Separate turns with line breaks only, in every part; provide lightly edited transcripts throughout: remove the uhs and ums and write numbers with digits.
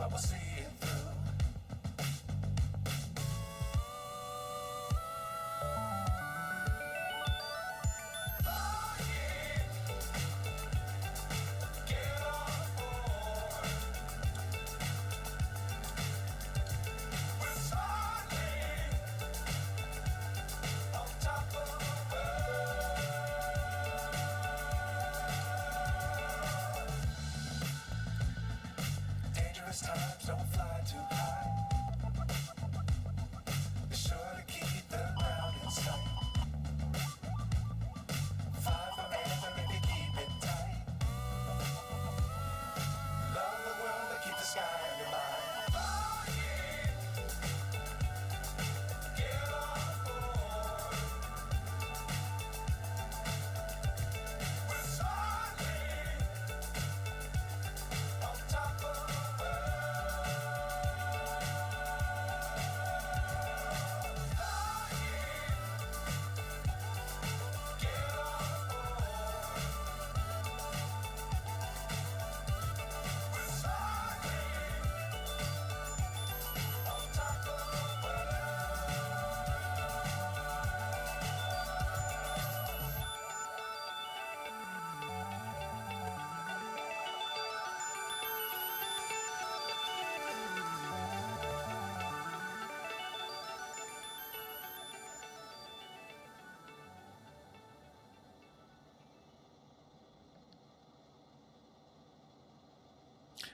I will see it through. Times don't fly too high. Be sure to keep the ground in sight. Fly forever if you keep it tight. Love the world and keep the sky in your mind. Get on board. We're soaring on top of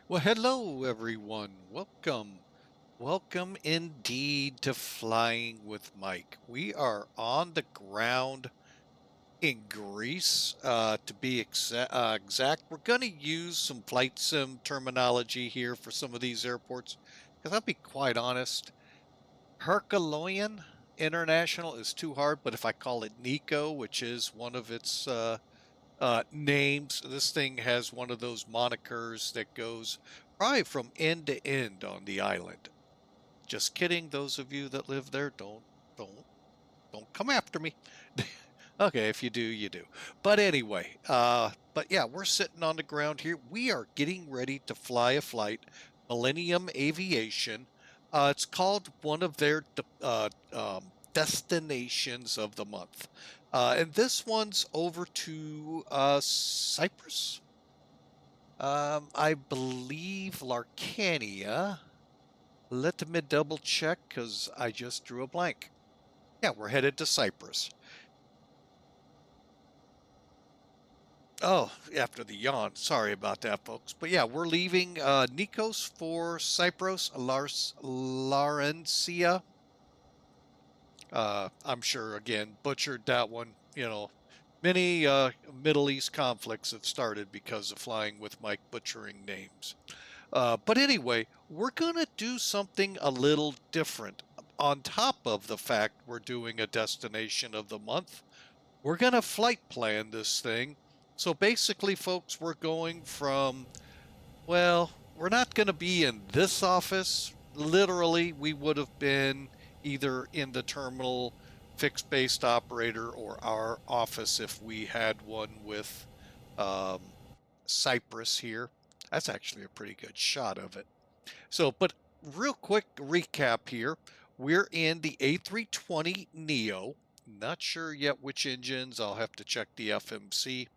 Well, hello everyone. Welcome. Welcome indeed to Flying with Mike. We are on the ground in Greece, to be exact. We're going to use some flight sim terminology here for some of these airports, because I'll be quite honest, Heraklion International is too hard, but if I call it Nico, which is one of its names, this thing has one of those monikers that goes probably from end to end on the island. Just kidding. Those of you that live there, don't come after me. Okay, if you do, you do. But anyway, but yeah, we're sitting on the ground here. We are getting ready to fly a flight, Millennium Aviation. It's called one of their destinations of the month. And this one's over to Cyprus. I believe Larnaca. Let me double check because I just drew a blank. Yeah, we're headed to Cyprus. Oh, after the yawn. Sorry about that, folks. But yeah, we're leaving Nikos for Cyprus, Laurencia. I'm sure, again, butchered that one. You know, many Middle East conflicts have started because of Flying with Mike butchering names. But anyway, we're going to do something a little different. On top of the fact we're doing a destination of the month, we're going to flight plan this thing. So basically, folks, we're going from, well, we're not going to be in this office. Literally, we would have been either in the terminal fixed-based operator or our office if we had one with Cyprus here. That's actually a pretty good shot of it. So, but real quick recap here. We're in the A320NEO. Not sure yet which engines. I'll have to check the FMC.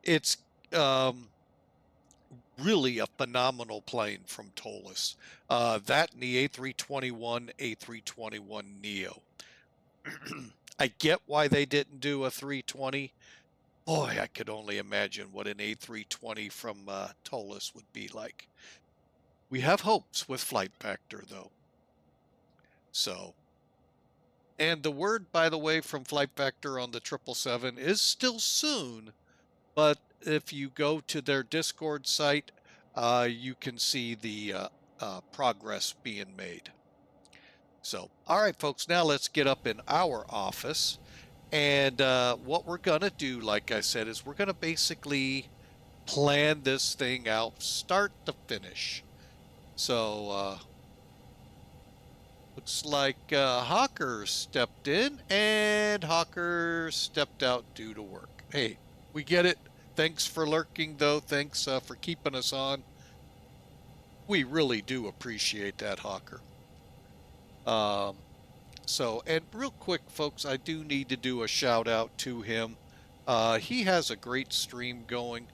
It's really a phenomenal plane from Toliss. That and the A321neo. I get why they didn't do a 320. Boy, I could only imagine what an A320 from Toliss would be like. We have hopes with flight factor, though. So, and the word, by the way, from flight factor on the 777 is still soon. But if you go to their Discord site, you can see the progress being made. So, all right, folks, now let's get up in our office. And what we're going to do, like I said, is we're going to basically plan this thing out, start to finish. So, looks like Hawker stepped in and Hawker stepped out due to work. Hey, we get it. Thanks for lurking, though. Thanks for keeping us on. We really do appreciate that, Hawker. And real quick, folks, I do need to do a shout out to him. He has a great stream going.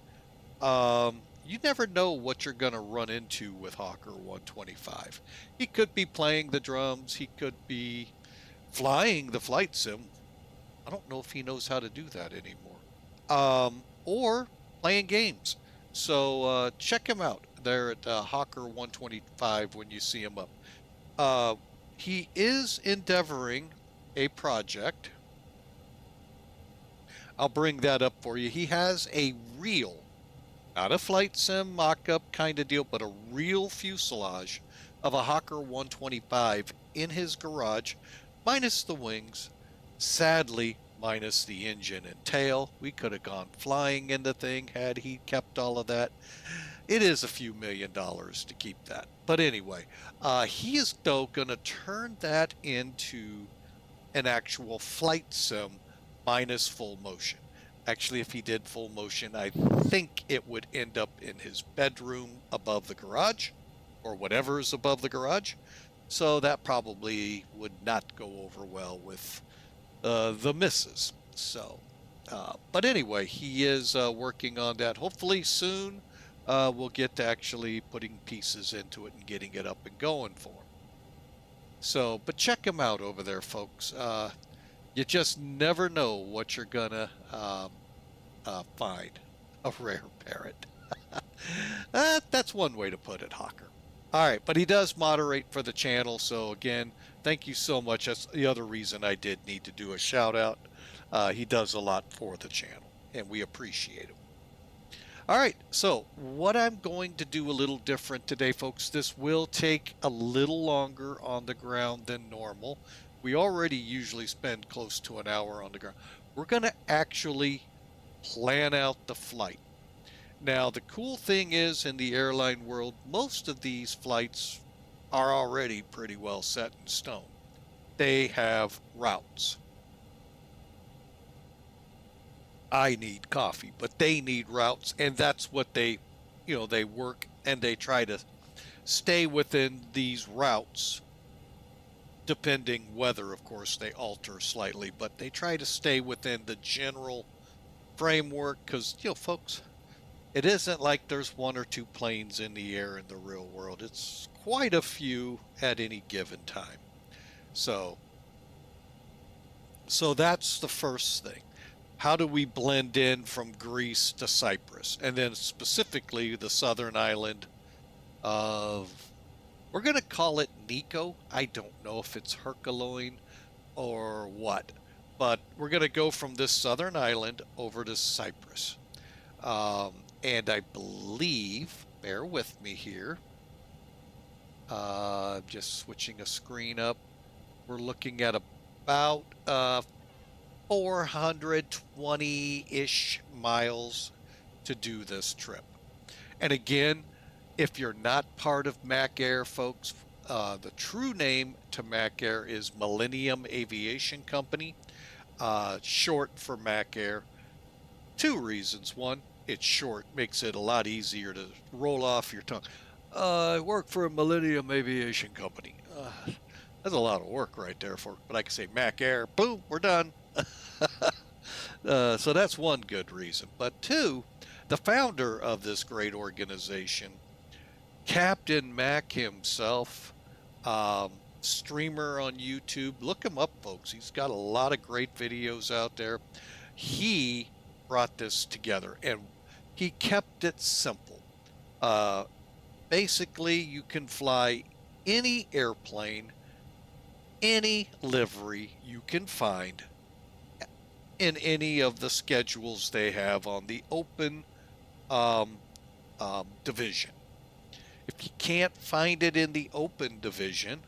You never know what you're going to run into with Hawker 125. He could be playing the drums. He could be flying the flight sim. I don't know if he knows how to do that anymore. Or playing games. So check him out there at Hawker 125 when you see him up. He is endeavoring a project. I'll bring that up for you. He has a real, not a flight sim mock-up kind of deal, but a real fuselage of a Hawker 125 in his garage, minus the wings, sadly minus the engine and tail. We could have gone flying in the thing had he kept all of that. It is a few $1,000,000 to keep that. But anyway, he is though going to turn that into an actual flight sim minus full motion. Actually, if he did full motion, I think it would end up in his bedroom above the garage, or whatever is above the garage. So that probably would not go over well with the missus. So, but anyway, he is working on that. Hopefully soon we'll get to actually putting pieces into it and getting it up and going for him. So, but check him out over there, folks. You just never know what you're gonna find. A rare parrot. That's one way to put it, Hawker. All right, but he does moderate for the channel, so again, thank you so much. That's the other reason I did need to do a shout out. He does a lot for the channel, and we appreciate him. All right, so what I'm going to do a little different today, folks, this will take a little longer on the ground than normal. We already usually spend close to an hour on the ground. We're going to actually plan out the flight. Now, the cool thing is in the airline world, most of these flights are already pretty well set in stone. They have routes. I need coffee, but they need routes, and that's what they work, and they try to stay within these routes, depending whether, of course, they alter slightly, but they try to stay within the general framework, because, folks, it isn't like there's one or two planes in the air in the real world. It's quite a few at any given time. So that's the first thing. How do we blend in from Greece to Cyprus? And then specifically the southern island of, we're going to call it Nikos. I don't know if it's Heraklion or what, but we're going to go from this southern island over to Cyprus. And I believe, bear with me here, just switching a screen up, we're looking at about 420-ish miles to do this trip. And again, if you're not part of MACAIR, folks, the true name to MACAIR is Millennium Aviation Company, short for MACAIR. Two reasons. One, it's short, makes it a lot easier to roll off your tongue. I work for a Millennium Aviation Company. That's a lot of work right there but I can say MACAIR, boom, we're done. So that's one good reason. But two, the founder of this great organization, Captain Mac himself, streamer on YouTube, look him up, folks. He's got a lot of great videos out there. He brought this together, and he kept it simple. Basically, you can fly any airplane, any livery you can find in any of the schedules they have on the open division. If you can't find it in the open division,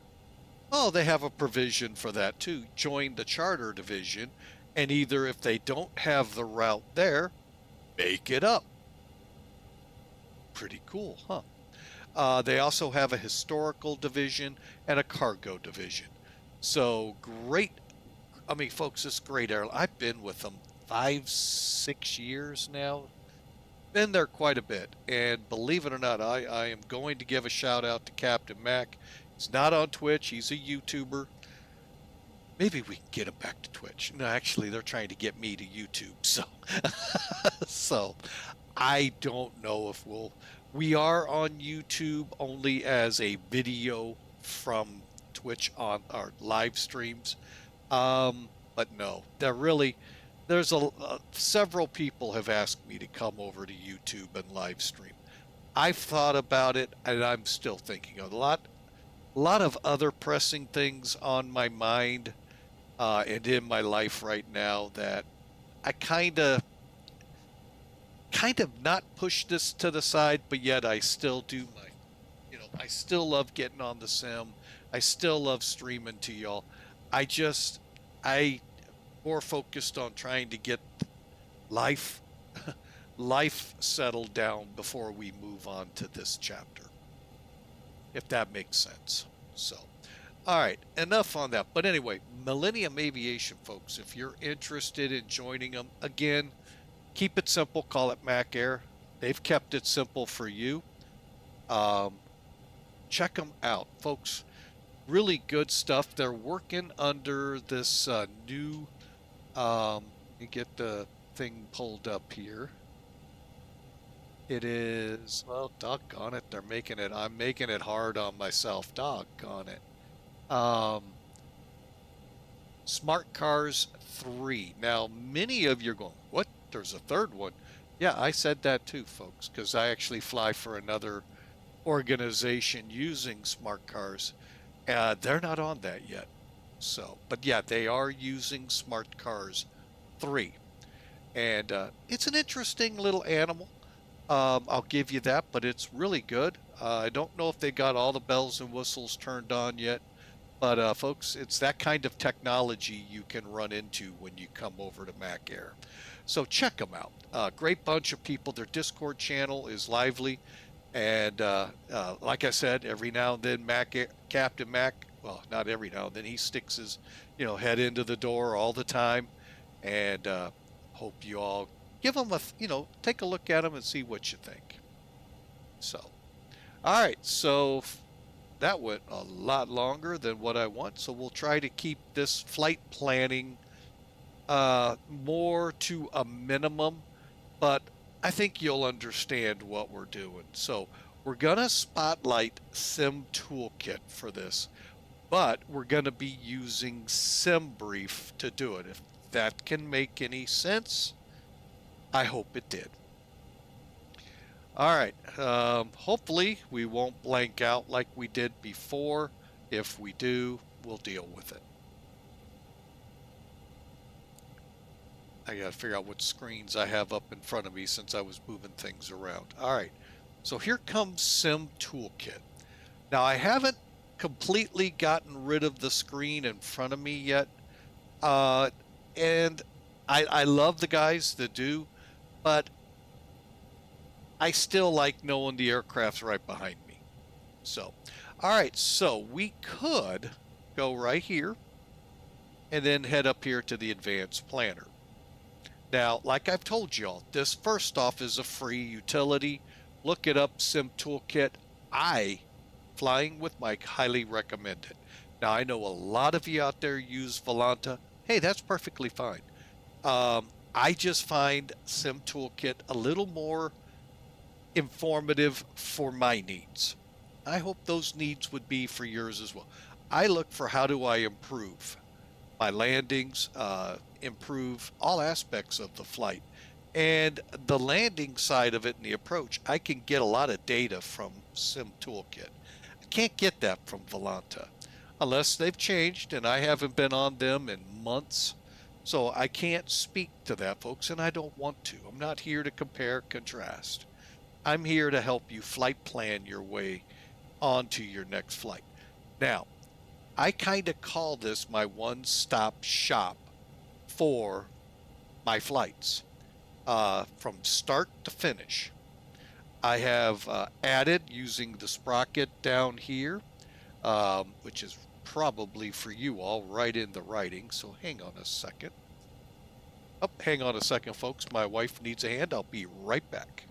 they have a provision for that too. Join the charter division, and either if they don't have the route there, make it up. Pretty cool, huh? They also have a historical division and a cargo division. So great. I mean, folks, it's great airline. I've been with them 5-6 years now. been there quite a bit. And believe it or not, I am going to give a shout out to Captain Mac. He's not on Twitch. He's a YouTuber. Maybe we can get him back to Twitch. No, actually, they're trying to get me to YouTube. So, so I don't know if we are on YouTube only as a video from Twitch on our live streams. But no, there's several people have asked me to come over to YouTube and live stream. I've thought about it, and I'm still thinking of a lot of other pressing things on my mind, and in my life right now that I kind of not push this to the side, but yet I still do I still love getting on the sim. I still love streaming to y'all. I more focused on trying to get life, life settled down before we move on to this chapter, if that makes sense. So, all right, enough on that. But anyway, Millennium Aviation, folks, if you're interested in joining them, again, keep it simple, call it MACAIR. They've kept it simple for you. Check them out, folks. Really good stuff. They're working under this new, let me get the thing pulled up here. It is, well, doggone it, I'm making it hard on myself, doggone it. Smart Cars 3. Now, many of you are going, what? There's a third one. Yeah, I said that too, folks, because I actually fly for another organization using Smart Cars. They're not on that yet. So, but yeah, they are using Smart Cars 3. And it's an interesting little animal. I'll give you that, but it's really good. I don't know if they got all the bells and whistles turned on yet. But folks, it's that kind of technology you can run into when you come over to MACAIR. So check them out. Great bunch of people. Their Discord channel is lively. And like I said, every now and then Captain Mac, well, not every now and then, he sticks his head into the door all the time. And hope you all give them take a look at them and see what you think. So, all right. So that went a lot longer than what I want, so we'll try to keep this flight planning more to a minimum, but I think you'll understand what we're doing. So we're going to spotlight Sim Toolkit for this, but we're going to be using SimBrief to do it. If that can make any sense, I hope it did. All right, hopefully we won't blank out like we did before. If we do, we'll deal with it. I gotta figure out what screens I have up in front of me since I was moving things around. All right, so here comes Sim Toolkit. Now I haven't completely gotten rid of the screen in front of me yet, and I love the guys that do, but I still like knowing the aircraft's right behind me. So, all right, so we could go right here and then head up here to the advanced planner. Now, like I've told y'all, this first off is a free utility. Look it up, Sim Toolkit. Flying with Mike, highly recommend it. Now, I know a lot of you out there use Volanta. Hey, that's perfectly fine. I just find Sim Toolkit a little more informative for my needs. I hope those needs would be for yours as well. I look for how do I improve my landings, improve all aspects of the flight. And the landing side of it and the approach, I can get a lot of data from Sim Toolkit. I can't get that from Volanta unless they've changed, and I haven't been on them in months. So I can't speak to that, folks, and I don't want to. I'm not here to compare, contrast. I'm here to help you flight plan your way onto your next flight. Now, I kind of call this my one-stop shop for my flights, from start to finish. I have added using the sprocket down here, which is probably for you all right in the writing. So hang on a second. Oh, hang on a second, folks. My wife needs a hand. I'll be right back.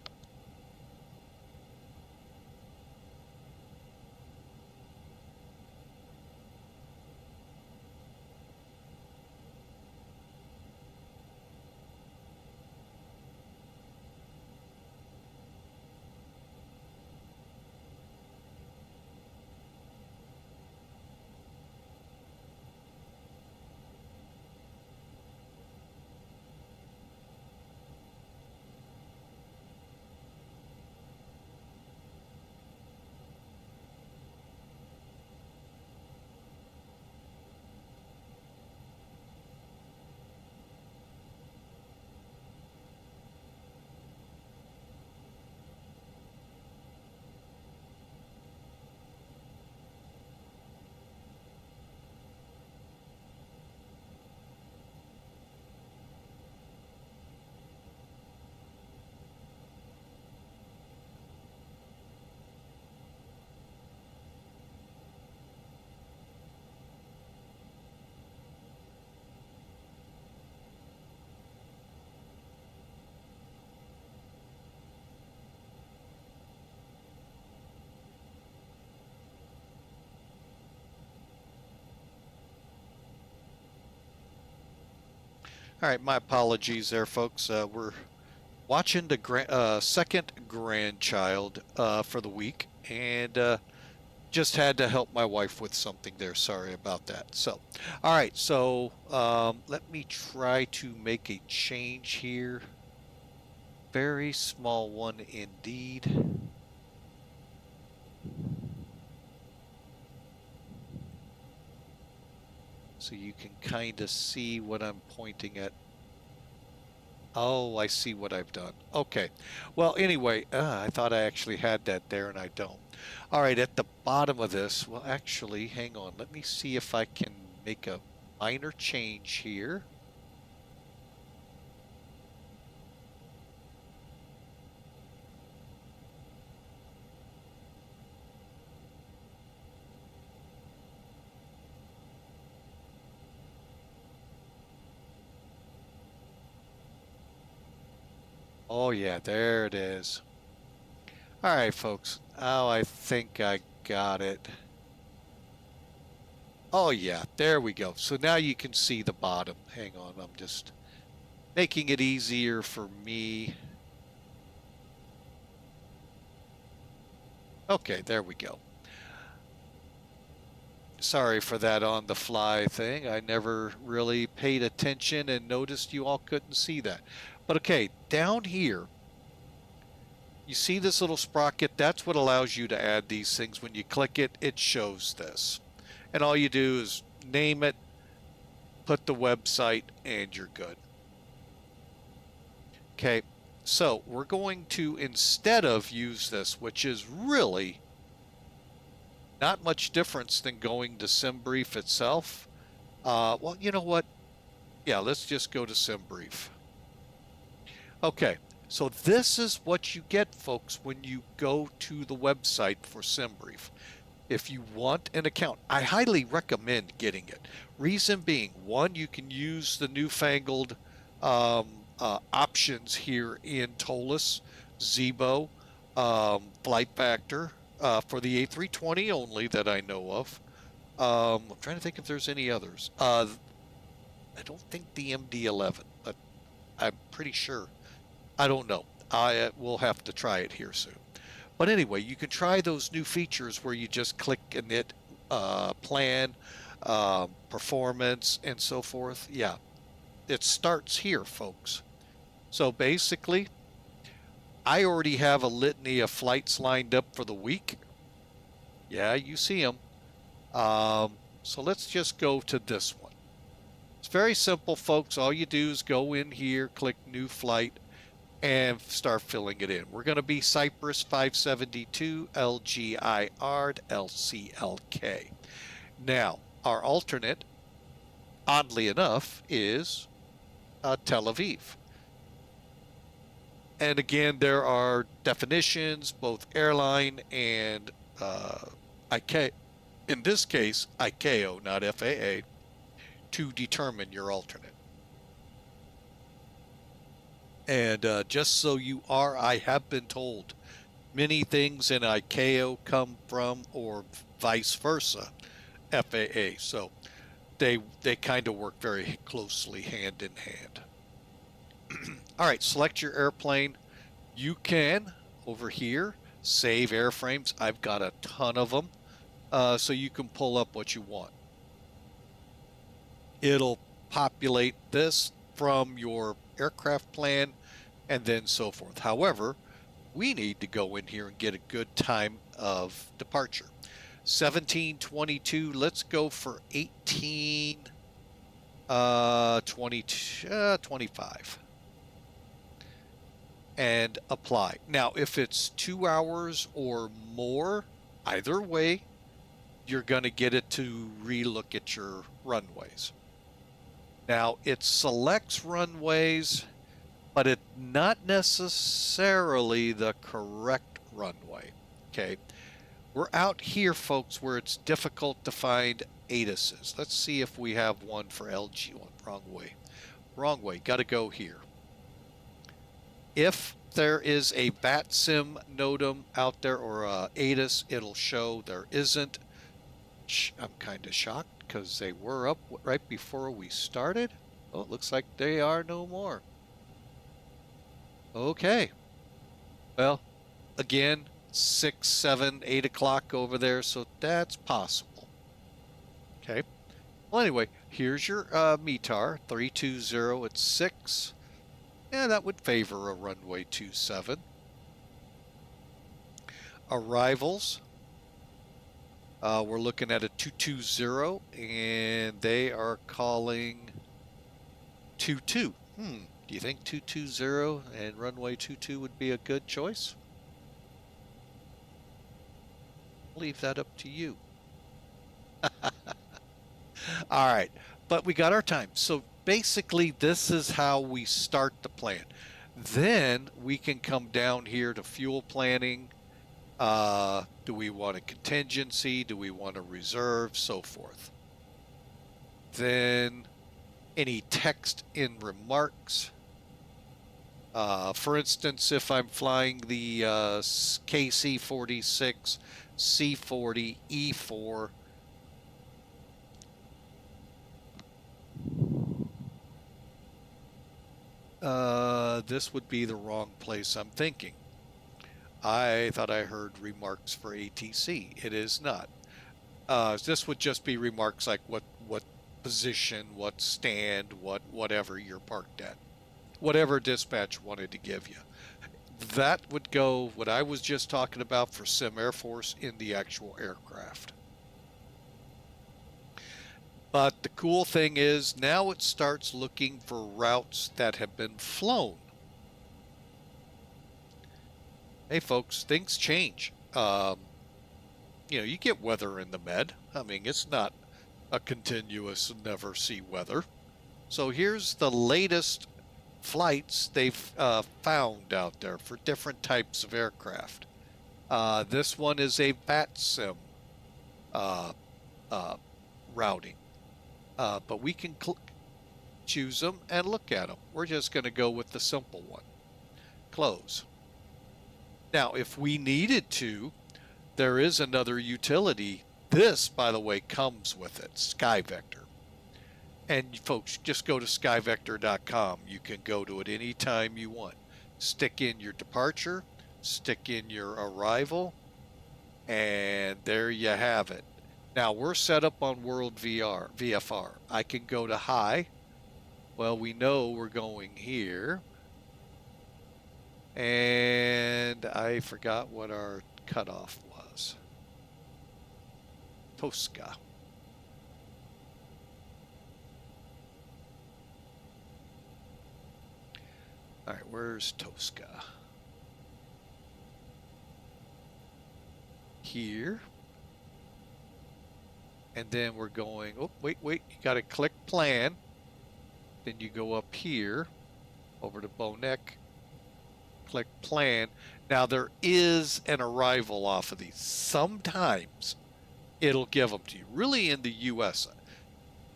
All right, my apologies there, folks. We're watching the second grandchild for the week, and just had to help my wife with something there. Sorry about that. So, all right, so let me try to make a change here. Very small one indeed. So you can kind of see what I'm pointing at. Oh, I see what I've done. Okay. Well, anyway, I thought I actually had that there and I don't. All right, at the bottom of this, well, actually, hang on. Let me see if I can make a minor change here. Oh, yeah, there it is. All right, folks. Oh, I think I got it. Oh, yeah, there we go. So now you can see the bottom. Hang on, I'm just making it easier for me. Okay, there we go. Sorry for that on the fly thing. I never really paid attention and noticed you all couldn't see that. But okay, down here, you see this little sprocket? That's what allows you to add these things. When you click it, it shows this. And all you do is name it, put the website, and you're good. Okay, so we're going to, instead of use this, which is really not much difference than going to SimBrief itself. Well, you know what? Yeah, let's just go to SimBrief. Okay, so this is what you get, folks, when you go to the website for SimBrief. If you want an account, I highly recommend getting it. Reason being, one, you can use the newfangled options here in Toliss, Zibo, Flight Factor, for the A320 only that I know of. I'm trying to think if there's any others. I don't think the MD-11, but I'm pretty sure. I don't know. I will have to try it here soon. But anyway, you can try those new features where you just click init, plan, performance, and so forth. Yeah, it starts here, folks. So basically, I already have a litany of flights lined up for the week. Yeah, you see them. So let's just go to this one. It's very simple, folks. All you do is go in here, click new flight, and start filling it in. We're going to be Cyprus 572 LGIR LCLK. Now, our alternate, oddly enough, is Tel Aviv. And again, there are definitions, both airline and ICAO, in this case, ICAO, not FAA, to determine your alternate. And just so you are, I have been told many things in ICAO come from, or vice versa, FAA. So they kind of work very closely hand in hand. All right, select your airplane. You can, over here, save airframes. I've got a ton of them, so you can pull up what you want. It'll populate this from your aircraft plan and then so forth. However, we need to go in here and get a good time of departure. 1722, let's go for 1825. And apply. Now, if it's 2 hours or more, either way, you're going to get it to relook at your runways. Now, it selects runways, but it's not necessarily the correct runway. Okay, we're out here, folks, where it's difficult to find ATISes. Let's see if we have one for LG. Wrong way. Wrong way. Got to go here. If there is a VATSIM NOTAM out there or a ATIS, it'll show. There isn't. I'm kind of shocked because they were up right before we started. Oh, it looks like they are no more. Okay. Well, again, 6, 7, 8 o'clock over there, so that's possible. Okay. Well, anyway, here's your METAR 320 at 6. Yeah, that would favor a runway 27. Arrivals, we're looking at a 220, and they are calling 22. Do you think 220 and runway 22 would be a good choice? I'll leave that up to you. All right, but we got our time. So basically, this is how we start the plan. Then we can come down here to fuel planning. Do we want a contingency? Do we want a reserve? So forth. Then any text in remarks. For instance, if I'm flying the KC-46, C-40, E-4, this would be the wrong place I'm thinking. I thought I heard remarks for ATC. It is not. This would just be remarks like what position, what stand, whatever you're parked at. Whatever dispatch wanted to give you. That would go what I was just talking about for Sim Air Force in the actual aircraft. But the cool thing is now it starts looking for routes that have been flown. Hey folks, things change. You get weather in the Med. I mean, it's not a continuous never see weather. So here's the latest flights they've found out there for different types of aircraft. This one is a VATSIM routing. But we can choose them and look at them. We're just going to go with the simple one. Close. Now, if we needed to, there is another utility. This, by the way, comes with it, SkyVector. And folks, just go to skyvector.com. You can go to it anytime you want. Stick in your departure, stick in your arrival, and there you have it. Now, we're set up on World VFR. I can go to high. Well, we know we're going here. And I forgot what our cutoff was. TOSKA. All right, where's TOSKA? Here. And then we're going, oh, wait, you got to click plan. Then you go up here, over to BONEK, click plan. Now there is an arrival off of these. Sometimes it'll give them to you, really in the US.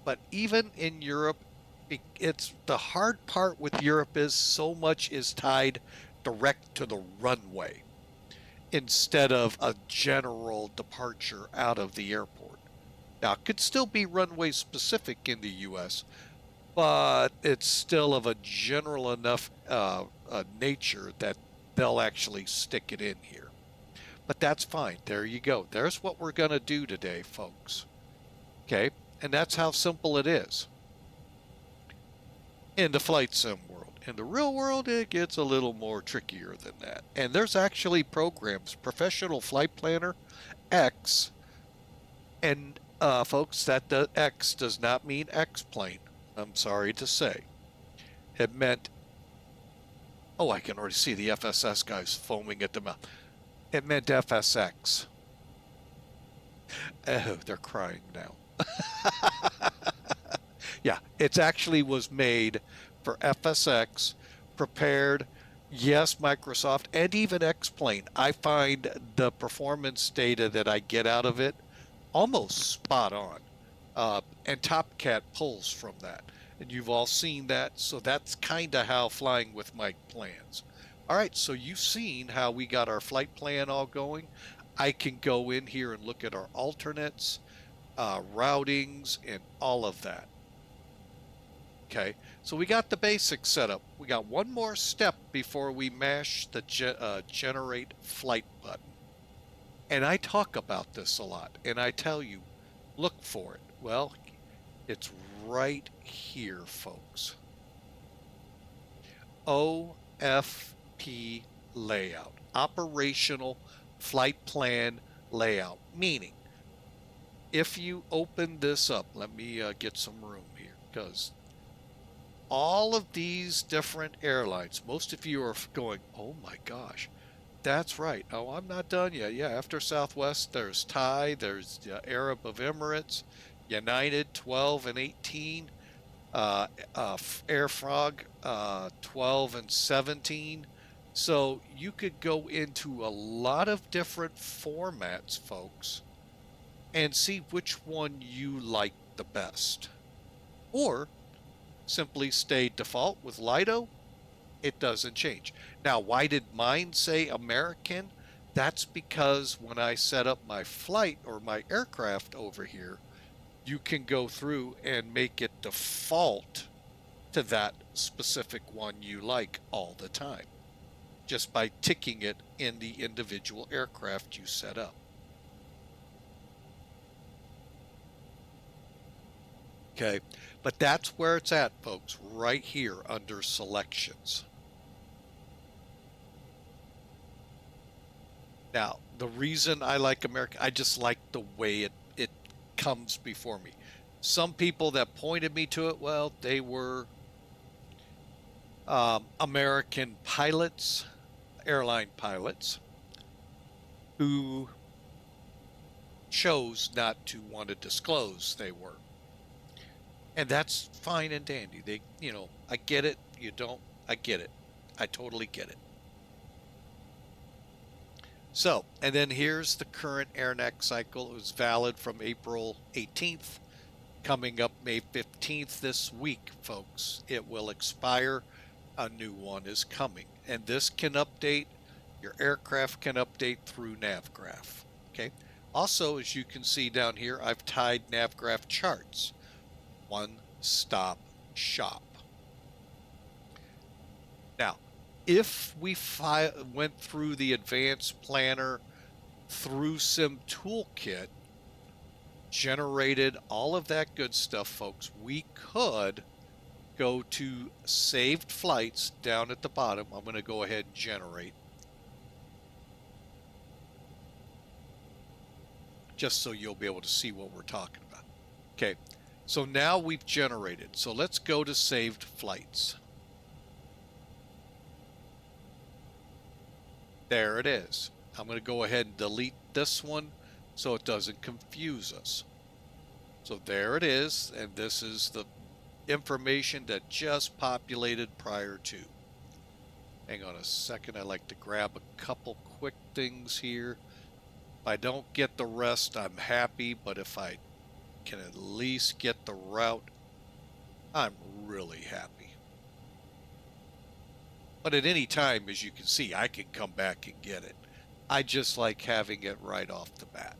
But even in Europe, it's the hard part with Europe is so much is tied direct to the runway instead of a general departure out of the airport. Now, it could still be runway specific in the US, but it's still of a general enough nature that they'll actually stick it in here. But that's fine. There you go. There's what we're going to do today, folks. Okay, and that's how simple it is. In the flight sim world. In the real world, it gets a little more trickier than that. And there's actually programs, Professional Flight Planner X, and folks, that the X does not mean X-plane. I'm sorry to say. It meant, oh, I can already see the FSS guys foaming at the mouth. It meant FSX. Oh, they're crying now. Yeah, it actually was made for FSX, prepared, yes, Microsoft, and even X-plane. I find the performance data that I get out of it almost spot on. And Top Cat pulls from that. And you've all seen that, so that's kind of how Flying with Mike plans. All right, so you've seen how we got our flight plan all going. I can go in here and look at our alternates, routings, and all of that. Okay, so we got the basics set up. We got one more step before we mash the generate flight button. And I talk about this a lot, and I tell you, look for it. Well, it's right here, folks. OFP layout, operational flight plan layout, meaning if you open this up, let me get some room here, because all of these different airlines, most of you are going, oh my gosh, that's right. Oh, I'm not done yet. Yeah, after Southwest, there's Thai, there's the Arab of Emirates, United 12 and 18, Air Frog 12 and 17. So you could go into a lot of different formats, folks, and see which one you like the best. Or simply stay default with Lido. It doesn't change. Now, why did mine say American? That's because when I set up my flight or my aircraft over here, you can go through and make it default to that specific one you like all the time, just by ticking it in the individual aircraft you set up. Okay, but that's where it's at, folks, right here under selections. Now, the reason I like American, I just like the way it comes before me. Some people that pointed me to it, well, they were American pilots, airline pilots, who chose not to want to disclose they were. And that's fine and dandy. They, I get it. You don't, I get it. I totally get it. So, and then here's the current AirNAC cycle. It was valid from April 18th, coming up May 15th this week, folks. It will expire. A new one is coming. And this can update, your aircraft can update through NavGraph. Okay. Also, as you can see down here, I've tied NavGraph charts. One-stop shop. Now, if we went through the advanced planner through Sim Toolkit, generated all of that good stuff, folks, we could go to saved flights down at the bottom. I'm going to go ahead and generate, just so you'll be able to see what we're talking about. Okay, so now we've generated. So let's go to saved flights. There it is. I'm going to go ahead and delete this one so it doesn't confuse us. So there it is, and this is the information that just populated prior to. Hang on a second. I like to grab a couple quick things here. If I don't get the rest, I'm happy, but if I can at least get the route, I'm really happy. But at any time, as you can see, I can come back and get it. I just like having it right off the bat.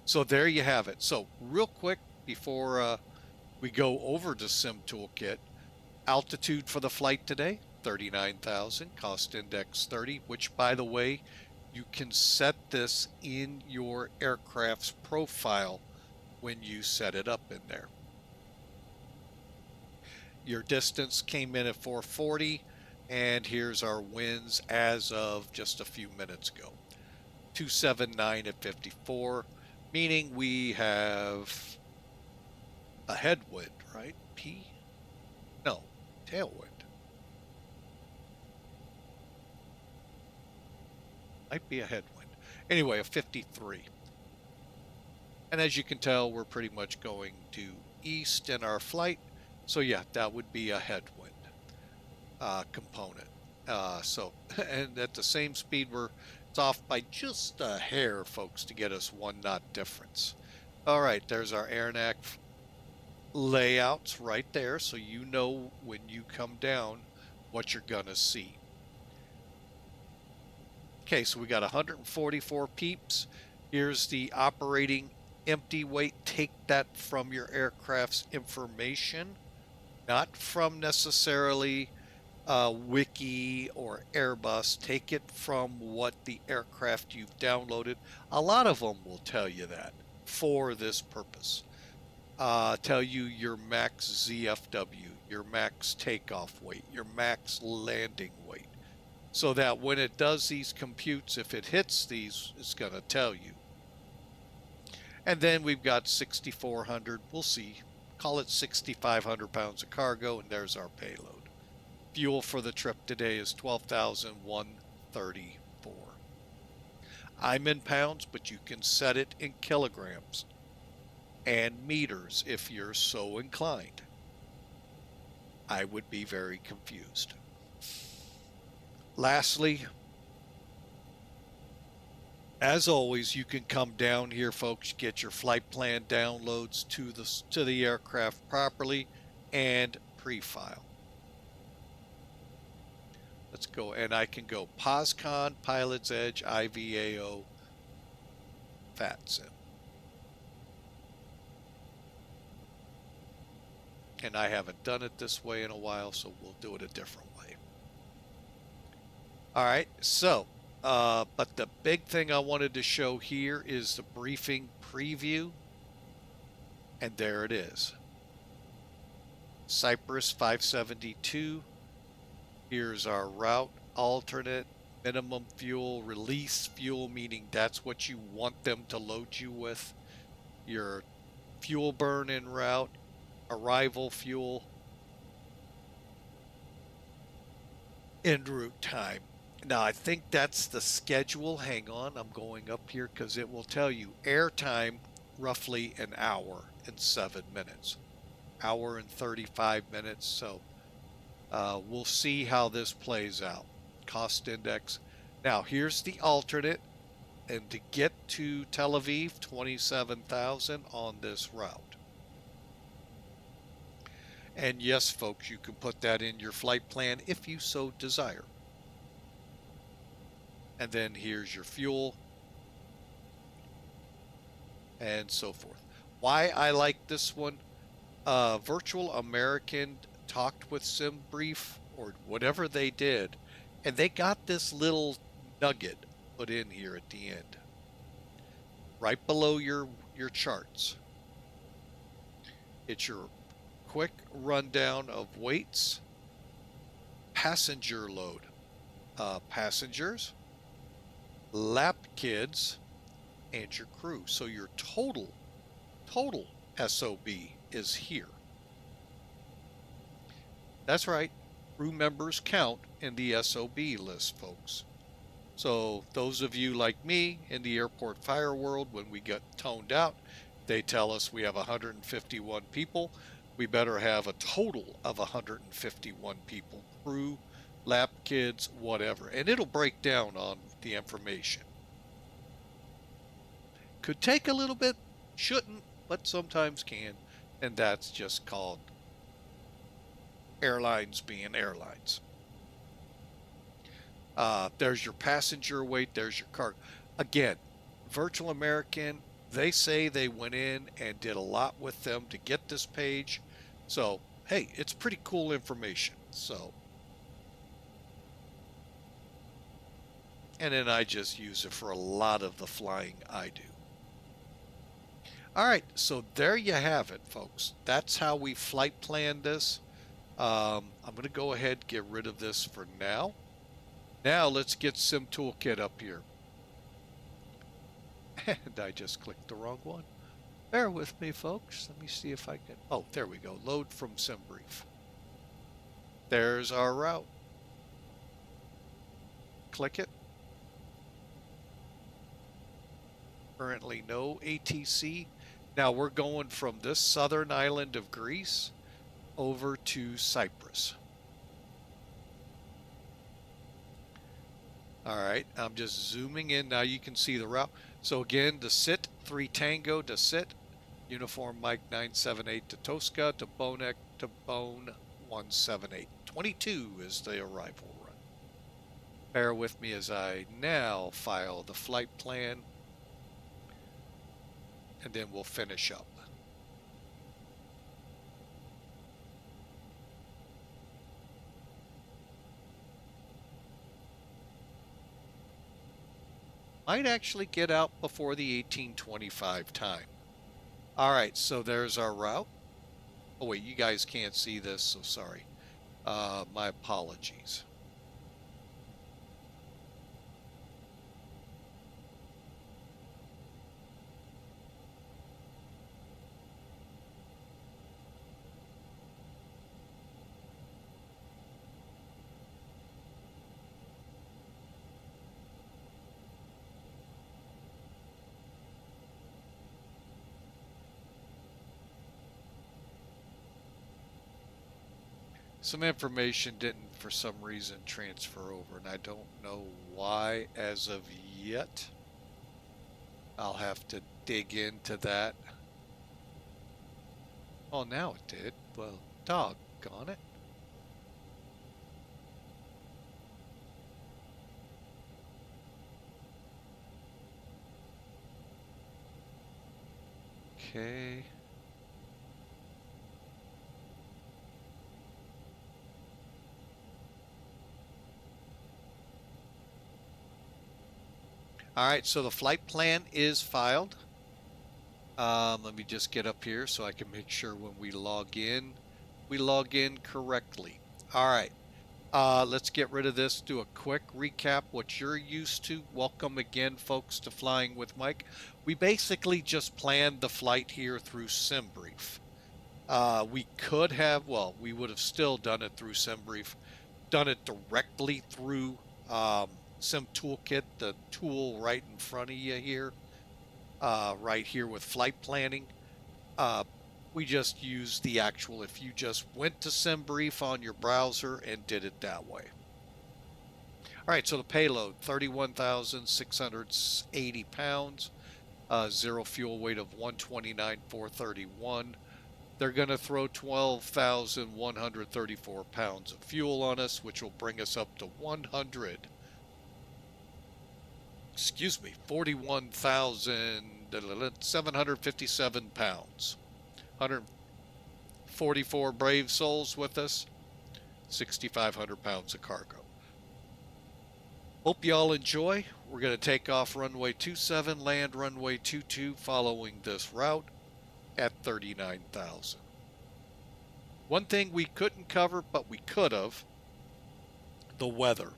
So there you have it. So real quick, before we go over to Sim Toolkit, altitude for the flight today, 39,000, cost index 30, which, by the way, you can set this in your aircraft's profile when you set it up in there. Your distance came in at 440, and here's our winds as of just a few minutes ago. 279 at 54, meaning we have a headwind, right? P? No, tailwind. Might be a headwind. Anyway, a 53. And as you can tell, we're pretty much going due east in our flight. So yeah, that would be a headwind component. And at the same speed, it's off by just a hair, folks, to get us 1 knot difference. All right, there's our AirNAC layouts right there, so you know when you come down what you're gonna see. Okay, so we got 144 peeps. Here's the operating empty weight. Take that from your aircraft's information. not from necessarily Wiki or Airbus. Take it from what the aircraft you've downloaded. A lot of them will tell you that for this purpose. Tell you your max ZFW, your max takeoff weight, your max landing weight, so that when it does these computes, if it hits these, it's going to tell you. And then we've got 6,400, we'll see, call it 6,500 pounds of cargo, and there's our payload. Fuel for the trip today is 12,134. I'm in pounds, but you can set it in kilograms and meters if you're so inclined. I would be very confused. Lastly, as always, you can come down here, folks, get your flight plan downloads to the aircraft properly and pre-file. Let's go, and I can go POSCON, Pilot's Edge, IVAO, VATSIM. And I haven't done it this way in a while, so we'll do it a different way. All right, so, but the big thing I wanted to show here is the briefing preview. And there it is. Cyprus 572. Here's our route, alternate, minimum fuel, release fuel, meaning that's what you want them to load you with. Your fuel burn en route, arrival fuel, en route time. Now, I think that's the schedule. Hang on, I'm going up here because it will tell you air time, roughly an hour and 7 minutes. Hour and 35 minutes, so we'll see how this plays out. Cost index. Now, here's the alternate, and to get to Tel Aviv, 27,000 on this route. And yes, folks, you can put that in your flight plan if you so desire. And then here's your fuel, and so forth. Why I like this one, Virtual American talked with SimBrief or whatever they did, and they got this little nugget put in here at the end, right below your charts. It's your quick rundown of weights, passenger load, passengers, lap kids, and your crew. So your total SOB is here. That's right, crew members count in the SOB list, folks. So those of you like me in the airport fire world, when we get toned out, they tell us we have 151 people. We better have a total of 151 people, crew, lap kids, whatever. And it'll break down on the information. Could take a little bit, shouldn't, but sometimes can. And that's just called airlines being airlines. There's your passenger weight, there's your cargo. Again, Virtual American, they say they went in and did a lot with them to get this page. So, hey, it's pretty cool information. So, and then I just use it for a lot of the flying I do. All right, so there you have it, folks. That's how we flight plan this. I'm going to go ahead and get rid of this for now. Now let's get Sim Toolkit up here. And I just clicked the wrong one. Bear with me, folks. Let me see if I can. Oh, there we go. Load from SimBrief. There's our route. Click it. Currently no ATC. Now we're going from this southern island of Greece over to Cyprus. All right, I'm just zooming in. Now you can see the route. So again, to sit, 3 Tango to sit, Uniform Mike 978 to TOSKA, to BONEK, to Bone 178. 22 is the arrival run. Bear with me as I now file the flight plan, and then we'll finish up. Might actually get out before the 1825 time. All right, so there's our route. Oh wait, you guys can't see this, so sorry. My apologies. Some information didn't, for some reason, transfer over, and I don't know why as of yet. I'll have to dig into that. Oh, now it did. Well, doggone it. Okay. All right, so the flight plan is filed. Let me just get up here so I can make sure when we log in correctly. All right, let's get rid of this, do a quick recap what you're used to. Welcome again, folks, to Flying with Mike. We basically just planned the flight here through SimBrief. We could have, well, we would have still done it through SimBrief, done it directly through Sim Toolkit, the tool right in front of you here, right here with flight planning. We just used the actual, if you just went to SimBrief on your browser and did it that way. All right, so the payload, 31,680 pounds, zero fuel weight of 129,431. They're going to throw 12,134 pounds of fuel on us, which will bring us up to 41,757 pounds. 144 brave souls with us, 6,500 pounds of cargo. Hope y'all enjoy. We're going to take off runway 27, land runway 22, following this route at 39,000. One thing we couldn't cover, but we could have, the weather.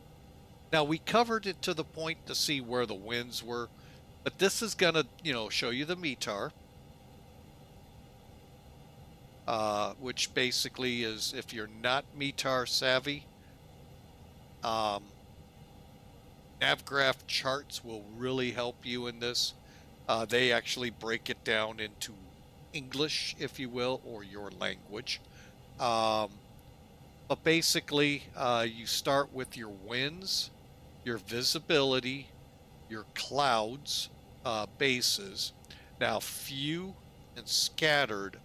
Now, we covered it to the point to see where the winds were, but this is going to, show you the METAR, which basically is, if you're not METAR savvy, NavGraph charts will really help you in this. They actually break it down into English, if you will, or your language. But basically, you start with your winds, your visibility, your clouds, bases. Now, few and scattered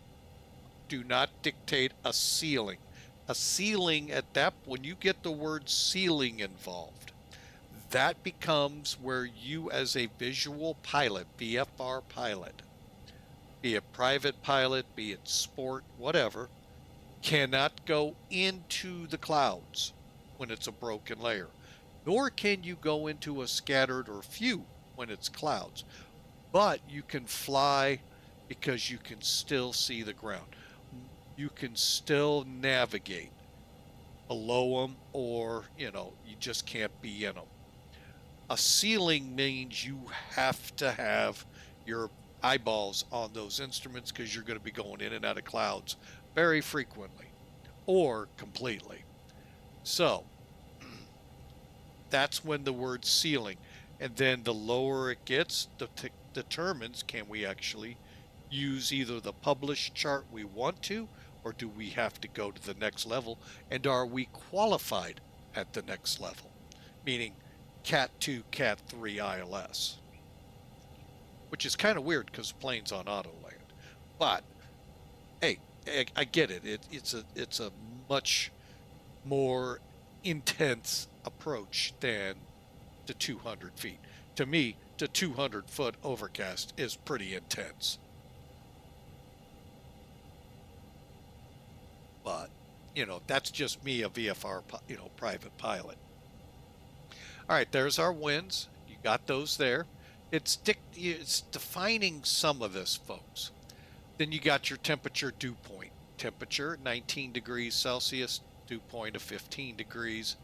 do not dictate a ceiling. A ceiling at that, when you get the word ceiling involved, that becomes where you as a visual pilot, VFR pilot, be it private pilot, be it sport, whatever, cannot go into the clouds when it's a broken layer, nor can you go into a scattered or few when it's clouds. But you can fly because you can still see the ground. You can still navigate below them, or, you just can't be in them. A ceiling means you have to have your eyeballs on those instruments because you're going to be going in and out of clouds very frequently or completely. So that's when the word ceiling, and then the lower it gets, determines can we actually use either the published chart we want to, or do we have to go to the next level, and are we qualified at the next level, meaning Cat 2, Cat 3 ILS, which is kind of weird because the plane's on auto land. But hey, I get it. It's a much more intense approach than the 200 feet. To me, the 200-foot overcast is pretty intense. But, that's just me, a VFR, private pilot. All right, there's our winds. You Got those there. It's defining some of this, folks. Then you got your temperature dew point. Temperature 19 degrees Celsius, dew point of 15 degrees.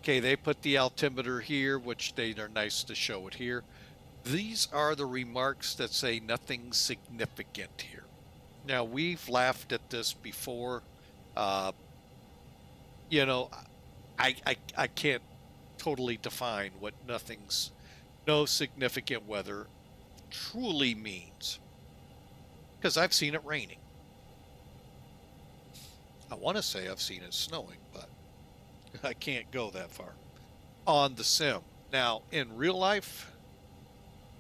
Okay, they put the altimeter here, which they are nice to show it here. These are the remarks that say nothing significant here. Now, we've laughed at this before. You know, I can't totally define what no significant weather truly means, because I've seen it raining. I want to say I've seen it snowing, but I can't go that far on the sim. Now, in real life,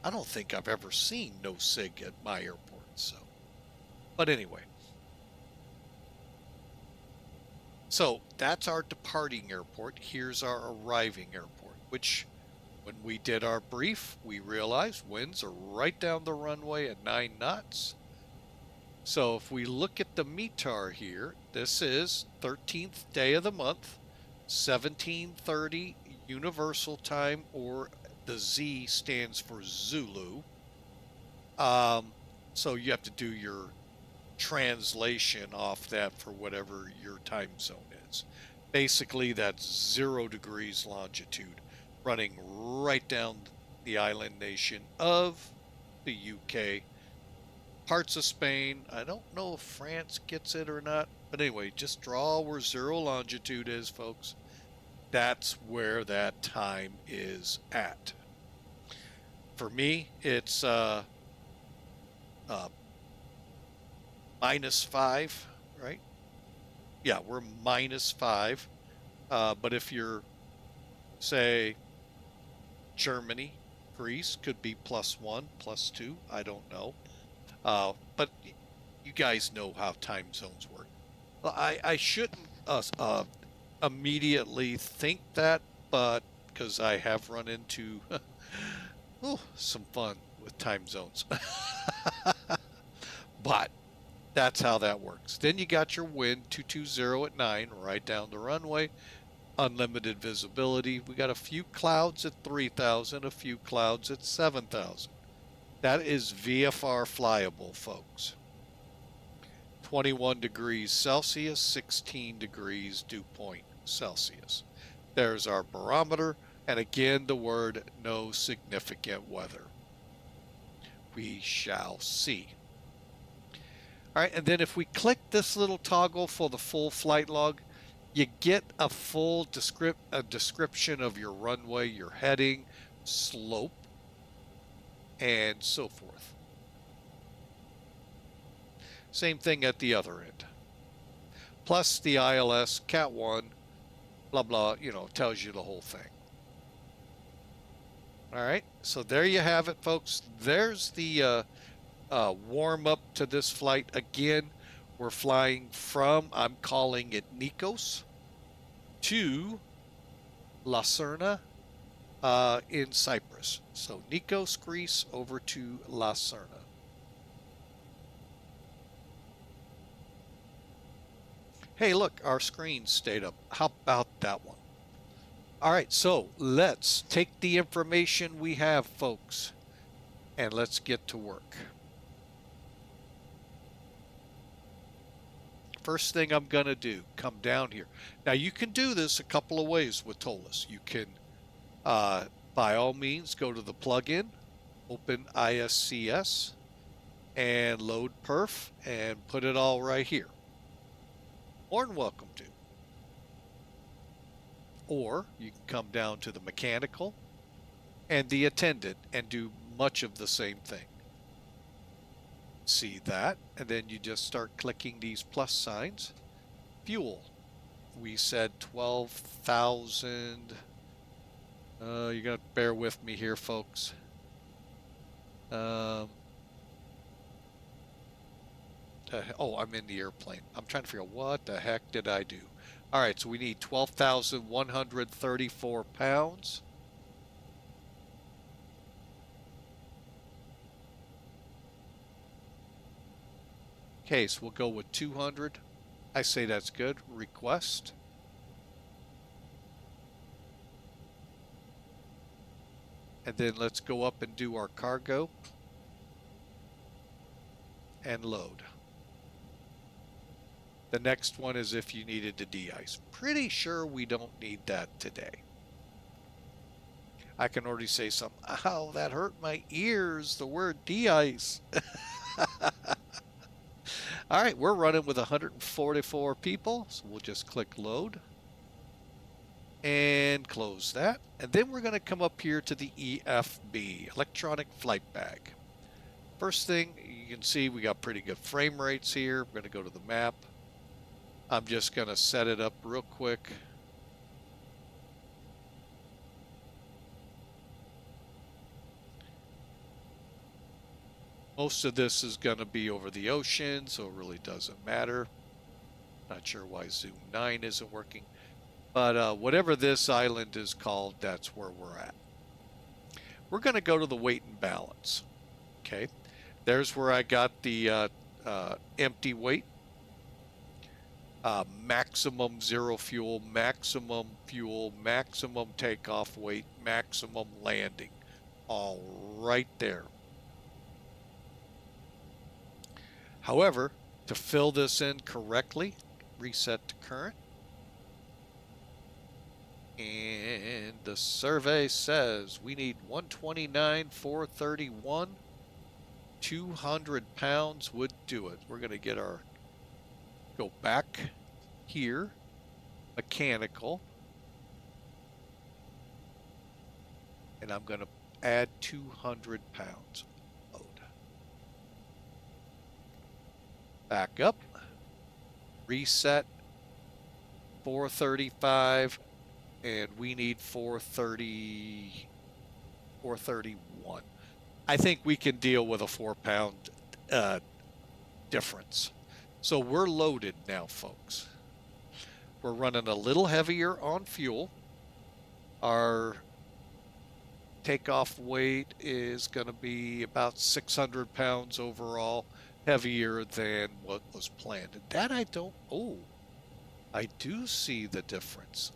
I don't think I've ever seen no sig at my airport. So, but anyway. So that's our departing airport. Here's our arriving airport, which when we did our brief, we realized winds are right down the runway at 9 knots. So if we look at the METAR here, this is 13th day of the month, 1730 Universal Time, or the Z stands for Zulu. So you have to do your translation off that for whatever your time zone is. Basically, that's 0 degrees longitude, running right down the island nation of the UK. Parts of Spain, I don't know if France gets it or not, but anyway, just draw where 0 longitude is, folks. That's where that time is at. For me, it's -5, right? Yeah, we're -5. But if you're, say, Germany, Greece, could be +1, +2. I don't know. But you guys know how time zones work. Well, I shouldn't immediately think that, but because I have run into some fun with time zones. But that's how that works. Then you got your wind 220 at 9 right down the runway. Unlimited visibility. We got a few clouds at 3,000, a few clouds at 7,000. That is VFR flyable, folks. 21 degrees Celsius, 16 degrees dew point Celsius. There's our barometer, and again the word no significant weather. We shall see. All right, and then if we click this little toggle for the full flight log, you get a full description of your runway, your heading, slope, and so forth. Same thing at the other end. Plus the ILS, Cat 1, blah, blah, tells you the whole thing. All right, so there you have it, folks. There's the warm up to this flight. Again, we're flying from, I'm calling it Nikos, to Larnaca in Cyprus. So Nikos, Greece, over to Larnaca. Hey, look, our screen stayed up. How about that one? All right, so let's take the information we have, folks, and let's get to work. First thing I'm going to do, come down here. Now, you can do this a couple of ways with Toliss. You can, by all means, go to the plugin, open ISCS, and load perf, and put it all right here. More than welcome to. Or you can come down to the mechanical and the attendant and do much of the same thing. See that, and then you just start clicking these plus signs. Fuel, we said 12,000. You're gonna bear with me here, folks. Oh, I'm in the airplane. I'm trying to figure out what the heck did I do. All right, so we need 12,134 pounds. Okay, so we'll go with 200. I say that's good. Request. And then let's go up and do our cargo and load. The next one is if you needed to de-ice. Pretty sure we don't need that today. I can already say something. Ow, that hurt my ears, the word de-ice. All right, we're running with 144 people, so we'll just click load and close that. And then we're going to come up here to the EFB, electronic flight bag. First thing, you can see we got pretty good frame rates here. I'm going to go to the map. I'm just going to set it up real quick. Most of this is going to be over the ocean, so it really doesn't matter. Not sure why Zoom 9 isn't working. But whatever this island is called, that's where we're at. We're going to go to the weight and balance. Okay. There's where I got the empty weight. Maximum zero fuel, maximum takeoff weight, maximum landing. All right there. However, to fill this in correctly, reset to current. And the survey says we need 129,431. 200 pounds would do it. We're going to get our, go back here, mechanical. And I'm going to add 200 pounds. Load. Back up. Reset. 435. And we need 431. I think we can deal with a 4-pound difference. So we're loaded now, folks. We're running a little heavier on fuel. Our takeoff weight is going to be about 600 pounds overall, heavier than what was planned. And that I don't, I do see the difference.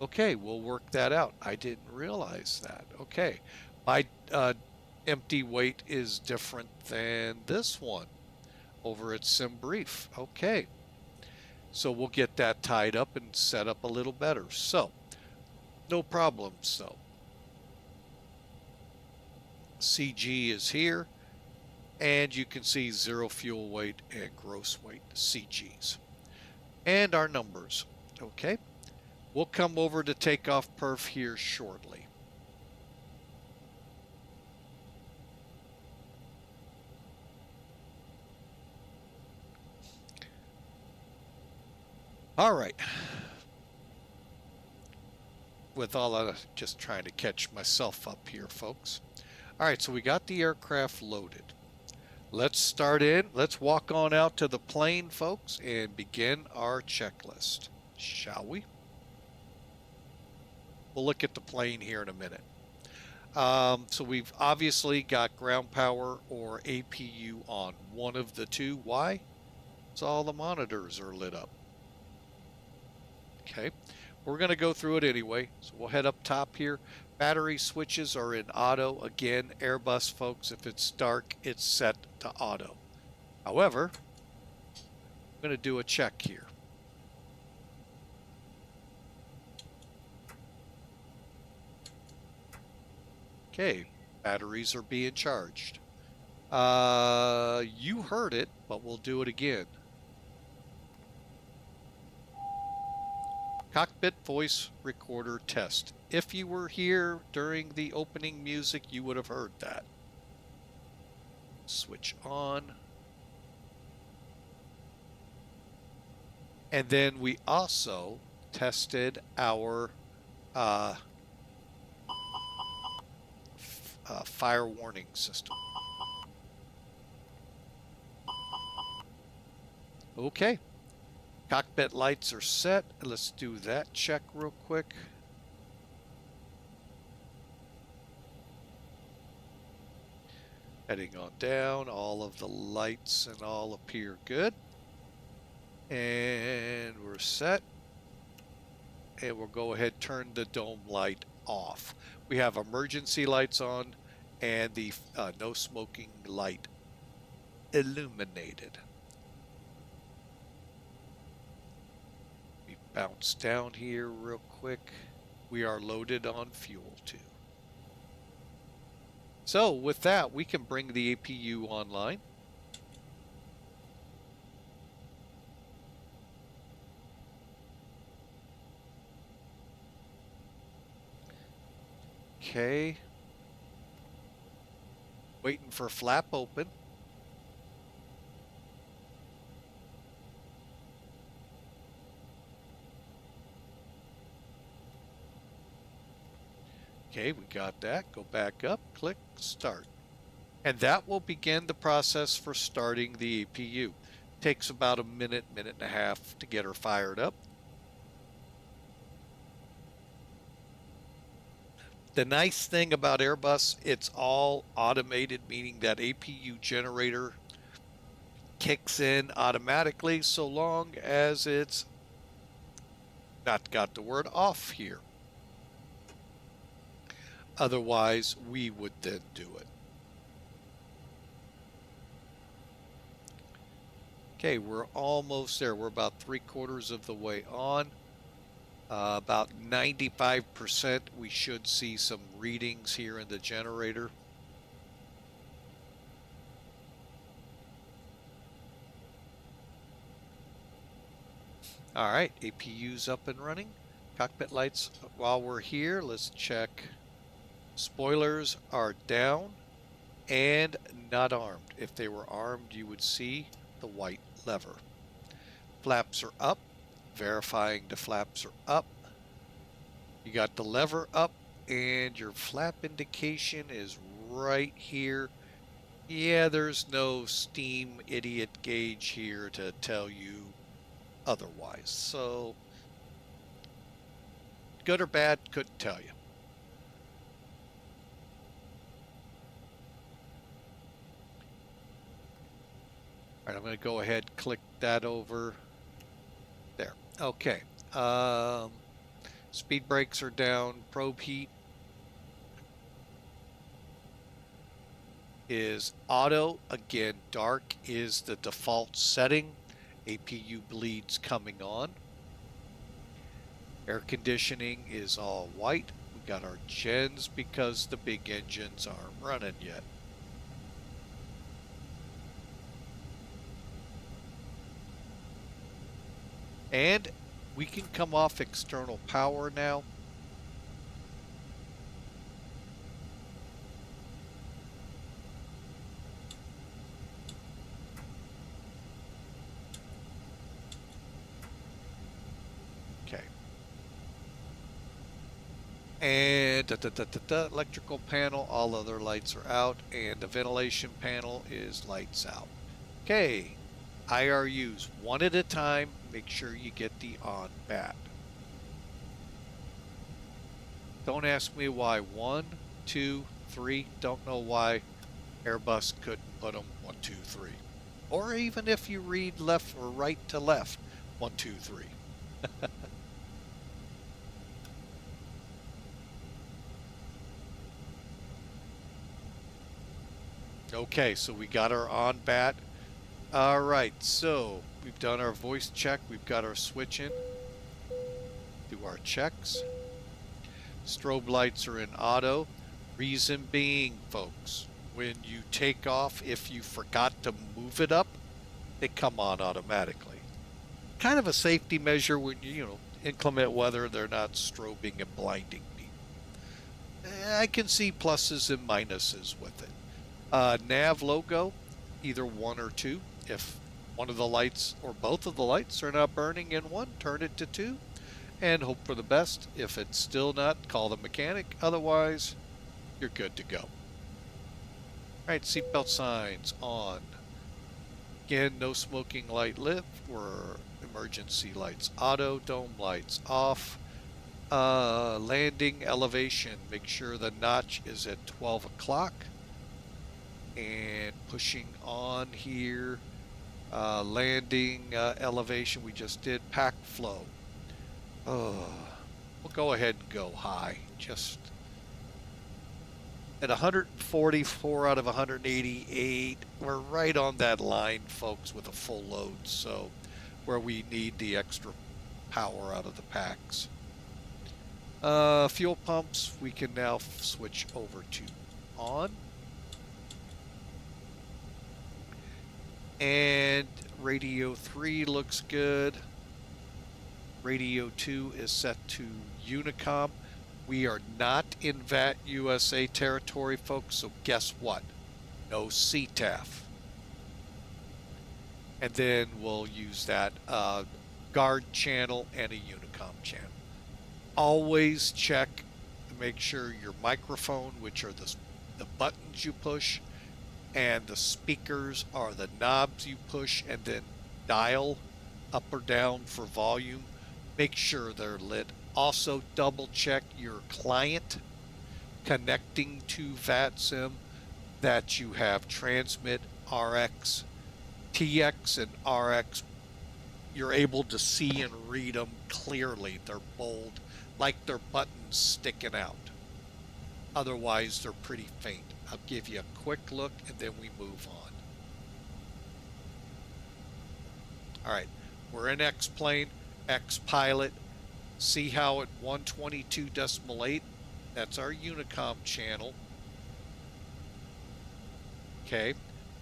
Okay, we'll work that out. I didn't realize that. Okay, my empty weight is different than this one over at SimBrief. Okay, so we'll get that tied up and set up a little better. So, no problem. So, CG is here, and you can see zero fuel weight and gross weight, CGs. And our numbers, okay? We'll come over to takeoff perf here shortly. All right. With all of just trying to catch myself up here, folks. All right, so we got the aircraft loaded. Let's start in. Let's walk on out to the plane, folks, and begin our checklist, shall we? We'll look at the plane here in a minute. So we've obviously got ground power or APU on one of the two. Why? So all the monitors are lit up. Okay, we're going to go through it anyway. So we'll head up top here. Battery switches are in auto. Again, Airbus, folks, if it's dark, it's set to auto. However, I'm going to do a check here. Okay, batteries are being charged. You heard it, but we'll do it again. Cockpit voice recorder test. If you were here during the opening music, you would have heard that. Switch on. And then we also tested our fire warning system. Okay. Cockpit lights are set. Let's do that check real quick. Heading on down, all of the lights and all appear good. And we're set. And we'll go ahead and turn the dome light off. We have emergency lights on and the no smoking light illuminated. We bounce down here real quick. We are loaded on fuel too. So with that, we can bring the APU online. Okay. Waiting for flap open. Okay, we got that. Go back up, click start. And that will begin the process for starting the APU. Takes about a minute, minute and a half to get her fired up. The nice thing about Airbus, it's all automated, meaning that APU generator kicks in automatically so long as it's not got the word off here. Otherwise, we would then do it. Okay, we're almost there. We're about 3/4 of the way on. About 95%, we should see some readings here in the generator. All right, APU's up and running. Cockpit lights, while we're here, let's check. Spoilers are down and not armed. If they were armed, you would see the white lever. Flaps are up, verifying the flaps are up. You got the lever up and your flap indication is right here. Yeah, there's no steam idiot gauge here to tell you otherwise. So, good or bad, couldn't tell you. All right, I'm going to go ahead, click that over there. Okay. Speed brakes are down. Probe heat is auto. Again, dark is the default setting. APU bleeds coming on. Air conditioning is all white. We got our gens because the big engines aren't running yet. And we can come off external power now. Okay. And electrical panel, all other lights are out, and the ventilation panel is lights out. Okay. IRUs, one at a time, make sure you get the on bat. Don't ask me why 1, 2, 3, don't know why Airbus couldn't put them 1, 2, 3. Or even if you read left or right to left, 1, 2, 3. Okay, so we got our on bat. All right, so we've done our voice check. We've got our switch in. Do our checks. Strobe lights are in auto. Reason being, folks, when you take off, if you forgot to move it up, they come on automatically. Kind of a safety measure when inclement weather, they're not strobing and blinding me. I can see pluses and minuses with it. Nav logo, either 1 or 2. If one of the lights or both of the lights are not burning in 1, turn it to 2 and hope for the best. If it's still not, call the mechanic. Otherwise, you're good to go. All right, seatbelt signs on. Again, no smoking light lit or emergency lights auto, dome lights off. Landing elevation, make sure the notch is at 12 o'clock. And pushing on here. Landing elevation, we just did pack flow. Oh, we'll go ahead and go high. Just at 144 out of 188, we're right on that line, folks, with a full load. So where we need the extra power out of the packs. Fuel pumps, we can now switch over to on. And radio 3 looks good. Radio 2 is set to Unicom. We are not in VAT USA territory, folks, so guess what? No CTAF. And then we'll use that guard channel and a Unicom channel. Always check to make sure your microphone, which are the buttons you push, and the speakers are the knobs you push, and then dial up or down for volume. Make sure they're lit. Also double check your client connecting to VATSIM that you have transmit RX, TX and RX. You're able to see and read them clearly. They're bold, like they're buttons sticking out. Otherwise, they're pretty faint. I'll give you a quick look and then we move on. All right, we're in X-plane, X-pilot. See how at 122.8, that's our Unicom channel. Okay,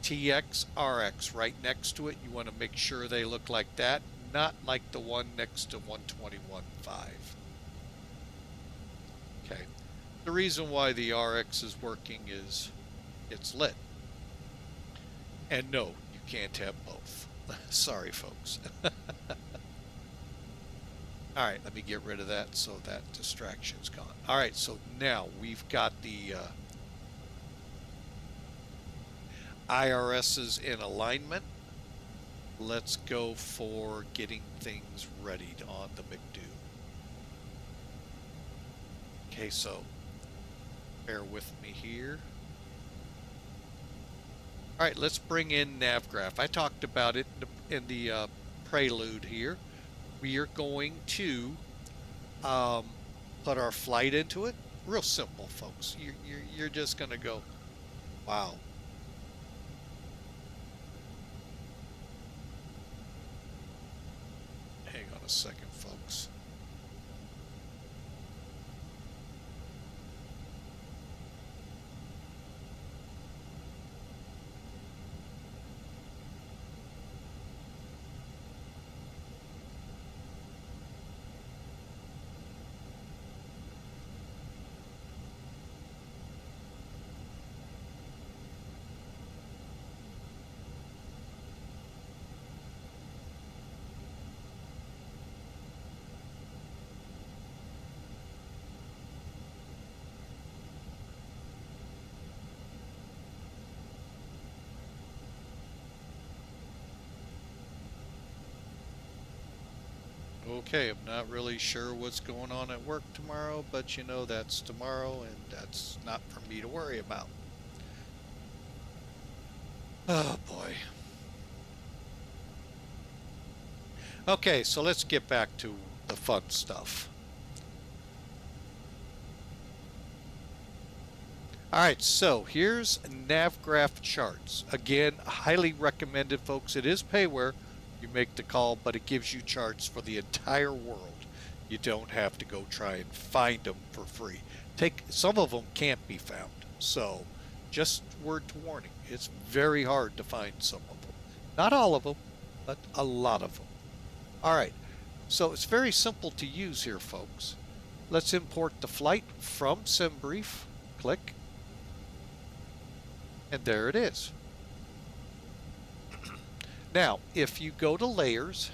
TX, RX right next to it. You want to make sure they look like that, not like the one next to 121.5. Okay, the reason why the RX is working is it's lit. And no, you can't have both. Sorry, folks. All right, let me get rid of that so that distraction's gone. All right, so now we've got the IRSs in alignment. Let's go for getting things ready on the McDo. Okay, so bear with me here. All right, let's bring in NavGraph. I talked about it in the prelude here. We are going to put our flight into it. Real simple, folks. You're just going to go, wow. Hang on a second, folks. Okay, I'm not really sure what's going on at work tomorrow, but you know that's tomorrow and that's not for me to worry about. Oh boy. Okay, so let's get back to the fun stuff. All right, so here's NavGraph charts. Again, highly recommended, folks. It is payware. You make the call, but it gives you charts for the entire world. You don't have to go try and find them for free. Some of them can't be found. So just word to warning, it's very hard to find some of them. Not all of them, but a lot of them. All right, so it's very simple to use here, folks. Let's import the flight from SimBrief. Click. And there it is. Now, if you go to layers,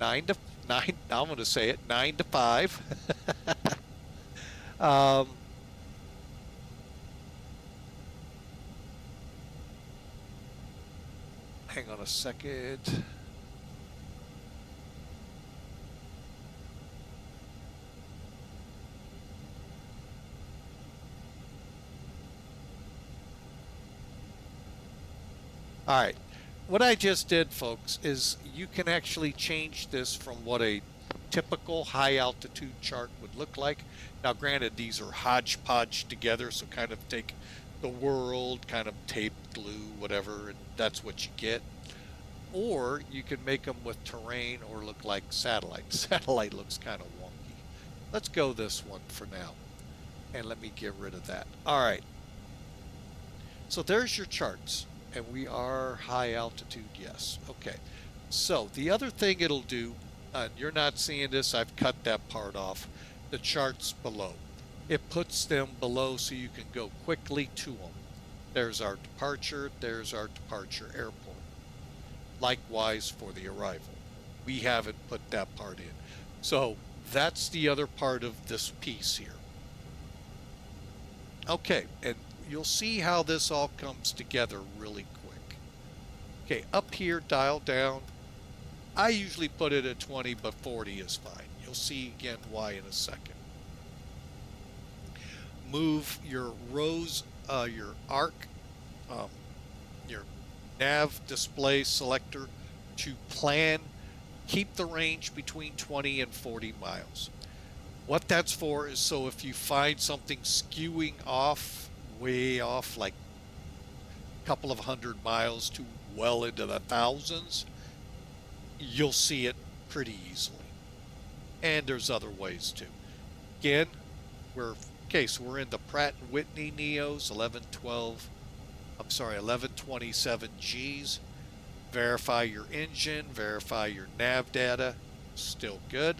9 to 9, I'm going to say it, 9 to 5. Hang on a second. All right. What I just did, folks, is you can actually change this from what a typical high altitude chart would look like. Now, granted, these are hodgepodge together, so kind of take the world, kind of tape, glue, whatever, and that's what you get. Or you can make them with terrain or look like satellite. Satellite looks kind of wonky. Let's go this one for now. And let me get rid of that. All right. So there's your charts. And we are high altitude, yes. Okay. So the other thing it'll do, and you're not seeing this, I've cut that part off, the charts below. It puts them below so you can go quickly to them. There's our departure airport. Likewise for the arrival. We haven't put that part in. So that's the other part of this piece here. Okay, and you'll see how this all comes together really quick. Okay, up here, dial down. I usually put it at 20, but 40 is fine. You'll see again why in a second. Move your rows, your arc, your nav display selector to plan. Keep the range between 20 and 40 miles. What that's for is so if you find something skewing off, way off, like a couple of 100 miles to well into the thousands, you'll see it pretty easily. And there's other ways too. Again, so we're in the Pratt & Whitney Neos, 1127Gs. Verify your engine, verify your nav data, still good,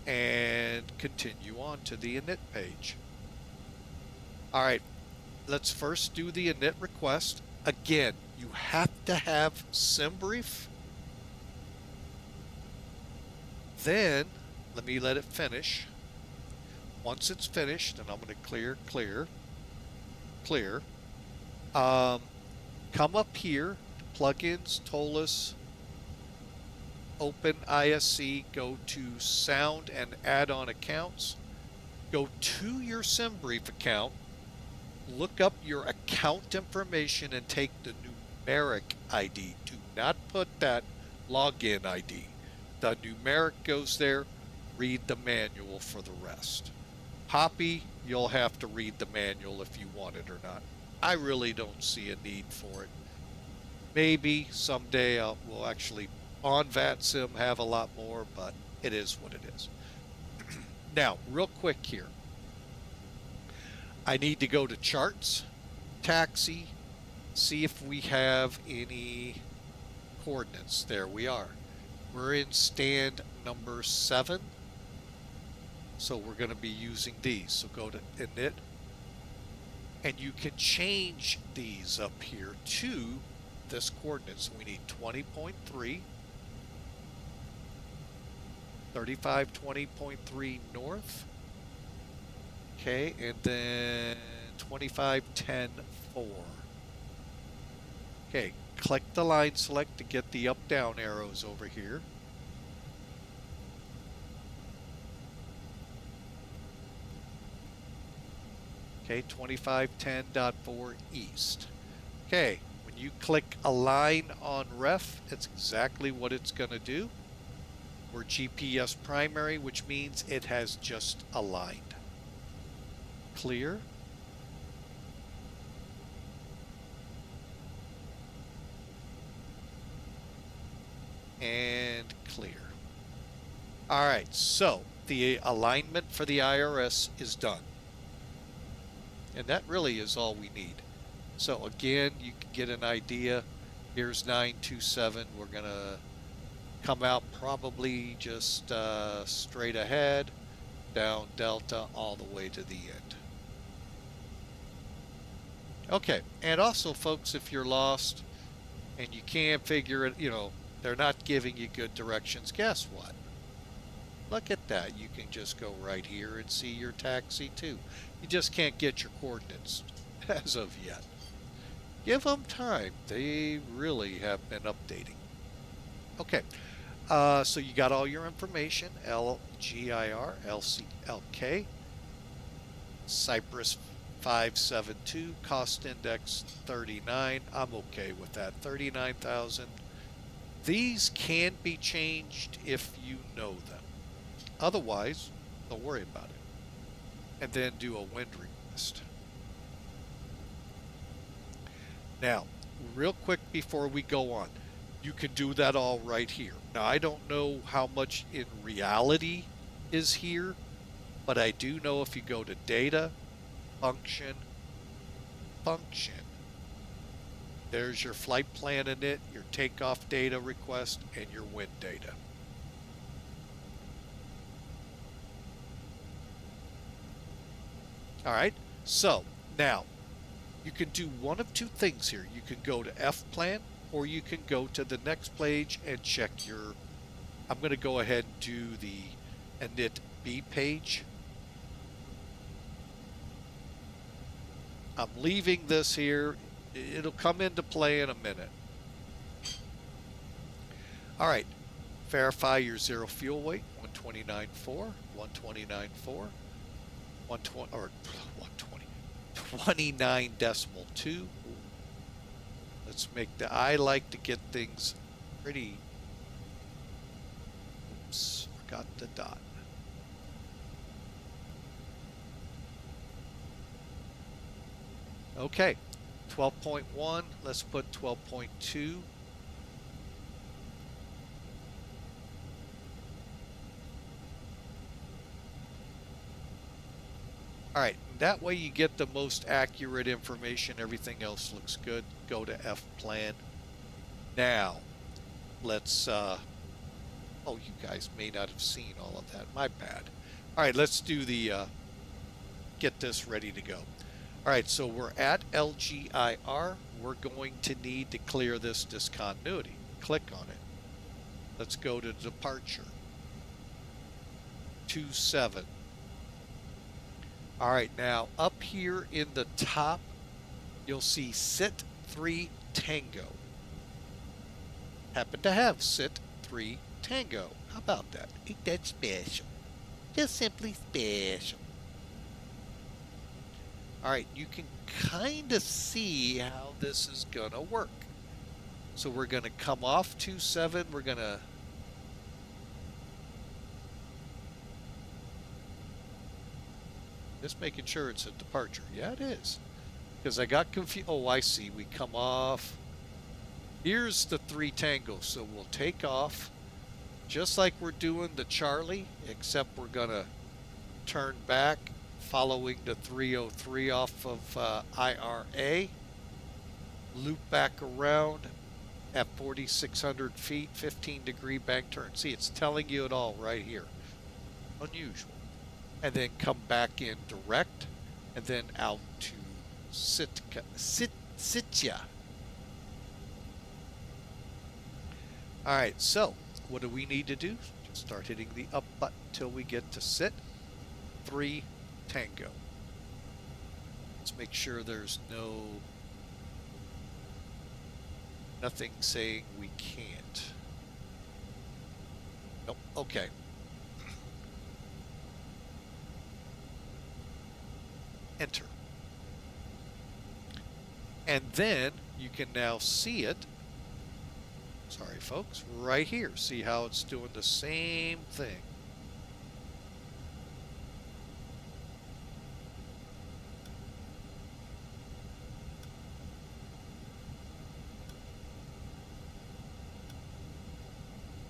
and continue on to the init page. All right, let's first do the init request. Again, you have to have SimBrief. Then, let me let it finish. Once it's finished, and I'm going to clear. Come up here, plugins, Toliss, open ISC, go to sound and add-on accounts, go to your SimBrief account, look up your account information and take the numeric ID. Do not put that login ID. The numeric goes there. Read the manual for the rest. Poppy, you'll have to read the manual if you want it or not. I really don't see a need for it. Maybe someday we'll actually on VATSIM have a lot more, but it is what it is. Now, real quick here. I need to go to charts, taxi, see if we have any coordinates. There we are. We're in stand number 7. So we're going to be using these. So go to init. And you can change these up here to this coordinate. So we need 20.3, 3520.3 north. Okay, and then 2510.4. Okay, click the line select to get the up-down arrows over here. Okay, 2510.4 east. Okay, when you click align on ref, it's exactly what it's going to do. We're GPS primary, which means it has just aligned. Clear. And clear. All right, so the alignment for the IRS is done. And that really is all we need. So again, you can get an idea. Here's 927. We're going to come out probably just straight ahead, down Delta, all the way to the end. Okay, and also, folks, if you're lost and you can't figure it, they're not giving you good directions, guess what? Look at that. You can just go right here and see your taxi too. You just can't get your coordinates as of yet. Give them time. They really have been updating. Okay. So you got all your information. LGIR, LCLK, Cyprus 572, cost index 39. I'm okay with that. 39,000. These can be changed if you know them. Otherwise, don't worry about it. And then do a wind request. Now, real quick before we go on, you can do that all right here. Now, I don't know how much in reality is here, but I do know if you go to data, function, there's your flight plan in it, your takeoff data request, and your wind data. All right, so now you can do one of two things here. You can go to F plan, or you can go to the next page and check your, I'm going to go ahead and do the init B page. I'm leaving this here. It'll come into play in a minute. All right, verify your zero fuel weight, 129.4, 129.4, 120, or 120, 29.2. Let's make I like to get things pretty, oops, forgot the dot. Okay, 12.1, let's put 12.2. All right, that way you get the most accurate information. Everything else looks good. Go to F plan. Now, let's, oh, you guys may not have seen all of that. My bad. All right, let's do the, get this ready to go. All right, so we're at LGIR. We're going to need to clear this discontinuity. Click on it. Let's go to departure. 27. All right, now up here in the top, you'll see Sit 3 Tango. Happen to have Sit 3 Tango. How about that? Ain't that special? Just simply special. All right, you can kind of see how this is going to work. So we're going to come off 27. We're going to just making sure it's a departure. Yeah, it is. Because I got confused. Oh, I see. We come off. Here's the 3 Tango. So we'll take off just like we're doing the Charlie, except we're going to turn back following the 303 off of IRA. Loop back around at 4,600 feet, 15-degree bank turn. See, it's telling you it all right here. Unusual. And then come back in direct, and then out to Sitya. All right, so what do we need to do? Just start hitting the up button till we get to Sit 3 Tango. Let's make sure there's nothing saying we can't. Nope, okay. Enter. And then you can now see it. Sorry, folks, right here. See how it's doing the same thing.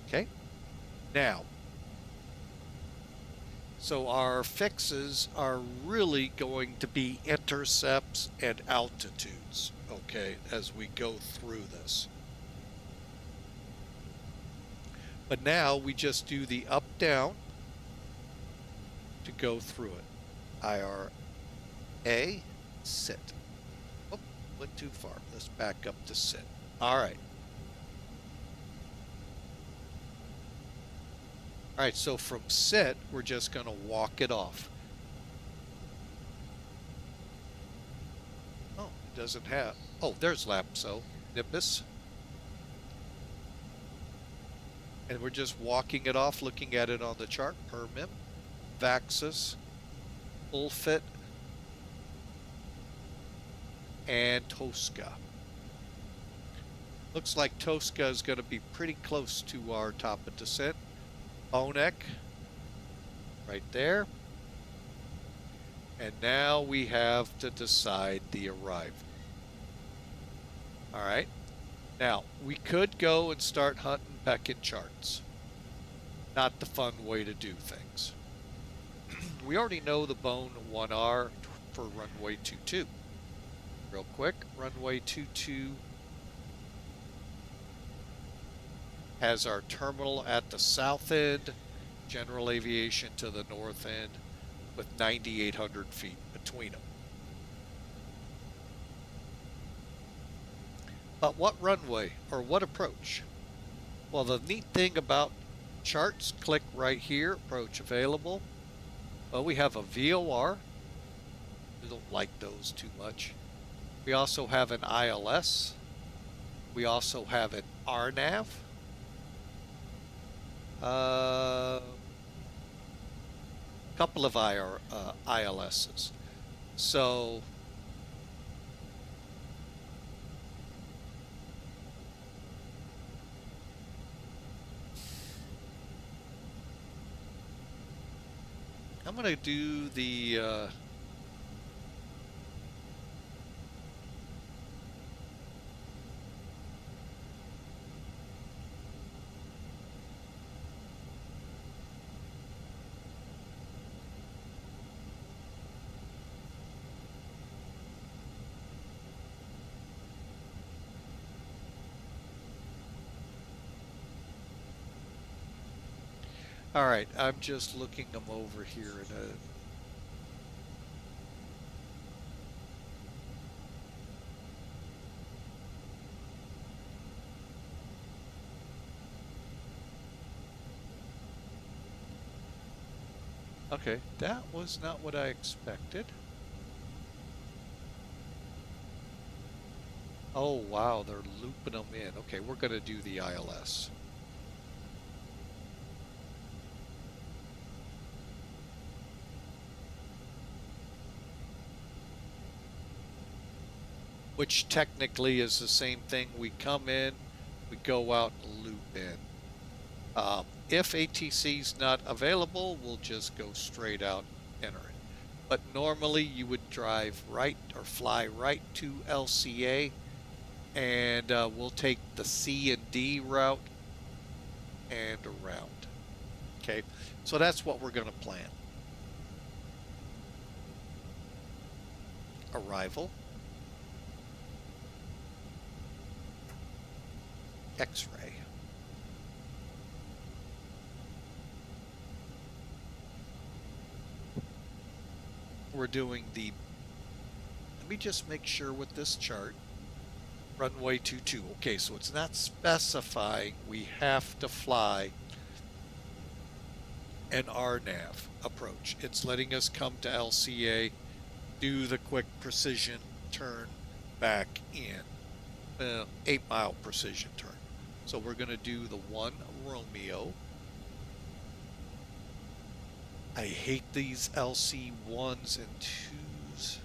Okay. Now, so our fixes are really going to be intercepts and altitudes, okay, as we go through this. But now we just do the up-down to go through it. IRA, sit. Oh, went too far. Let's back up to sit. All right. All right, so from sit, we're just going to walk it off. Oh, it doesn't have... Oh, there's Lapso, Nimbus. And we're just walking it off, looking at it on the chart. Permim, Vaxis, Ulfit, and TOSKA. Looks like TOSKA is going to be pretty close to our top of descent. BONEK, right there. And now we have to decide the arrival. All right. Now, we could go and start hunting pecking charts. Not the fun way to do things. We already know the Bone 1R for runway 22. Real quick, runway 22 has our terminal at the south end, general aviation to the north end, with 9,800 feet between them. But what runway or what approach? Well, the neat thing about charts, click right here, approach available. Well, we have a VOR. We don't like those too much. We also have an ILS. We also have an RNAV. Couple of ILSs. So I'm going to do the all right, I'm just looking them over here in a Okay, that was not what I expected. Oh, wow, they're looping them in. Okay, we're going to do the ILS. Which technically is the same thing. We come in, we go out and loop in. If ATC is not available, we'll just go straight out and enter it. But normally you would drive right or fly right to LCA, and we'll take the C and D route and around. Okay, so that's what we're going to plan. Arrival. X-ray. We're doing the, let me just make sure with this chart, runway 22. Okay, so it's not specifying we have to fly an RNAV approach. It's letting us come to LCA, do the quick precision turn back in, 8-mile precision turn. So we're going to do the 1 Romeo. I hate these LC 1s and 2s.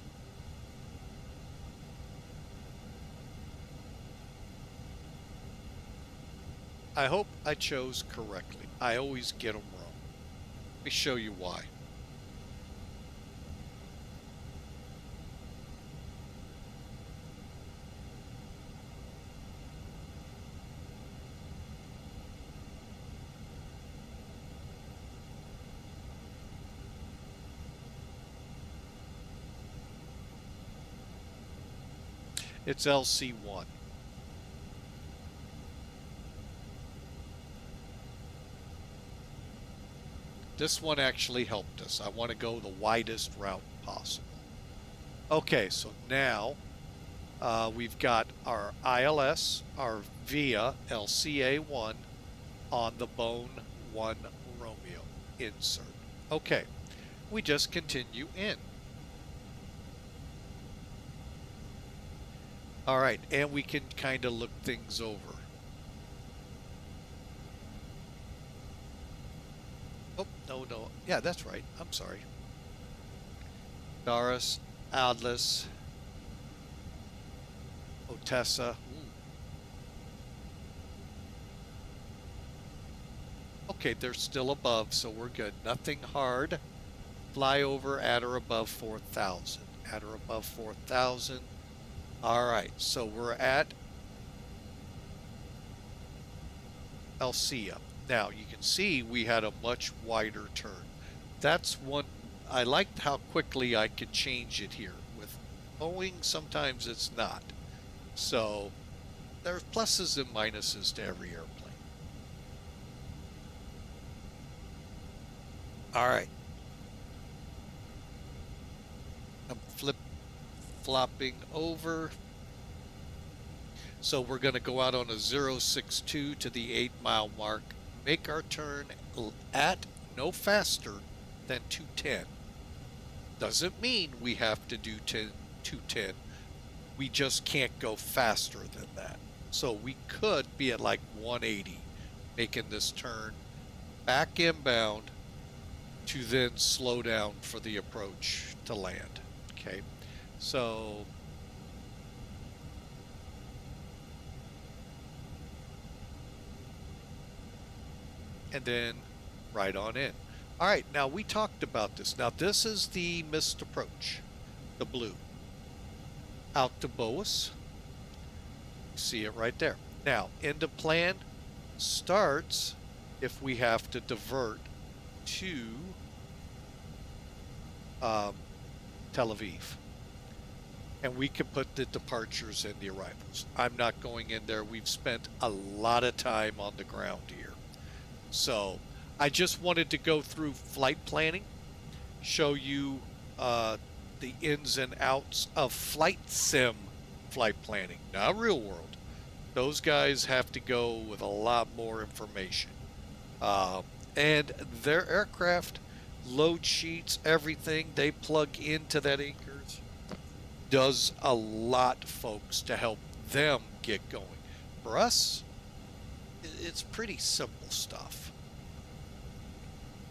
I hope I chose correctly. I always get them wrong. Let me show you why. It's LC1. This one actually helped us. I want to go the widest route possible. Okay, so now we've got our ILS, our VIA LCA1 on the Bone 1 Romeo insert. Okay, we just continue in. All right, and we can kind of look things over. Oh, no. Yeah, that's right. I'm sorry. Doris, Atlas, Otessa. Okay, they're still above, so we're good. Nothing hard. Fly over at or above 4,000. At or above 4,000. All right, so we're at LCA. Now, you can see we had a much wider turn. That's one, I liked how quickly I could change it here. With Boeing, sometimes it's not. So, there's pluses and minuses to every airplane. All right. I'm flopping over. So we're going to go out on a 062 to the 8-mile mark, make our turn at no faster than 210. Doesn't mean we have to do 210. We just can't go faster than that. So we could be at like 180, making this turn back inbound to then slow down for the approach to land. Okay, so and then right on in. All right, now we talked about this. Now this is the missed approach, the blue. Out to Boas. See it right there. Now, end of plan starts if we have to divert to Tel Aviv. And we can put the departures and the arrivals. I'm not going in there. We've spent a lot of time on the ground here. So I just wanted to go through flight planning, show you the ins and outs of flight sim flight planning, not real world. Those guys have to go with a lot more information. And their aircraft, load sheets, everything they plug into that anchors does a lot, folks, to help them get going. For us, it's pretty simple stuff.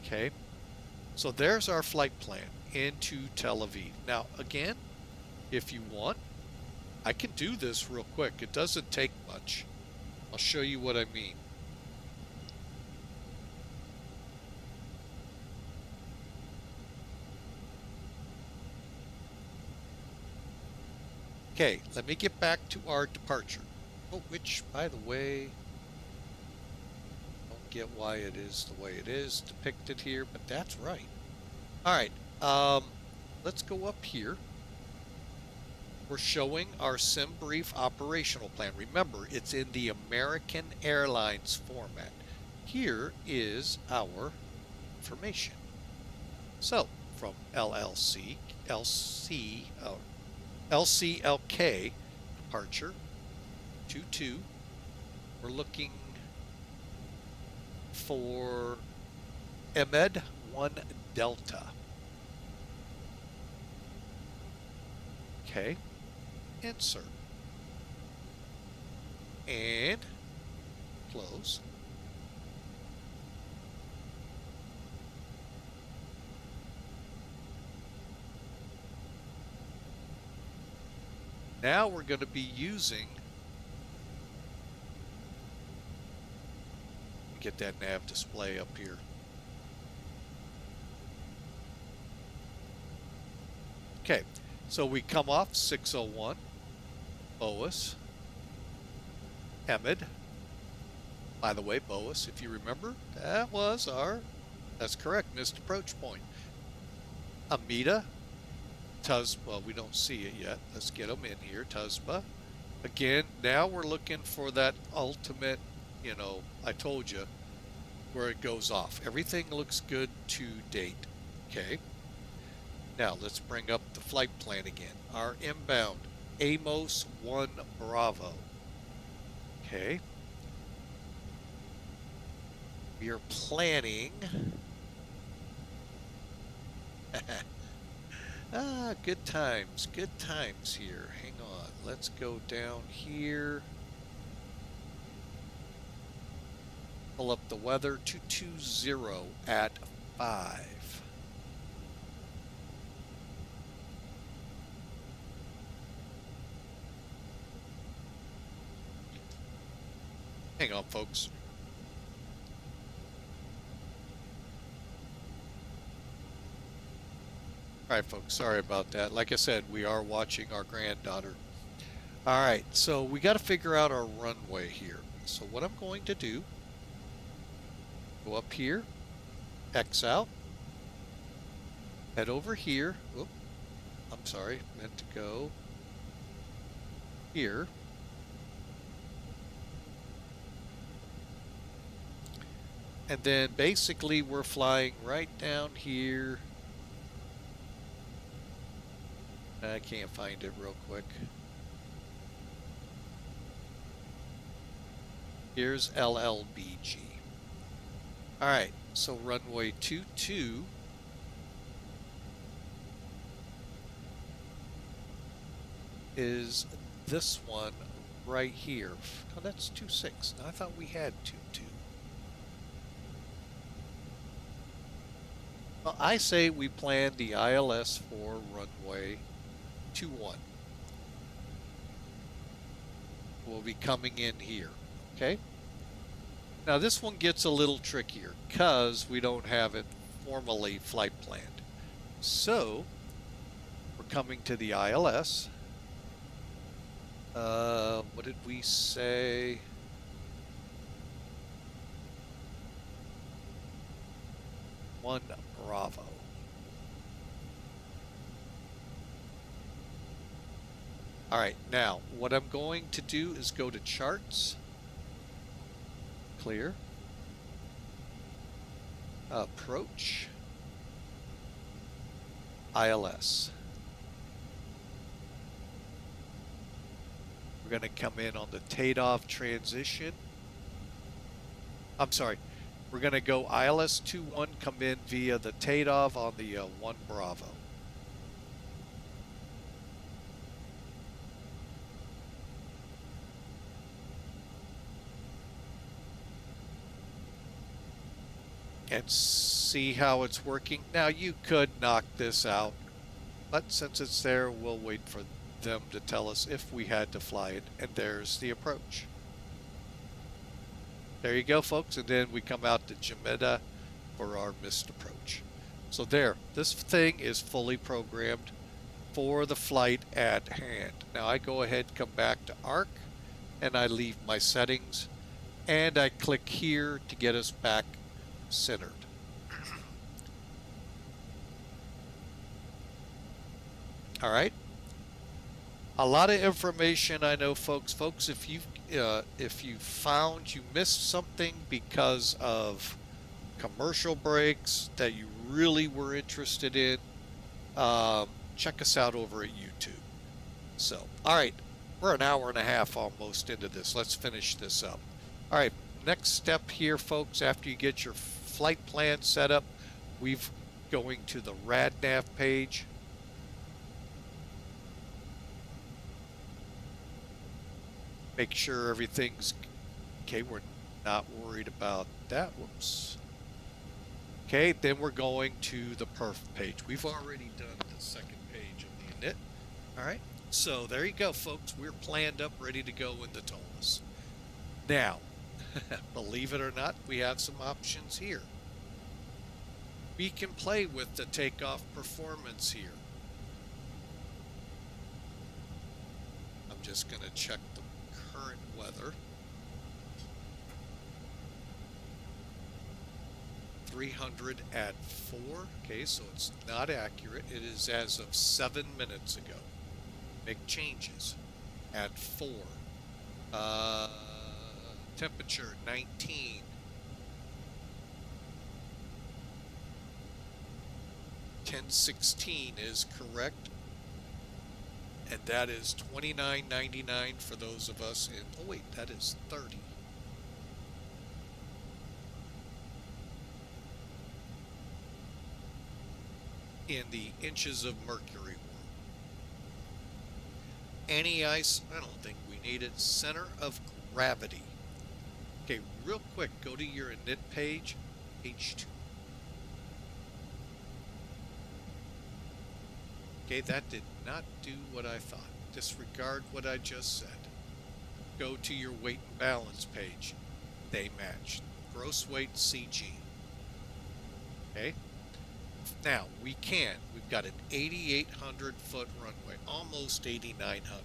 Okay, so there's our flight plan into Tel Aviv. Now, again, if you want, I can do this real quick. It doesn't take much. I'll show you what I mean. Okay, let me get back to our departure. Oh, which, by the way, don't get why it is the way it is depicted here, but that's right. All right, let's go up here. We're showing our sim brief operational plan. Remember, it's in the American Airlines format. Here is our information. So, from LCLK departure 22, we're looking for Emed 1 Delta. Okay, insert and close. Now we're going to be using, get that nav display up here. Okay, so we come off 601, Boas, Emed. By the way, Boas, if you remember, that was that's correct, missed approach point. Amida, well, we don't see it yet. Let's get them in here. Tuzba. Again, now we're looking for that ultimate, I told you, where it goes off. Everything looks good to date. Okay. Now, let's bring up the flight plan again. Our inbound, Amos 1 Bravo. Okay. We are planning... good times here. Hang on. Let's go down here. Pull up the weather, 220 at 5. Hang on, folks. All right, folks, sorry about that. Like I said, we are watching our granddaughter. All right, so we got to figure out our runway here. So what I'm going to do, go up here, X out, head over here. Whoop, I'm sorry, meant to go here. And then basically we're flying right down here. I can't find it real quick. Here's LLBG. All right, so runway 22 is this one right here. Oh, that's 26. I thought we had 22. Well, I say we plan the ILS for runway 21. We'll be coming in here, okay? Now this one gets a little trickier because we don't have it formally flight planned. So we're coming to the ILS. What did we say? One Bravo. All right, now what I'm going to do is go to charts, clear, approach, ILS. We're going to come in on the takeoff transition. I'm sorry. We're going to go ILS 21, come in via the takeoff on the 1 Bravo. And see how it's working. Now you could knock this out, but since it's there, we'll wait for them to tell us if we had to fly it. And there's the approach. There you go, folks. And then we come out to Jamaica for our missed approach. So there, this thing is fully programmed for the flight at hand. Now I go ahead, come back to ARC, and I leave my settings, and I click here to get us back centered. All right. A lot of information, I know, folks. Folks, if you found you missed something because of commercial breaks that you really were interested in, check us out over at YouTube. So, all right, we're an hour and a half almost into this. Let's finish this up. All right, next step here, folks, after you get your flight plan set up, we're going to the RadNav page. Make sure everything's okay. We're not worried about that. Whoops. Okay, then we're going to the perf page. We've already done the second page of the init. All right, so there you go, folks. We're planned up, ready to go in the Toliss. Now, believe it or not, we have some options here. We can play with the takeoff performance here. I'm just going to check the current weather. 300 at 4. Okay, so it's not accurate. It is as of 7 minutes ago. Make changes at 4. Temperature 19. $10.16 is correct. And that is $29.99 for those of us in, oh wait, that is 30. In the inches of mercury world. Any ice, I don't think we need it. Center of gravity. Okay, real quick, go to your init page, H2. Okay, that did not do what I thought. Disregard what I just said. Go to your weight and balance page. They match. Gross weight CG. Okay? Now, we've got an 8,800 foot runway, almost 8,900.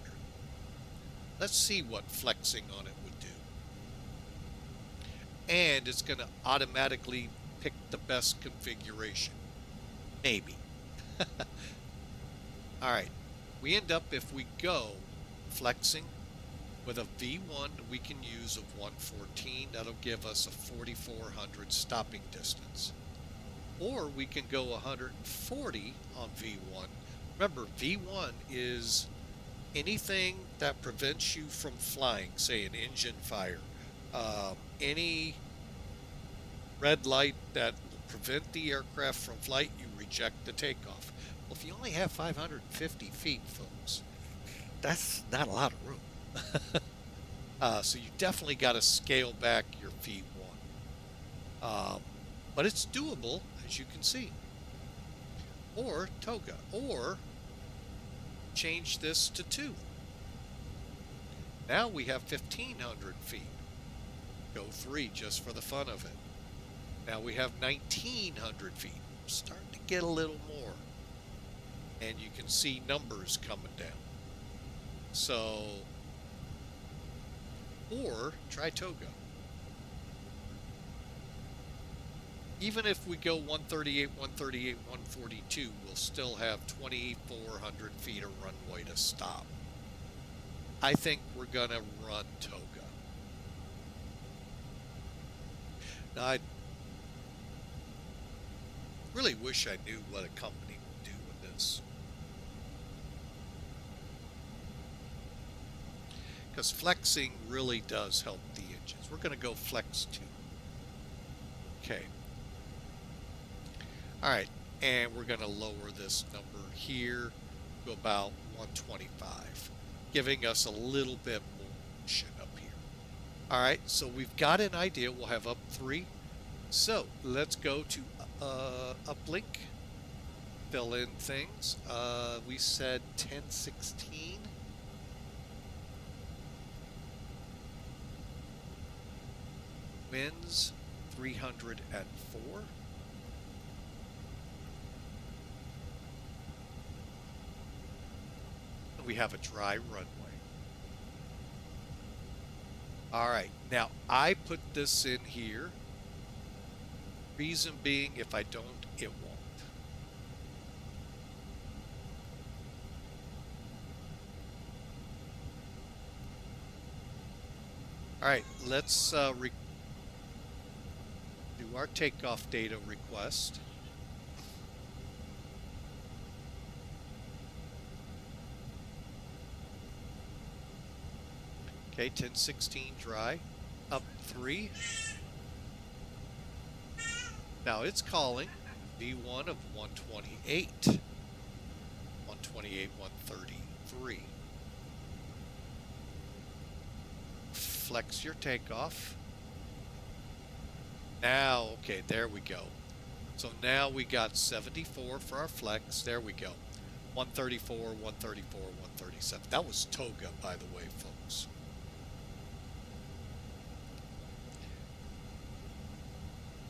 Let's see what flexing on it would do. And it's going to automatically pick the best configuration. Maybe. All right. We end up, if we go flexing with a V1, we can use of 114. That'll give us a 4,400 stopping distance. Or we can go 140 on V1. Remember, V1 is anything that prevents you from flying, say an engine fire, any red light that will prevent the aircraft from flight, you reject the takeoff. Well, if you only have 550 feet, folks, that's not a lot of room. So you definitely got to scale back your V1. But it's doable, as you can see. Or toga, or change this to 2. Now we have 1,500 feet. Go 3 just for the fun of it. Now we have 1,900 feet. Starting to get a little more. And you can see numbers coming down. So, or try toga. Even if we go 138, 138, 142, we'll still have 2,400 feet of runway to stop. I think we're going to run toga. Now, I really wish I knew what a company would do with this. Because flexing really does help the engines. We're going to go flex 2. Okay. All right, and we're going to lower this number here to about 125, giving us a little bit more motion up here. All right, so we've got an idea. We'll have up 3. So let's go to uplink, fill in things. We said 1016. Winds 304. We have a dry runway. All right, now I put this in here. Reason being, if I don't, it won't. All right, let's do our takeoff data request. Okay, 1016 dry, up 3. Now it's calling V1 of 128, 128, 133. Flex your takeoff. Now, okay, there we go. So now we got 74 for our flex. There we go. 134, 134, 137. That was toga, by the way, folks.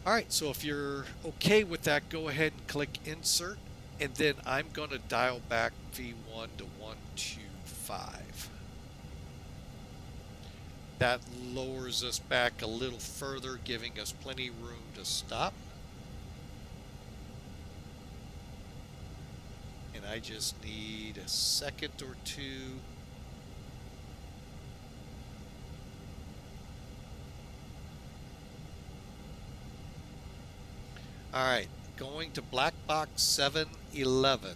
All right, so if you're okay with that, go ahead and click Insert, and then I'm going to dial back V1 to 125. That lowers us back a little further, giving us plenty of room to stop. And I just need a second or 2. All right, going to black box 711,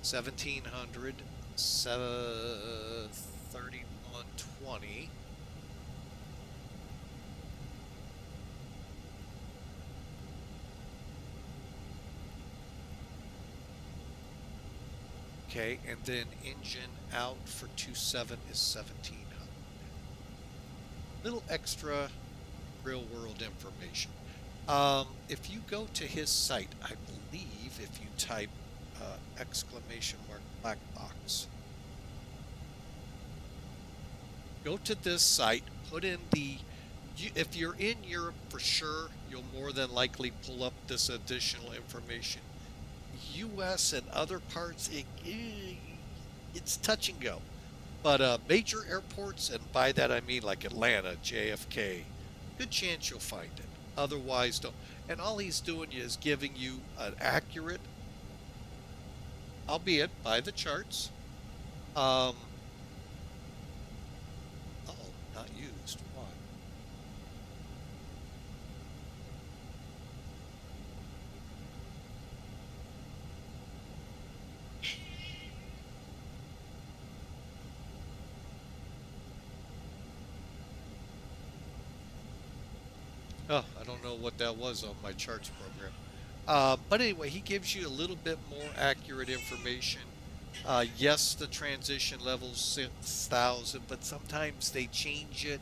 1700, 3120. Okay, and then engine out for 27 is 1700. Little extra real world information. If you go to his site, I believe if you type exclamation mark black box, go to this site, put in the if you're in Europe for sure, you'll more than likely pull up this additional information. US and other parts, it's touch and go. But major airports, and by that I mean like Atlanta, JFK, good chance you'll find it. Otherwise, don't. And all he's doing is giving you an accurate, albeit by the charts. Oh, not used. Why? Oh, I don't know what that was on my charts program. But anyway, he gives you a little bit more accurate information. Yes, the transition level's 6,000, but sometimes they change it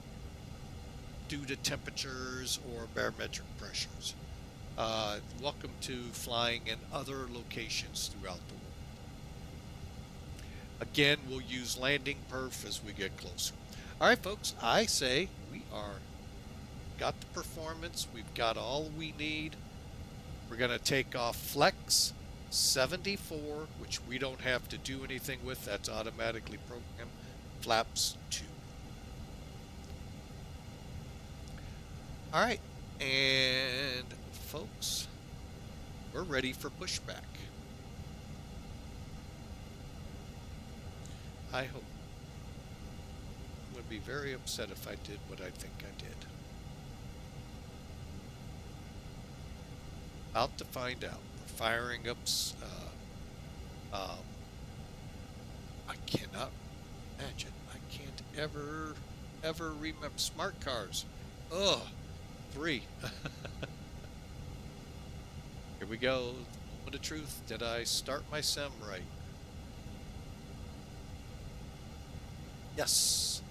due to temperatures or barometric pressures. Welcome to flying in other locations throughout the world. Again, we'll use landing perf as we get closer. All right, folks, I say we are got the performance. We've got all we need. We're going to take off flex 74, which we don't have to do anything with. That's automatically programmed. Flaps 2. All right, and folks, we're ready for pushback. I hope. I would be very upset if I did what I think I did. About to find out. We're firing up. I cannot imagine. I can't ever remember smart cars. Ugh, 3. Here we go. Moment of truth. Did I start my sim right? Yes.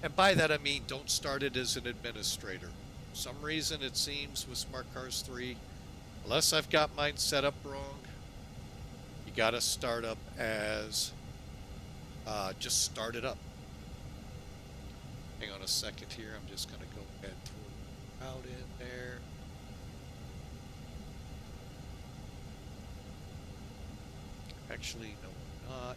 And by that I mean don't start it as an administrator. For some reason it seems with Smart Cars 3, unless I've got mine set up wrong, you got to start up as, just start it up. Hang on a second here. I'm just going to go ahead and throw out in there. Actually, no, we're not.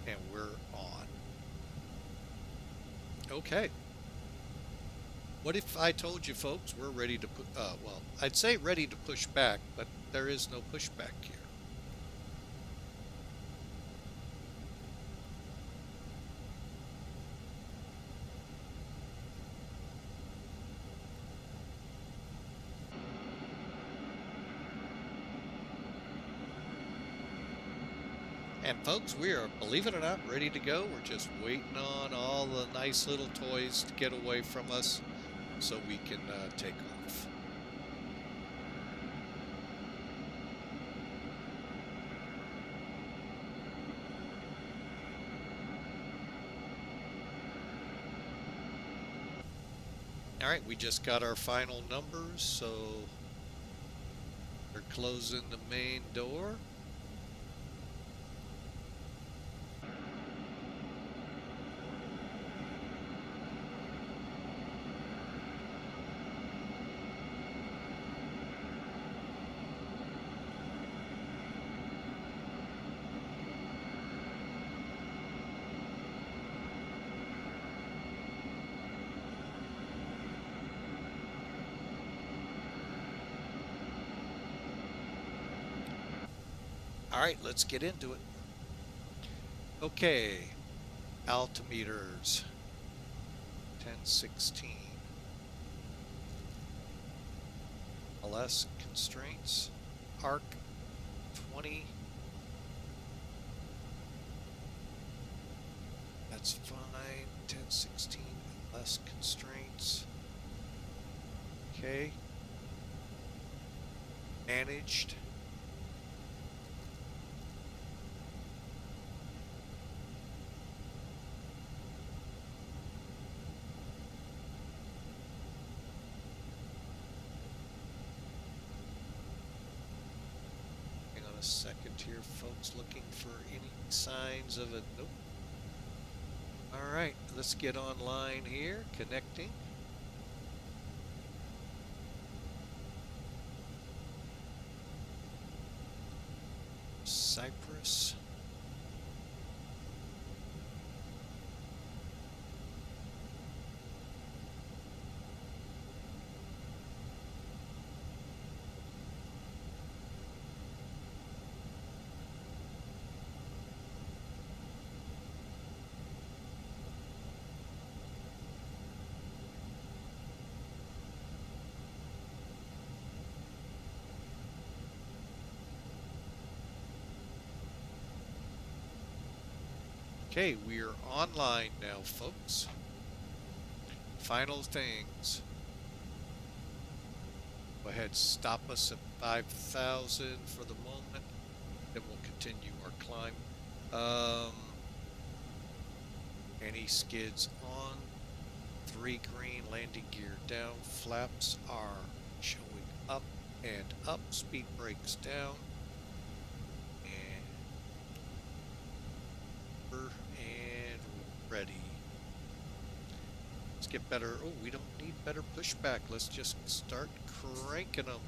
And we're on. Okay. What if I told you, folks, we're ready to put, well, I'd say ready to push back, but there is no pushback here. And folks, we are, believe it or not, ready to go. We're just waiting on all the nice little toys to get away from us so we can take off. All right, we just got our final numbers, so we're closing the main door. All right, let's get into it. Okay, altimeters, 1016. LS constraints, arc 20. That's fine. 1016 LS constraints. Okay. Managed. A second here, folks, looking for any signs of it. Nope. All right, let's get online here, connecting. Cyprus. Okay, we're online now, folks. Final things. Go ahead, stop us at 5,000 for the moment. Then we'll continue our climb. Anti-skids on. 3 green, landing gear down. Flaps are showing up and up. Speed brakes down. And ready. Let's get better. Oh, we don't need better pushback. Let's just start cranking them.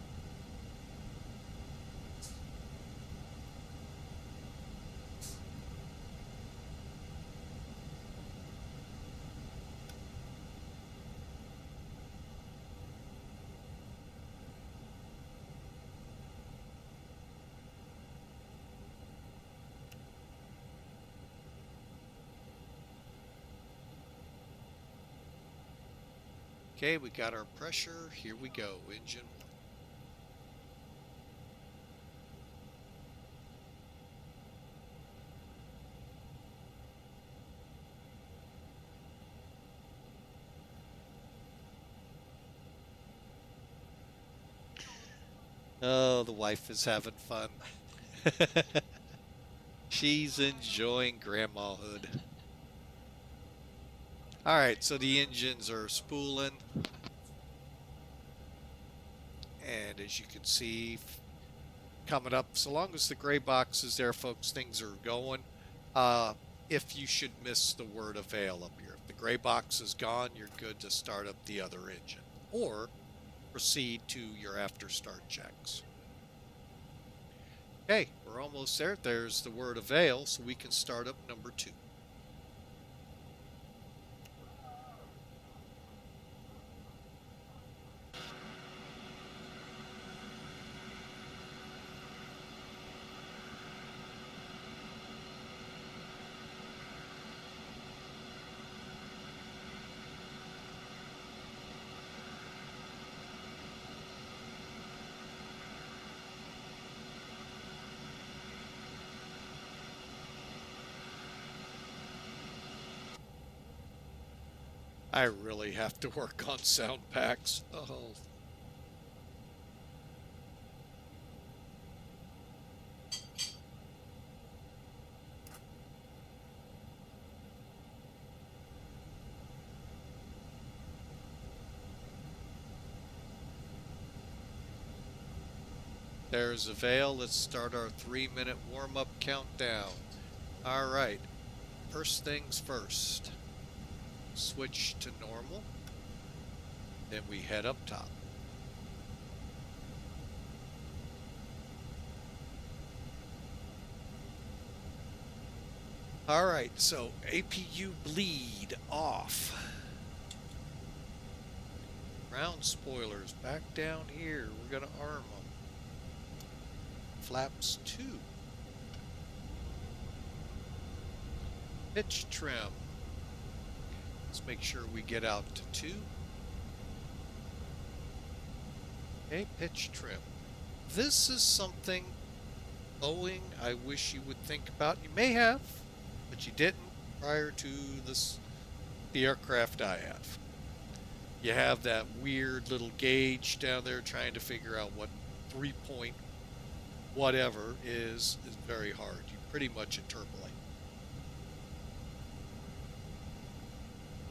Okay, we got our pressure. Here we go. Engine 1. Oh, the wife is having fun. She's enjoying grandmahood. All right, so the engines are spooling. And as you can see, coming up, so long as the gray box is there, folks, things are going. If you should miss the word avail up here, if the gray box is gone, you're good to start up the other engine or proceed to your after start checks. Okay, we're almost there. There's the word avail, so we can start up number 2. I really have to work on sound packs. Oh. There's avail. Let's start our 3-minute warm-up countdown. All right. First things first. Switch to normal. Then we head up top. All right, so APU bleed off. Ground spoilers back down here. We're going to arm them. Flaps 2. Pitch trim. Let's make sure we get out to 2. Okay, pitch trim. This is something, Boeing, I wish you would think about. You may have, but you didn't prior to the aircraft I have. You have that weird little gauge down there trying to figure out what 3-point whatever is very hard. You pretty much interpolate.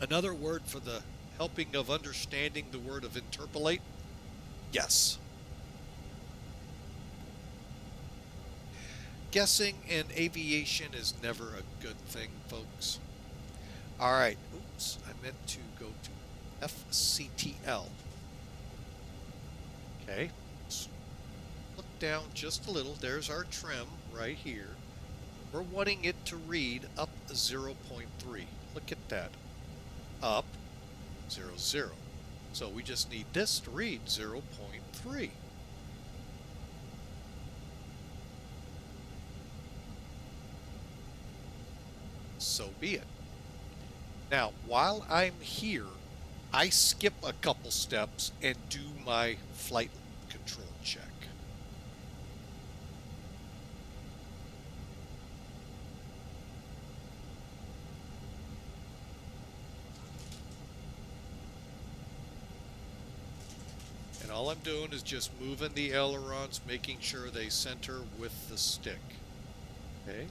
Another word for the helping of understanding the word of interpolate? Yes. Guessing in aviation is never a good thing, folks. All right. Oops, I meant to go to FCTL. Okay. Look down just a little. There's our trim right here. We're wanting it to read up 0.3. Look at that. Up 0.0. So we just need this to read 0.3. So be it. Now, while I'm here, I skip a couple steps and do my flight control check. And all I'm doing is just moving the ailerons, making sure they center with the stick. Okay.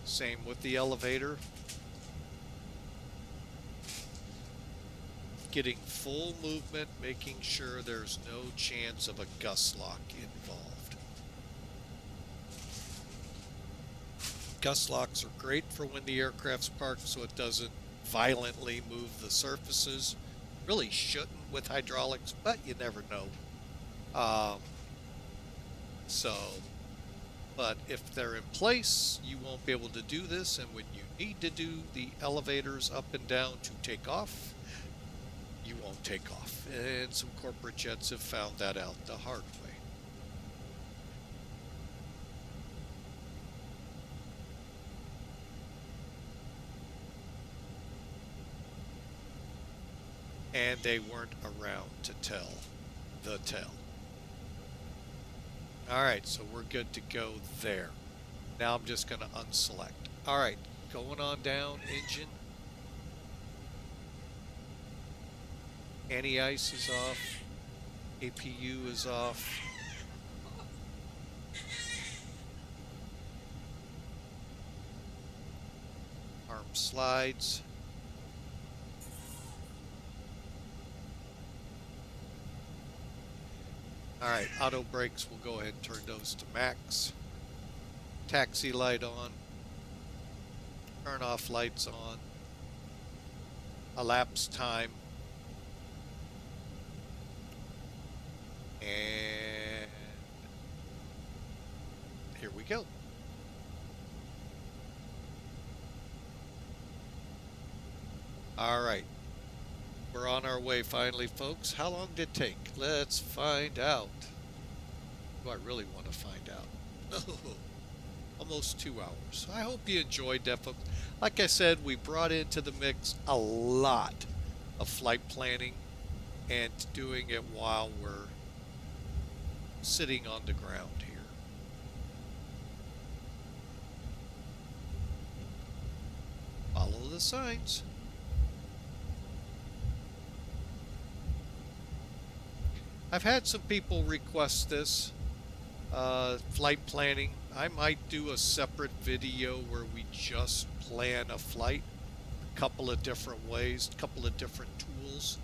Same with the elevator. Getting full movement, making sure there's no chance of a gust lock involved. Gust locks are great for when the aircraft's parked so it doesn't violently move the surfaces. Really shouldn't with hydraulics, but you never know. But if they're in place, you won't be able to do this, and when you need to do the elevators up and down to take off, you won't take off. And some corporate jets have found that out the hard way. And they weren't around to tell the tale. All right, so we're good to go there. Now I'm just going to unselect. All right, going on down, engine. Anti-ice is off. APU is off. Arm slides. All right, auto brakes, we'll go ahead and turn those to max. Taxi light on. Turn off lights on. Elapsed time. And here we go. All right. We're on our way finally, folks. How long did it take? Let's find out. Do I really want to find out? Oh, almost 2 hours. I hope you enjoyed that, folks. Like I said, we brought into the mix a lot of flight planning and doing it while we're sitting on the ground here. Follow the signs. I've had some people request this, flight planning. I might do a separate video where we just plan a flight, a couple of different ways, a couple of different tools,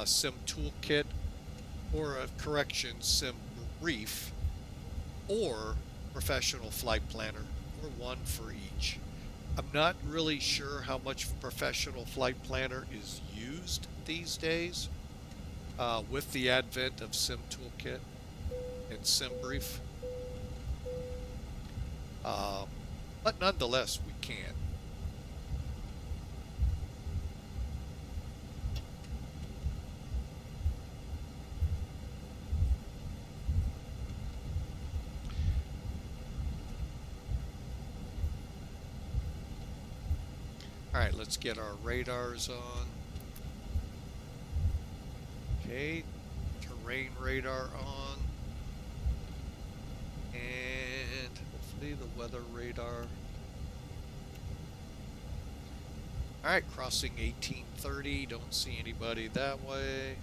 sim toolkit, or a correction, sim brief, or professional flight planner, or one for each. I'm not really sure how much professional flight planner is used these days. With the advent of Sim Toolkit and Sim Brief. But nonetheless, we can. All right, let's get our radars on. Okay, terrain radar on, and hopefully the weather radar. All right, crossing 1830, don't see anybody that way,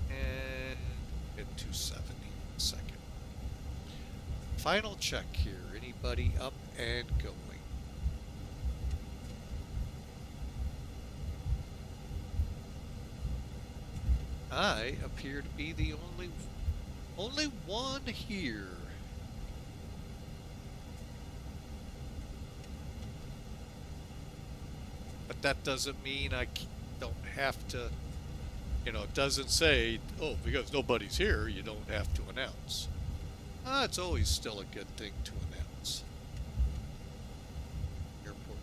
and hit 270 in a second. Final check here, anybody up and going? I appear to be the only one here. that doesn't mean I don't have to, it doesn't say, oh, because nobody's here, you don't have to announce. It's always still a good thing to announce. Airport.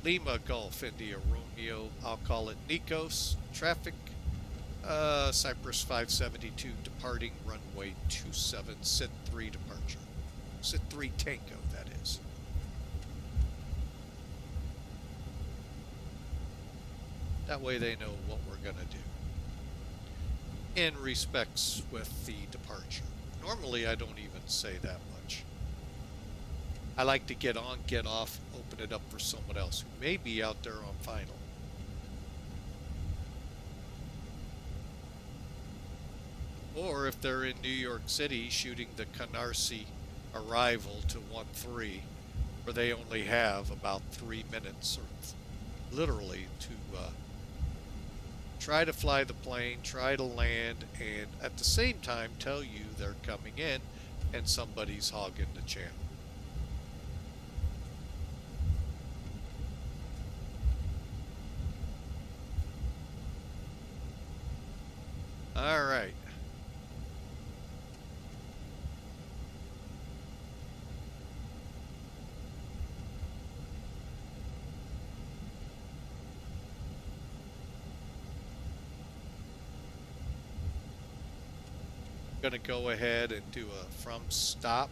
Lima Golf India Romeo, I'll call it Nikos. Traffic, Cyprus 572 departing runway 27, sit 3 departure. Sit 3 Tango, that is. That way they know what we're going to do in respects with the departure. Normally I don't even say that much. I like to get on, get off, open it up for someone else who may be out there on final. Or if they're in New York City shooting the Canarsie arrival to 1-3, where they only have about 3 minutes, or literally, to try to fly the plane, try to land, and at the same time tell you they're coming in and somebody's hogging the channel. All right. Going to go ahead and do a from stop.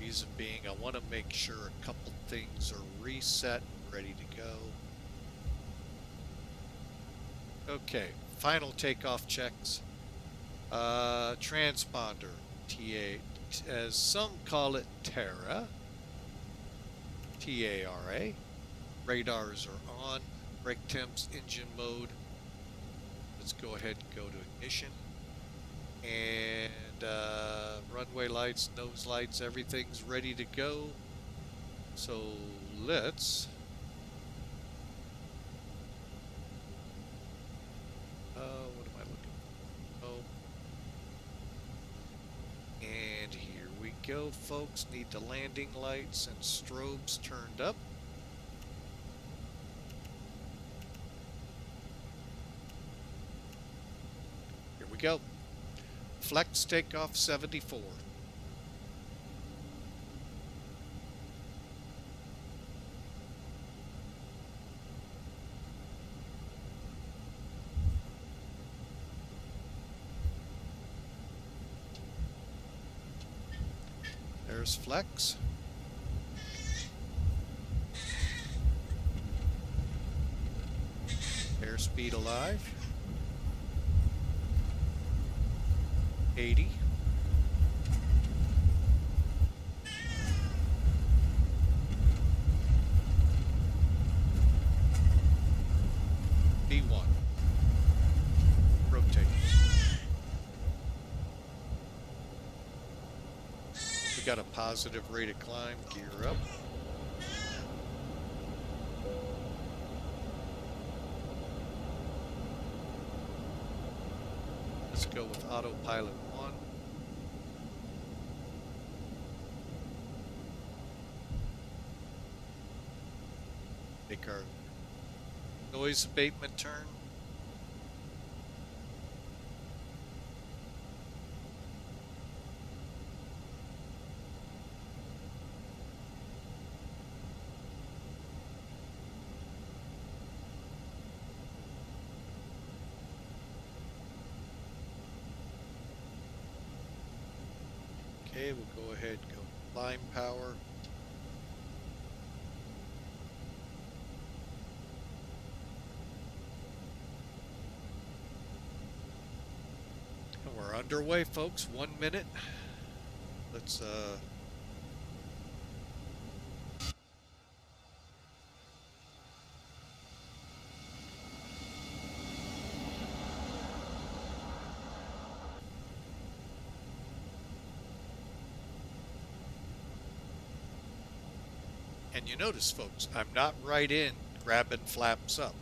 Reason being, I want to make sure a couple things are reset and ready to go. Okay, final takeoff checks. Transponder, TA, as some call it Terra, T-A-R-A. Radars are on. Brake temps, engine mode. Let's go ahead and go to ignition. And runway lights, nose lights, everything's ready to go. So let's what am I looking for? Oh, and here we go, folks. Need the landing lights and strobes turned up. Here we go. Flex takeoff 74. There's flex. Airspeed alive. 80. B1. Rotate. We got a positive rate of climb. Gear up. Let's go with autopilot 1. Make our noise abatement turn. Okay, we'll go ahead and go line power. And we're underway, folks. 1 minute. Let's and you notice, folks, I'm not right in grabbing flaps up.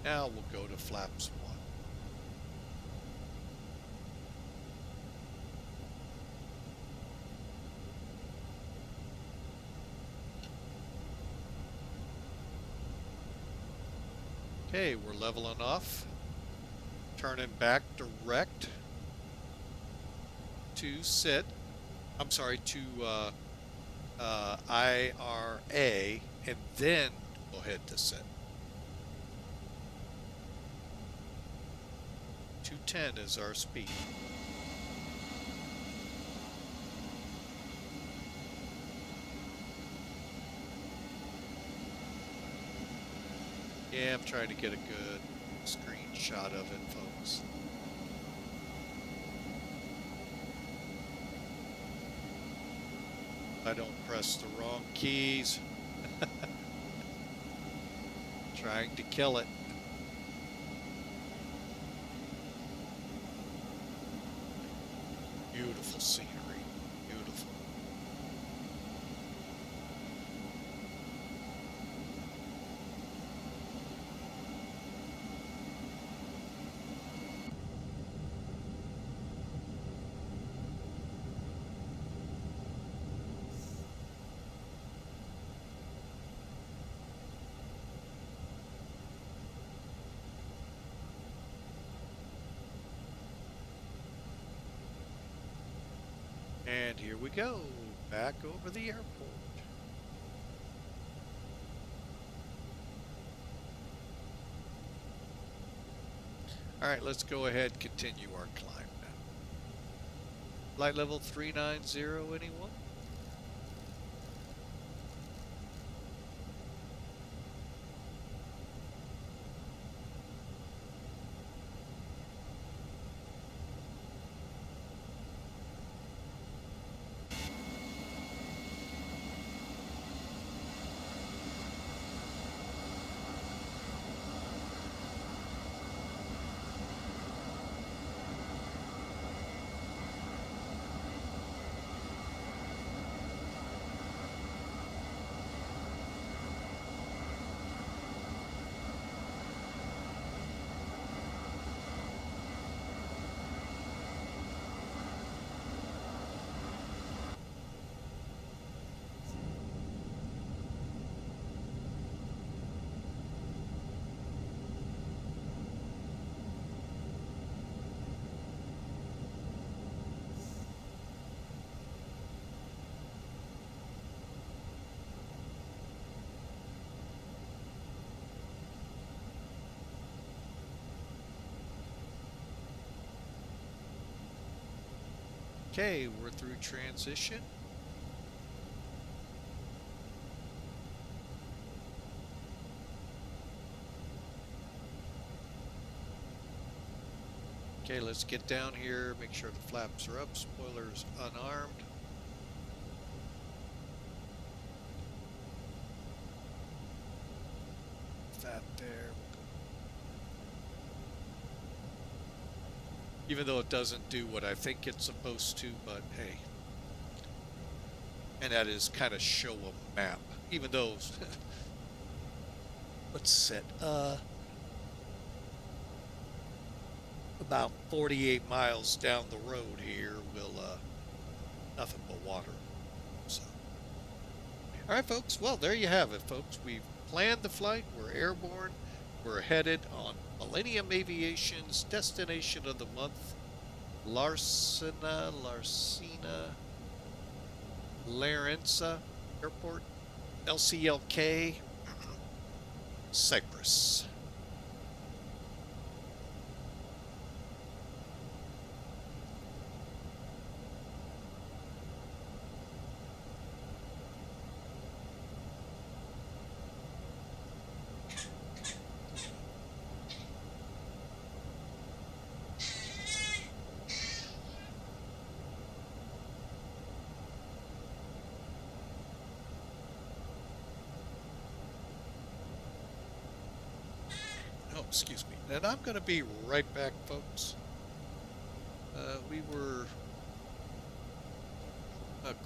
Now we'll go to flaps 1. Okay, we're leveling off. Turning back direct to sit. I'm sorry, to IRA, and then go ahead to sit. 210 is our speed. Yeah, I'm trying to get a good screenshot of it, folks. I don't press the wrong keys. Trying to kill it. Beautiful scenery. Beautiful. And here we go, back over the airport. All right, let's go ahead and continue our climb now. Flight level 390, anyone? Okay, we're through transition. Okay, let's get down here, make sure the flaps are up, spoilers unarmed. That there. Even though it doesn't do what I think it's supposed to, but hey. And that is kind of show a map. Even though, let's set, about 48 miles down the road here will, nothing but water. So, all right, folks. Well, there you have it, folks. We've planned the flight. We're airborne. We're headed on Millennium Aviation's destination of the month, Larnaca Airport, LCLK, Cyprus. Oh, excuse me. And I'm going to be right back, folks. We were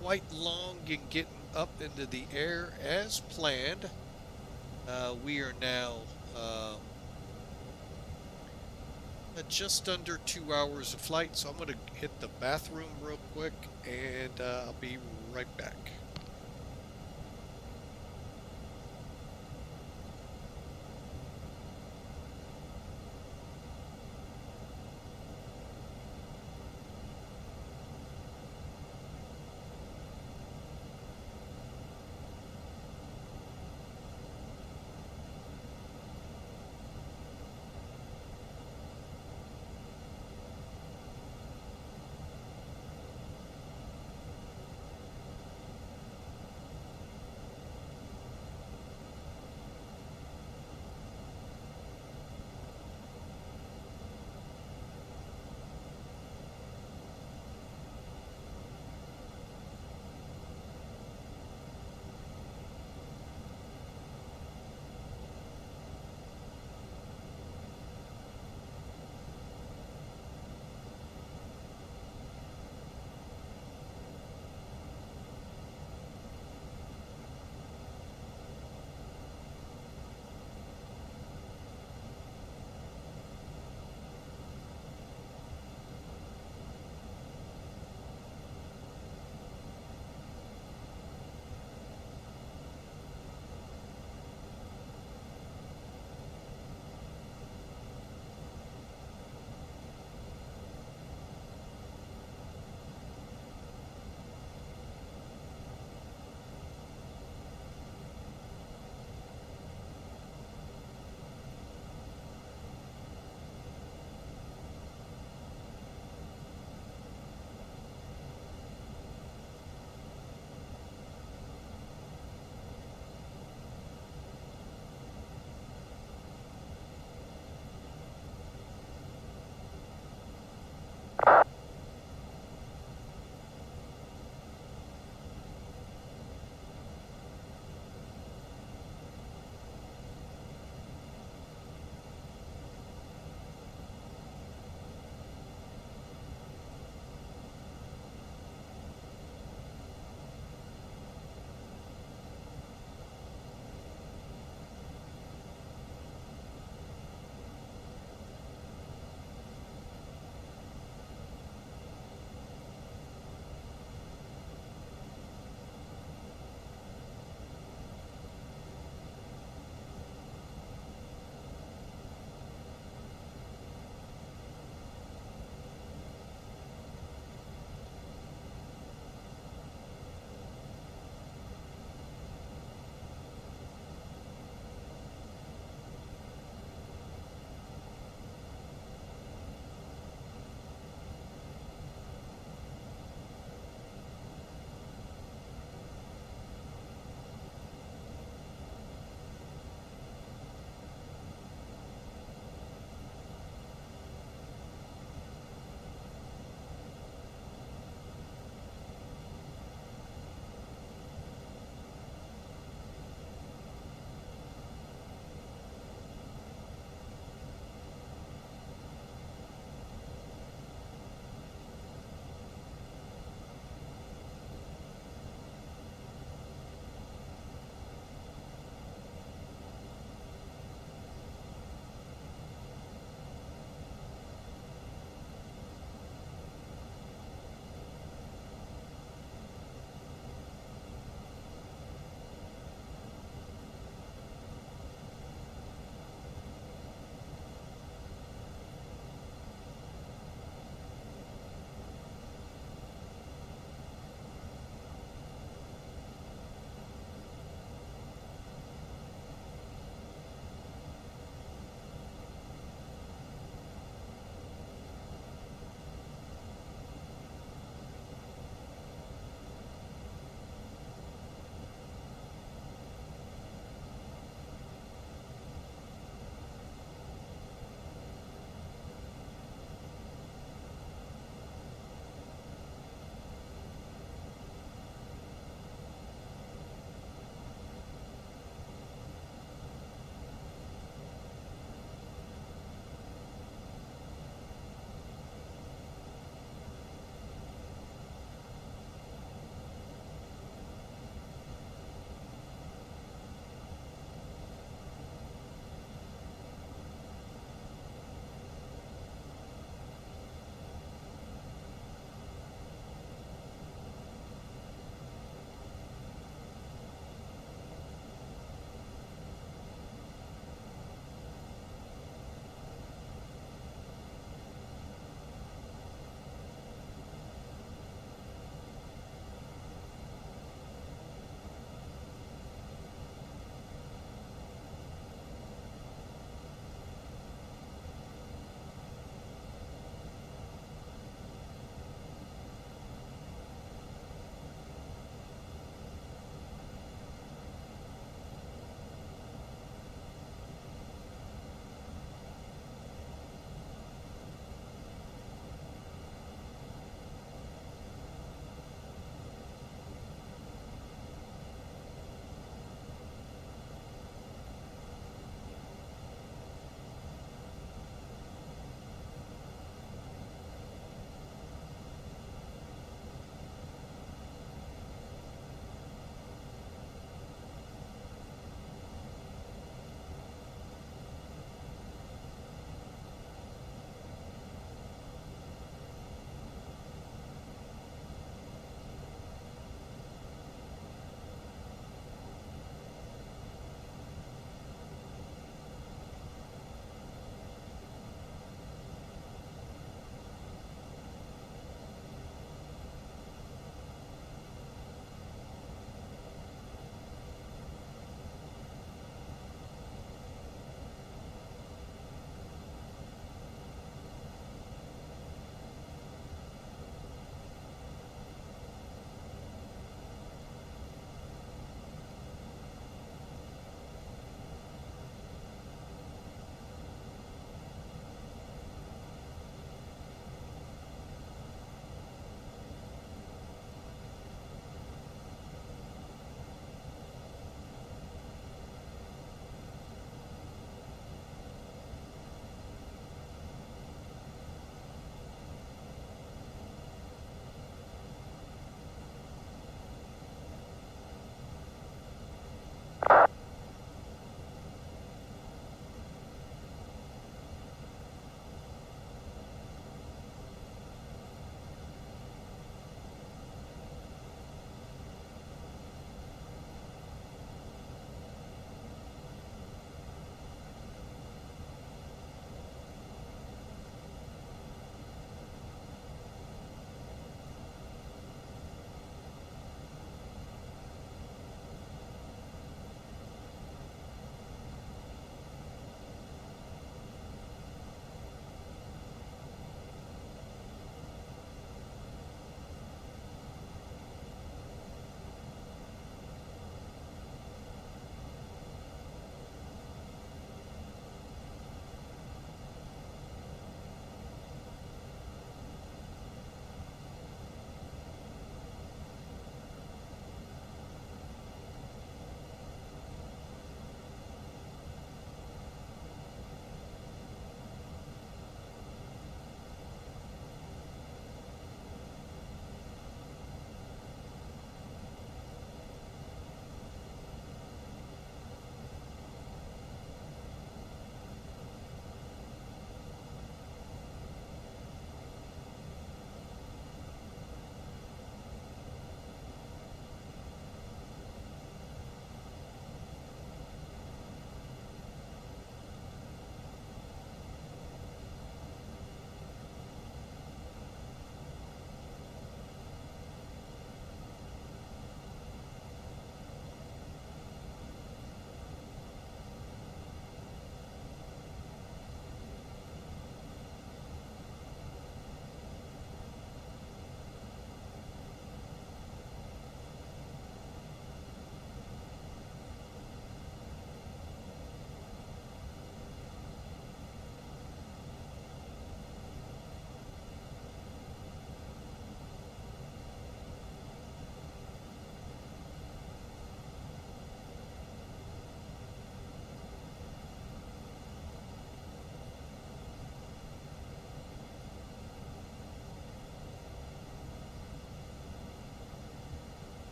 quite long in getting up into the air as planned. We are now just under 2 hours of flight, so I'm going to hit the bathroom real quick, and I'll be right back.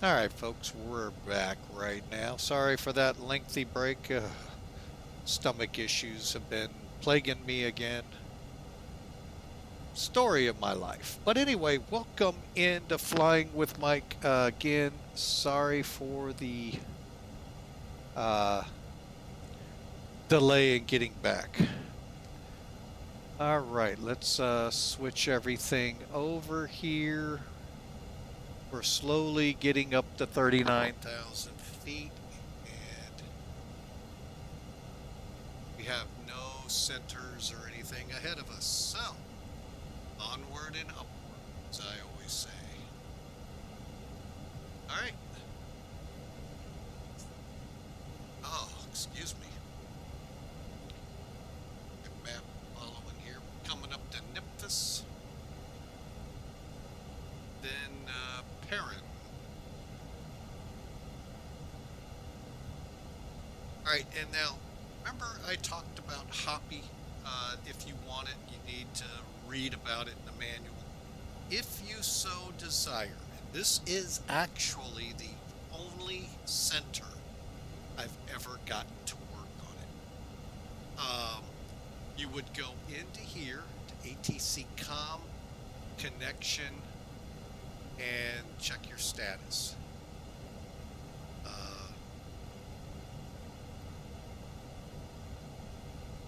All right, folks, we're back right now. Sorry for that lengthy break. Stomach issues have been plaguing me again. Story of my life. But anyway, welcome into Flying with Mike. Again, sorry for the delay in getting back. All right, let's switch everything over here. We're slowly getting up to 39,000 feet, and we have no centers or anything ahead of us. So, onward and upward, as I always say. All right. Oh, excuse me. Good map following here. Coming up to Nymptus. Then Perrin. All right, and now, remember I talked about Hoppy? If you want it, you need to read about it in the manual. If you so desire, and this is actually the only center I've ever gotten to work on it. You would go into here to ATC Com, connection, and check your status.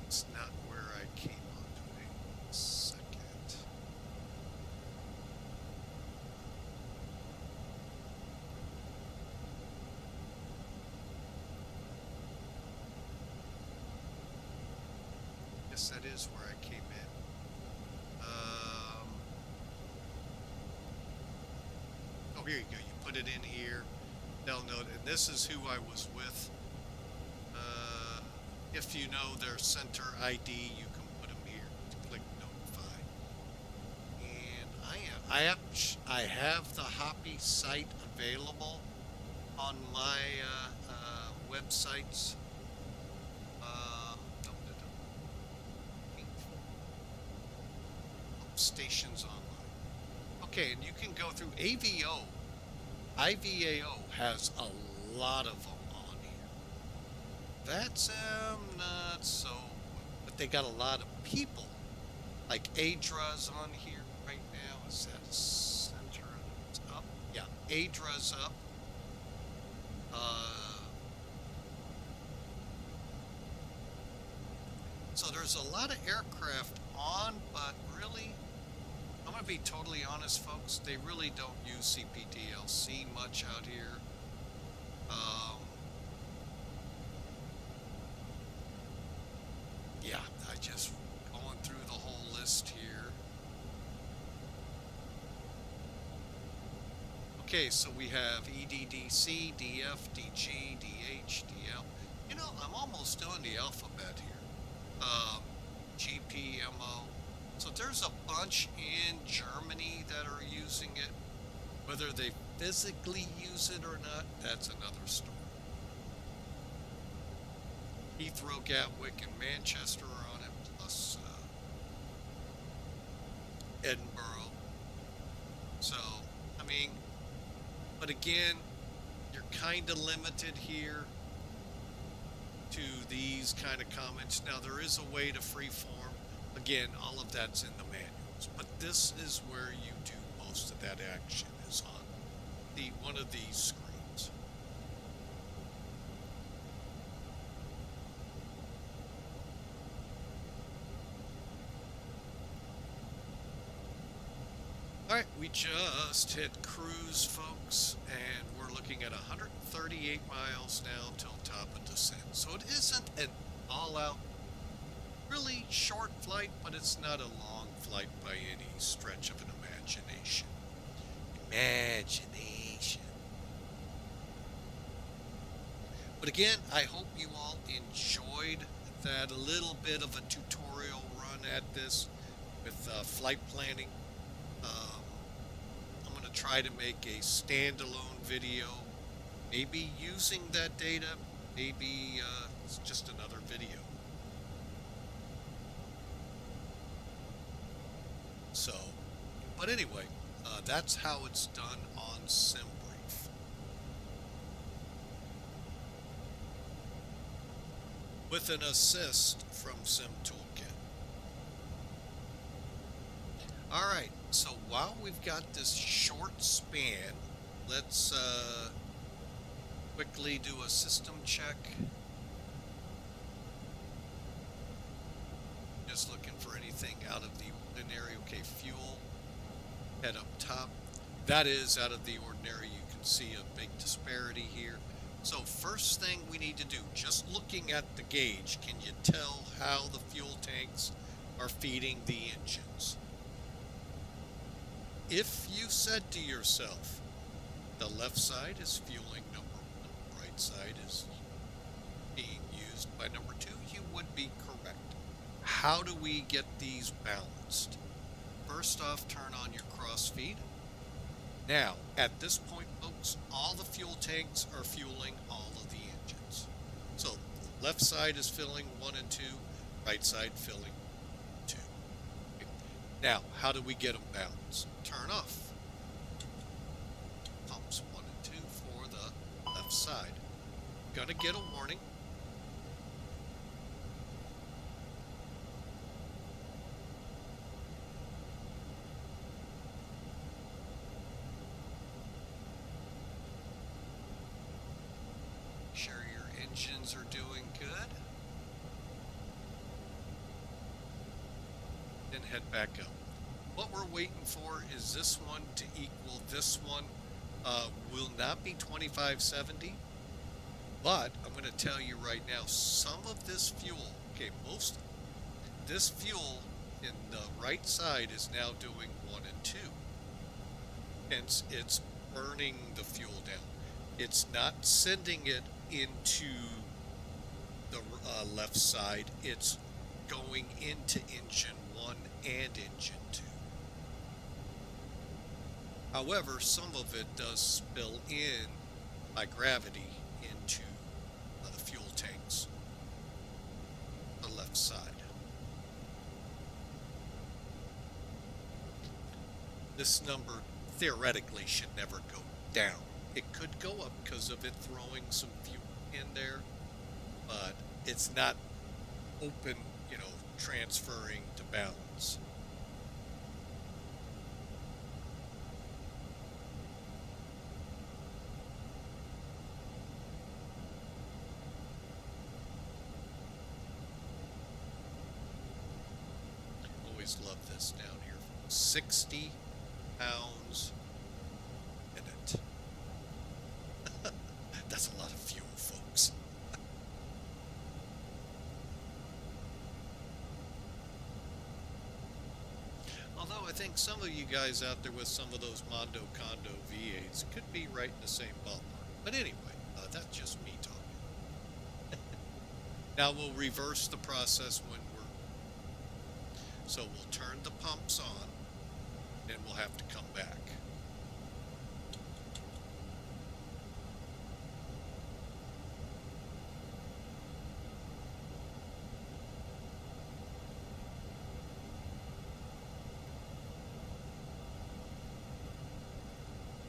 It's not where I came onto it. A second. Yes, that is where I came in. Oh, here you go. You put it in here. They'll note, and this is who I was with. If you know their center ID, you can put them here. Click notify. And I have the Hoppy site available on my websites. Stations online. Okay, and you can go through AVO. IVAO has a lot of them on here. VATSIM, not so, but they got a lot of people. Like Adra's on here right now. Is that a center? It's up. Yeah, Adra's up. So there's a lot of aircraft on, but really, I'm going to be totally honest, folks, they really don't use CPDLC much out here. Yeah, I just going through the whole list here. Okay, so we have EDDC, DF, DG, DH, DL. You know, I'm almost doing the alphabet here. GPMO. So there's a bunch in Germany that are using it. Whether they physically use it or not, that's another story. Heathrow, Gatwick, and Manchester are on it, plus Edinburgh. So, I mean, but again, you're kind of limited here to these kind of comments. Now, there is a way to freeform. Again, all of that's in the manuals, but this is where you do most of that action, is on one of these screens. All right, we just hit cruise, folks, and we're looking at 138 miles now till top of descent. So it isn't an all-out, really short flight, but it's not a long flight by any stretch of an imagination. But again, I hope you all enjoyed that little bit of a tutorial run at this with flight planning. I'm going to try to make a standalone video, maybe using that data, maybe it's just another video. So, but anyway, that's how it's done on SimBrief. with an assist from Sim Toolkit. All right, so while we've got this short span, let's quickly do a system check. Just looking for anything out of the ordinary. Okay, fuel, head up top. That is out of the ordinary. You can see a big disparity here. So first thing we need to do, just looking at the gauge, can you tell how the fuel tanks are feeding the engines? If you said to yourself, the left side is fueling number 1, right side is being used by number 2, you would be correct. How do we get these balanced? First off, turn on your cross feed. Now, at this point, folks, all the fuel tanks are fueling all of the engines. So, the left side is filling 1 and 2, right side filling 2. Okay. Now, how do we get them balanced? Turn off pumps 1 and 2 for the left side. Gonna get a warning. Sure your engines are doing good. Then head back up. What we're waiting for is this one to equal this one. Will not be 2570, but I'm going to tell you right now, some of this fuel, okay, this fuel in the right side is now doing 1 and 2. Hence, it's burning the fuel down. It's not sending it into the left side. It's going into engine 1 and engine 2. However, some of it does spill in by gravity into the fuel tanks, the left side. This number theoretically should never go down. It could go up because of it throwing some fuel in there, but it's not open, transferring to balance. Always love this down here. 60 pounds a minute. That's a lot of fuel, folks. Although I think some of you guys out there with some of those Mondo Condo V8s could be right in the same ballpark. But anyway, that's just me talking. Now we'll reverse the process when so we'll turn the pumps on, and we'll have to come back.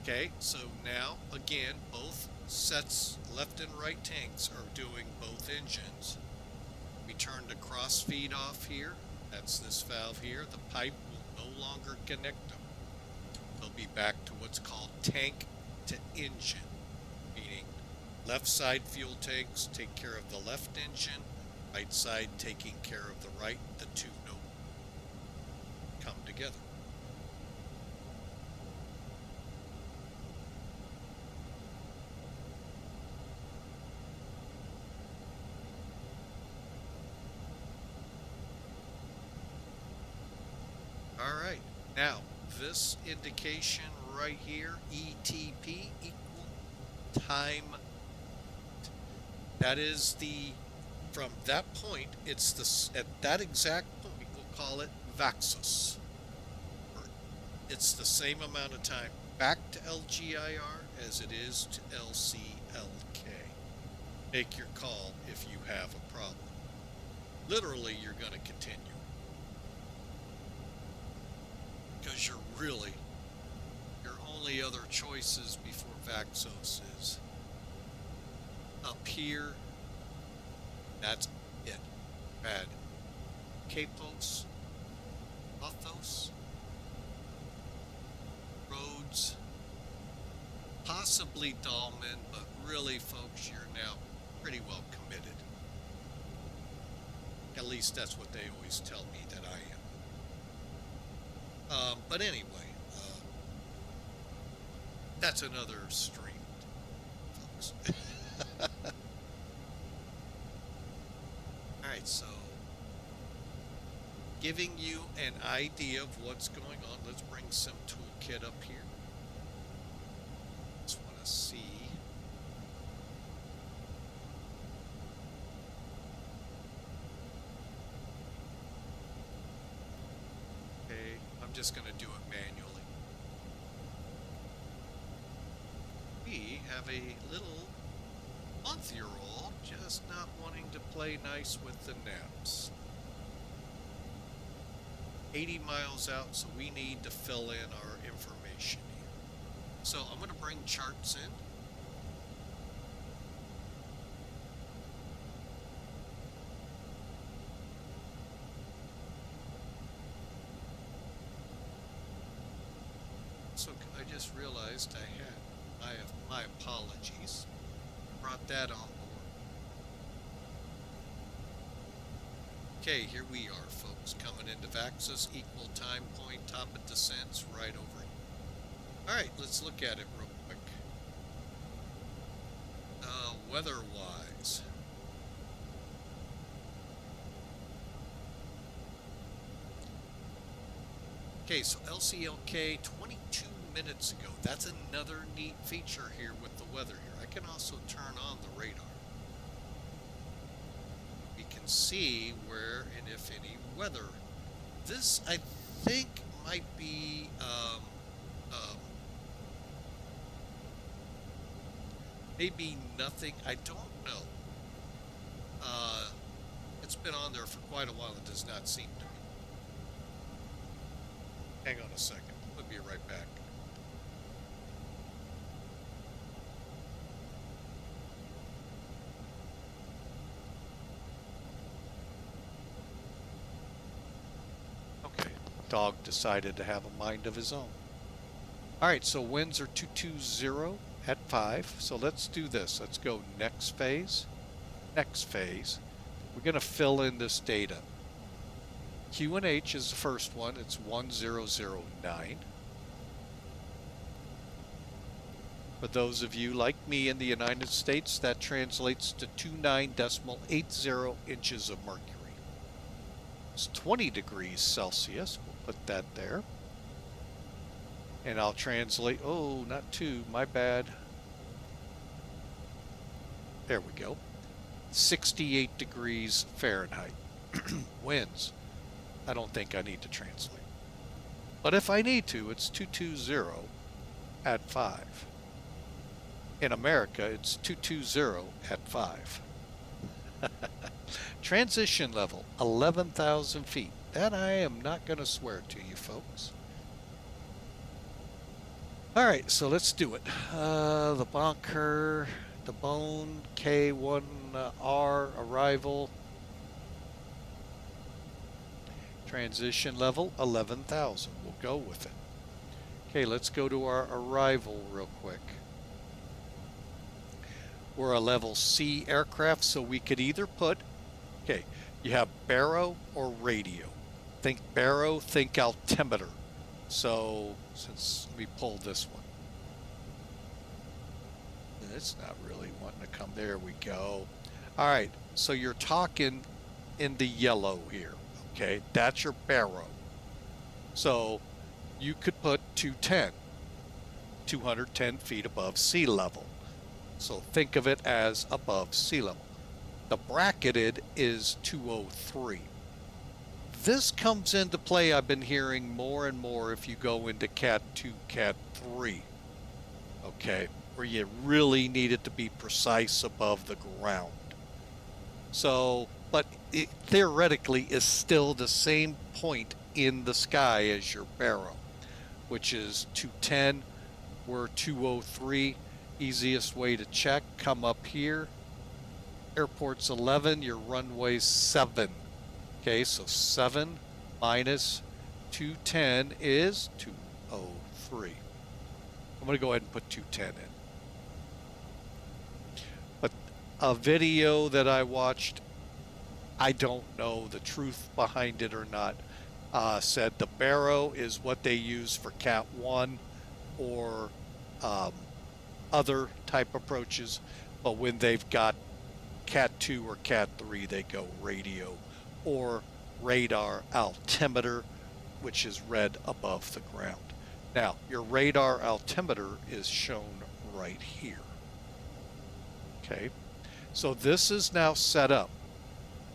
Okay, so now, again, both sets, left and right tanks, are doing both engines. We turn the cross feed off here. That's this valve here. The pipe will no longer connect them. They'll be back to what's called tank to engine, meaning left side fuel tanks take care of the left engine, right side taking care of the right. The two don't come together. Alright, now this indication right here, ETP equal time. That is from that point, it's at that exact point, we'll call it VATSIM. It's the same amount of time back to LGIR as it is to LCLK. Make your call if you have a problem. Literally, you're going to continue. Because your only other choices before VATSIM is up here. That's Bad. Capos, Athos, Rhodes, possibly Dahlman, but really, folks, you're now pretty well committed. At least that's what they always tell me that I am. But anyway, that's another stream, folks. All right, so giving you an idea of what's going on. Let's bring some toolkit up here. Just want to see. Okay, I'm just going to do it manually. We have a little month-year-old just not wanting to play nice with the naps. 80 miles out, so we need to fill in our information here. So I'm going to bring charts in. So I just realized I have my apologies. Brought that on board. Okay, here we are, folks, coming into VATSIM, equal time point, top of descents, right over here. All right, let's look at it real quick. Weather-wise. Okay, so LCLK 22 minutes ago. That's another neat feature here with the weather here. I can also turn on the radar. We can see where and if any weather. This, I think, might be maybe nothing. I don't know. It's been on there for quite a while. It does not seem to be. Hang on a second. We'll be right back. Okay, dog decided to have a mind of his own. All right, so winds are 220 at 5. So let's do this. Let's go next phase. Next phase. We're going to fill in this data. QNH is the first one. It's 1009. For those of you like me in the United States, that translates to 29.80 inches of mercury. It's 20 degrees Celsius. We'll put that there. And I'll translate, oh, not 2, my bad. There we go. 68 degrees Fahrenheit. Winds. I don't think I need to translate. But if I need to, it's 220 at 5. In America, it's 220 at 5. Transition level, 11,000 feet. That I am not going to swear to you folks. All right, so let's do it. The bunker, the bone, K1R arrival. Transition level, 11,000. We'll go with it. Okay, let's go to our arrival real quick. We're a level C aircraft, so we could either put, okay, you have baro or radio. Think baro, think altimeter. So, let me pull this one. It's not really wanting to come. There we go. All right, so you're talking in the yellow here. Okay, that's your baro. So you could put 210, 210 feet above sea level. So think of it as above sea level. The bracketed is 203. This comes into play, I've been hearing more and more if you go into Cat 2, Cat 3. Okay, where you really need it to be precise above the ground. So, but it theoretically is still the same point in the sky as your baro, which is 210. We're 203. Easiest way to check, come up here. Airport's 11, your runway's 7. Okay, so 7 minus 210 is 203. I'm going to go ahead and put 210 in. But a video that I watched, I don't know the truth behind it or not, said the barrow is what they use for Cat 1 or other type approaches, but when they've got Cat 2 or Cat 3, they go radio or radar altimeter, which is read above the ground. Now, your radar altimeter is shown right here. Okay, so this is now set up.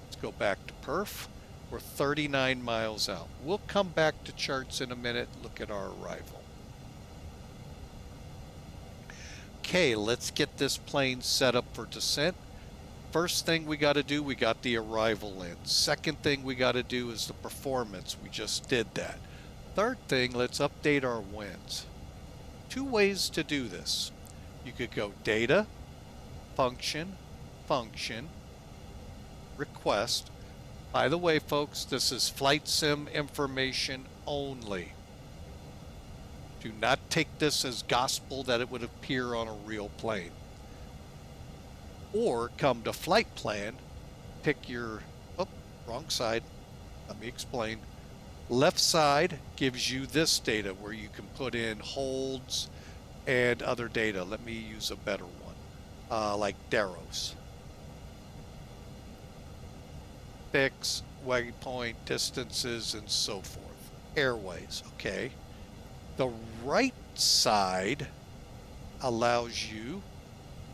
Let's go back to perf. We're 39 miles out. We'll come back to charts in a minute, look at our arrival. Okay, let's get this plane set up for descent. First thing we got to do, we got the arrival in. Second thing we got to do is the performance. We just did that. Third thing, let's update our winds. Two ways to do this. You could go data, function, request. By the way, folks, this is flight sim information only. Do not take this as gospel that it would appear on a real plane. Or come to flight plan, pick your, oh, wrong side, let me explain. Left side gives you this data where you can put in holds and other data. Let me use a better one, like Daros. Fix, waypoint, distances, and so forth. Airways, okay. The right side allows you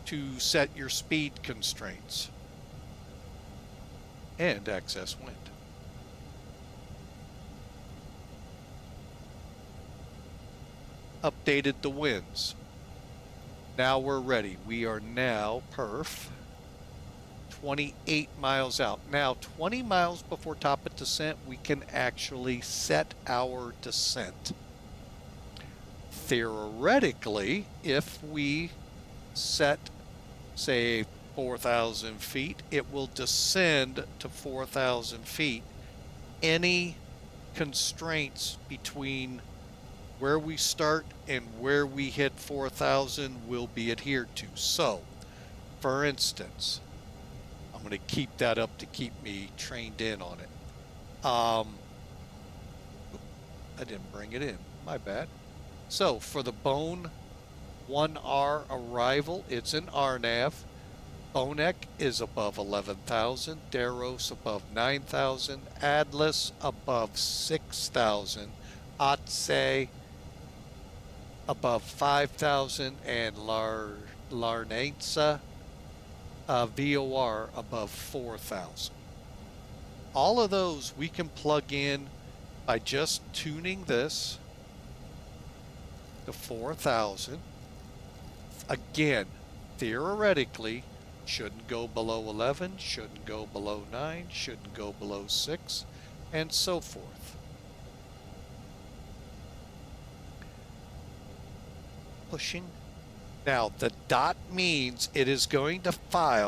to set your speed constraints and access wind. Updated the winds. Now we're ready. We are now perf 28 miles out. Now 20 miles before top of descent, we can actually set our descent. Theoretically, if we set, say, 4,000 feet, it will descend to 4,000 feet. Any constraints between where we start and where we hit 4,000 will be adhered to. So, for instance, I'm going to keep that up to keep me trained in on it. I didn't bring it in. My bad. So, for the Bone 1R arrival, it's an RNAV. BONEK is above 11,000, Daros above 9,000, Atlas above 6,000, Otse above 5,000, and Larnaca VOR above 4,000. All of those we can plug in by just tuning this to 4,000. Again, theoretically, shouldn't go below 11, shouldn't go below 9, shouldn't go below 6, and so forth. Pushing. Now, the dot means it is going to fly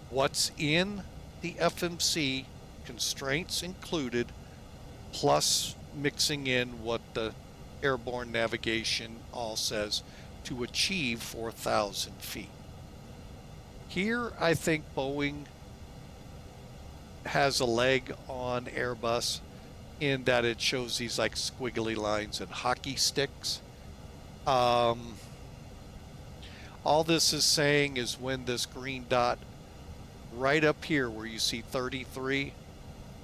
what's in the FMC, constraints included, plus mixing in what the airborne navigation all says to achieve 4,000 feet. Here, I think Boeing has a leg on Airbus in that it shows these like squiggly lines and hockey sticks. All this is saying is when this green dot right up here where you see 33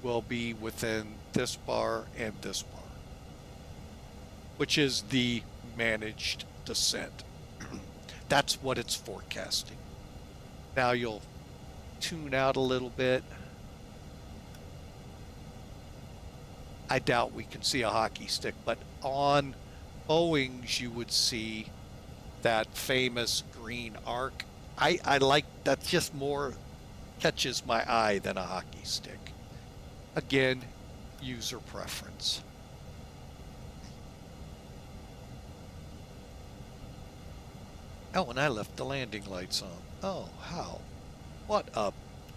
will be within this bar and this bar, which is the managed descent. That's what it's forecasting. Now you'll tune out a little bit. I doubt we can see a hockey stick, but on Boeing's you would see that famous green arc. I like that, just more catches my eye than a hockey stick. Again, user preference. Oh, and I left the landing lights on. Oh, how? What a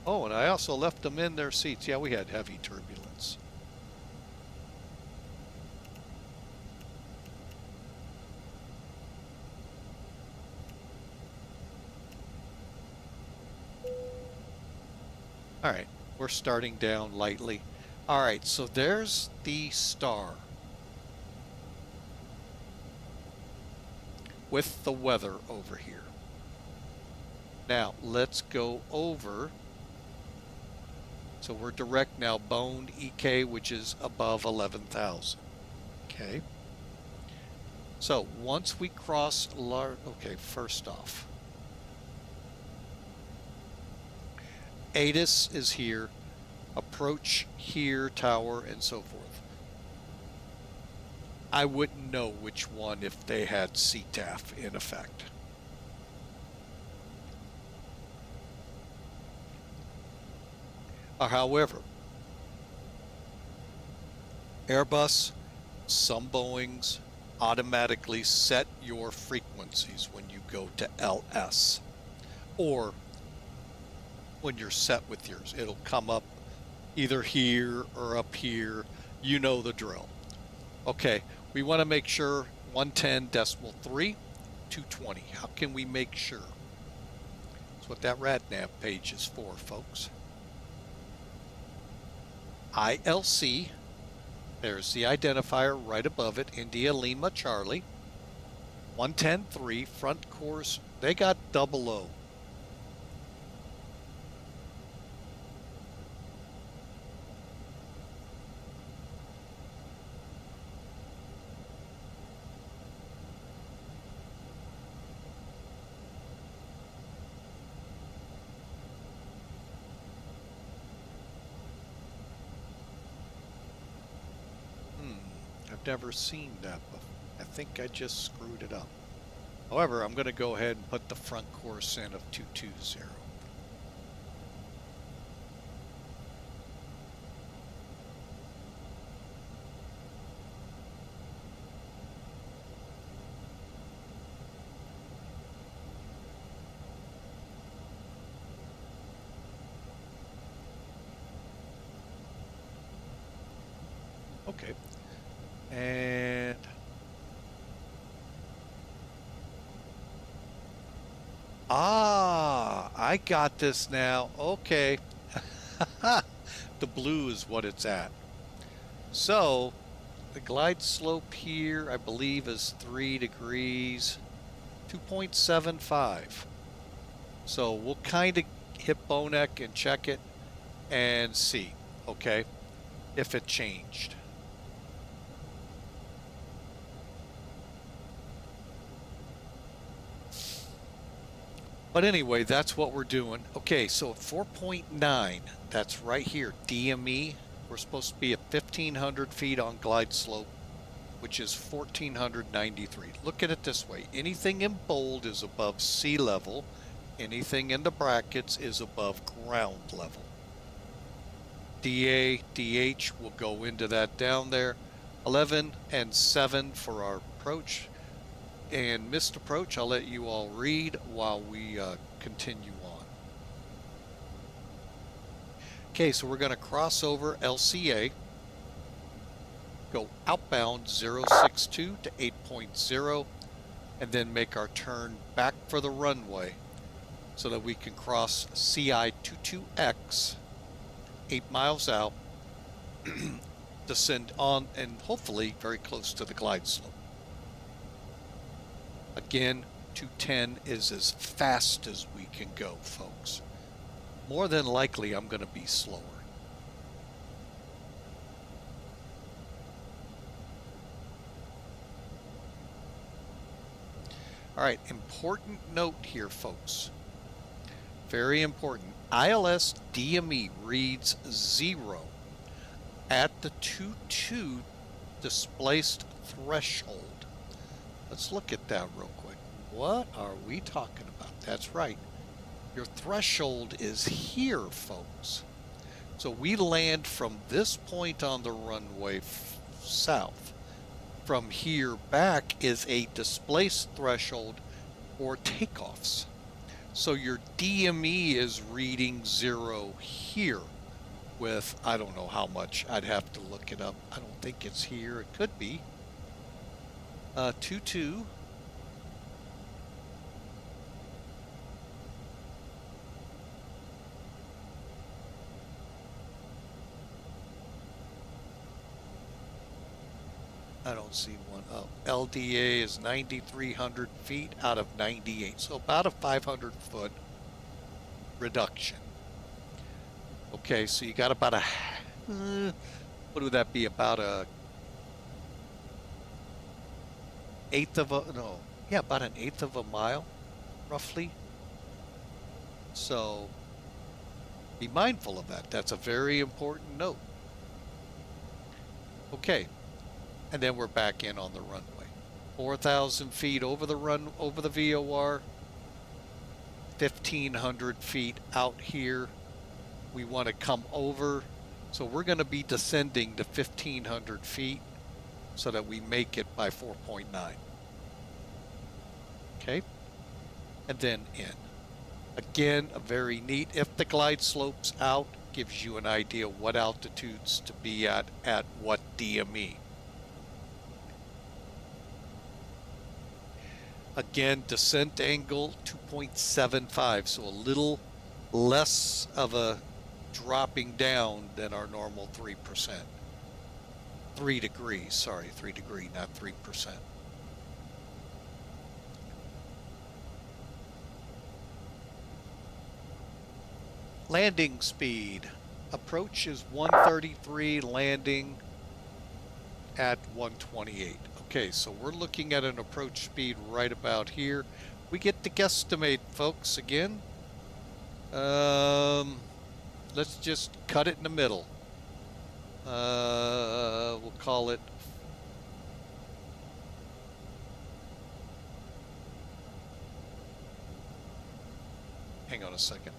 Oh, and I also left them in their seats. Yeah, we had heavy turbulence. All right, we're starting down lightly. All right, so there's the star with the weather over here. Now, let's go over. So we're direct now, boned EK, which is above 11,000. Okay. So once we cross okay, first off, ATIS is here, approach here, tower, and so forth. I wouldn't know which one if they had CTAF in effect. However, Airbus, some Boeings automatically set your frequencies when you go to LS, or when you're set with yours. It'll come up either here or up here. You know the drill. Okay, we want to make sure 110.3, 220. How can we make sure? That's what that RadNav page is for, folks. ILC, there's the identifier right above it, India Lima Charlie. 110.3, front course, they got 00. I've never seen that before. I think I just screwed it up. However, I'm going to go ahead and put the front course in of 220. Okay. And I got this now. Okay. The blue is what it's at. So the glide slope here, I believe, is 3 degrees, 2.75. So we'll kind of hit BONEK and check it and see, okay, if it changed. But anyway, that's what we're doing. Okay, so at 4.9, that's right here, DME. We're supposed to be at 1,500 feet on glide slope, which is 1,493. Look at it this way. Anything in bold is above sea level. Anything in the brackets is above ground level. DA, DH will go into that down there. 11 and 7 for our approach. And missed approach, I'll let you all read while we continue on. Okay, so we're going to cross over LCA, go outbound 062 to 8.0, and then make our turn back for the runway so that we can cross CI22X, 8 miles out, descend on, and hopefully very close to the glide slope. Again, 210 is as fast as we can go, folks. More than likely, I'm going to be slower. All right, important note here, folks. Very important. ILS DME reads 0 at the 22 displaced threshold. Let's look at that real quick. What are we talking about? That's right. Your threshold is here, folks. So we land from this point on the runway south. From here back is a displaced threshold for takeoffs. So your DME is reading 0 here with, I don't know how much, I'd have to look it up. I don't think it's here. It could be. 22. I don't see one. Oh, LDA is 9,300 feet out of 98. So about a 500 foot reduction. Okay, so you got about a, what would that be? About a eighth of a, no, yeah, about an eighth of a mile, roughly. So be mindful of that. That's a very important note. Okay, and then we're back in on the runway. 4,000 feet over the VOR, 1,500 feet out here. We want to come over, so we're going to be descending to 1,500 feet so that we make it by 4.9. Okay, and then in. Again, a very neat, if the glide slopes out, gives you an idea what altitudes to be at what DME. Again, descent angle 2.75, so a little less of a dropping down than our normal 3%. 3 degrees, sorry, 3 degree, not 3%. Landing speed. Approach is 133, landing at 128. Okay, so we're looking at an approach speed right about here. We get to guesstimate, folks, again. Let's just cut it in the middle. We'll call it hang on a second.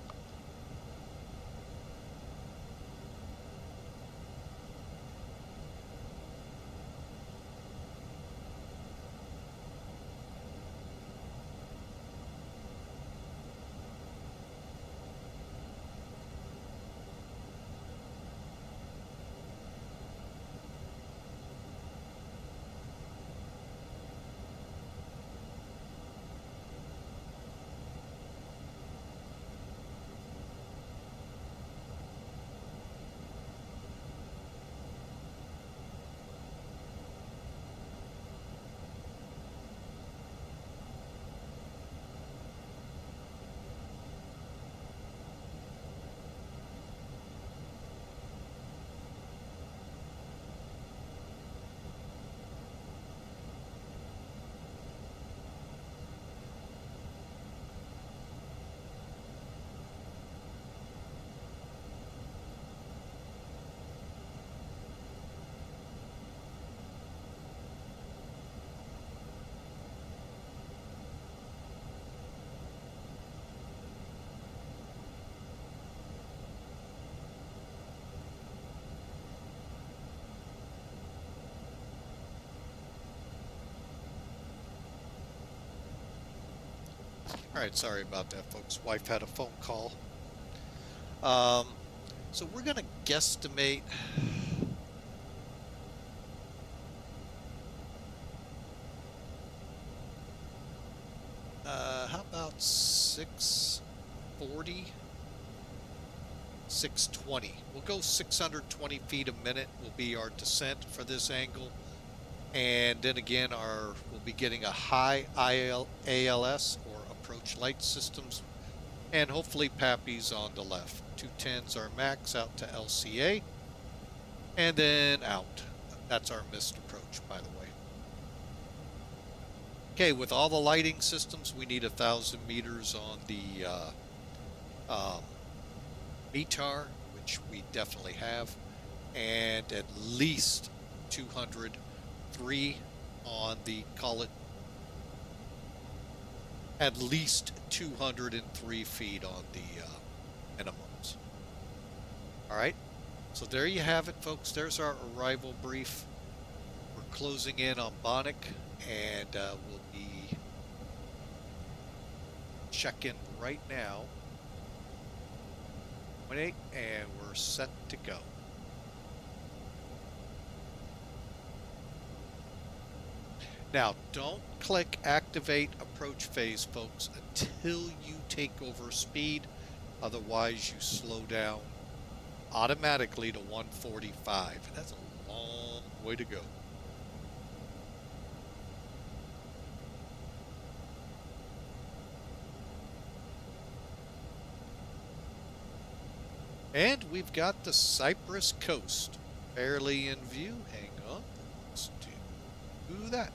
All right, sorry about that, folks. Wife had a phone call. So we're going to guesstimate. How about 640? 620. We'll go 620 feet a minute will be our descent for this angle. And then again, we'll be getting a high ALS or approach light systems, and hopefully PAPIs on the left. 210s are max out to LCA, and then out. That's our missed approach, by the way. Okay, with all the lighting systems, we need 1,000 meters on the METAR, which we definitely have, and at least 203 on the, call it, at least 203 feet on the minimums. All right, so there you have it, folks. There's our arrival brief. We're closing in on BONEK, and we'll be check in right now. 0.8, and we're set to go. Now, don't click activate approach phase, folks, until you take over speed. Otherwise, you slow down automatically to 145. That's a long way to go. And we've got the Cyprus coast barely in view. Hang on. Let's do that.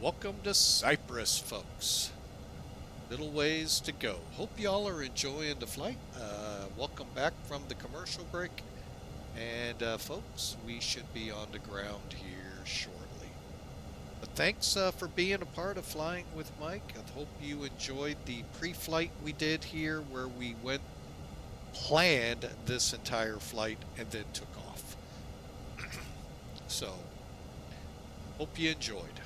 Welcome to Cyprus, folks. Little ways to go. Hope y'all are enjoying the flight. Welcome back from the commercial break. And folks, we should be on the ground here shortly. But thanks for being a part of Flying with Mike. I hope you enjoyed the pre-flight we did here where we planned this entire flight and then took off. So, hope you enjoyed.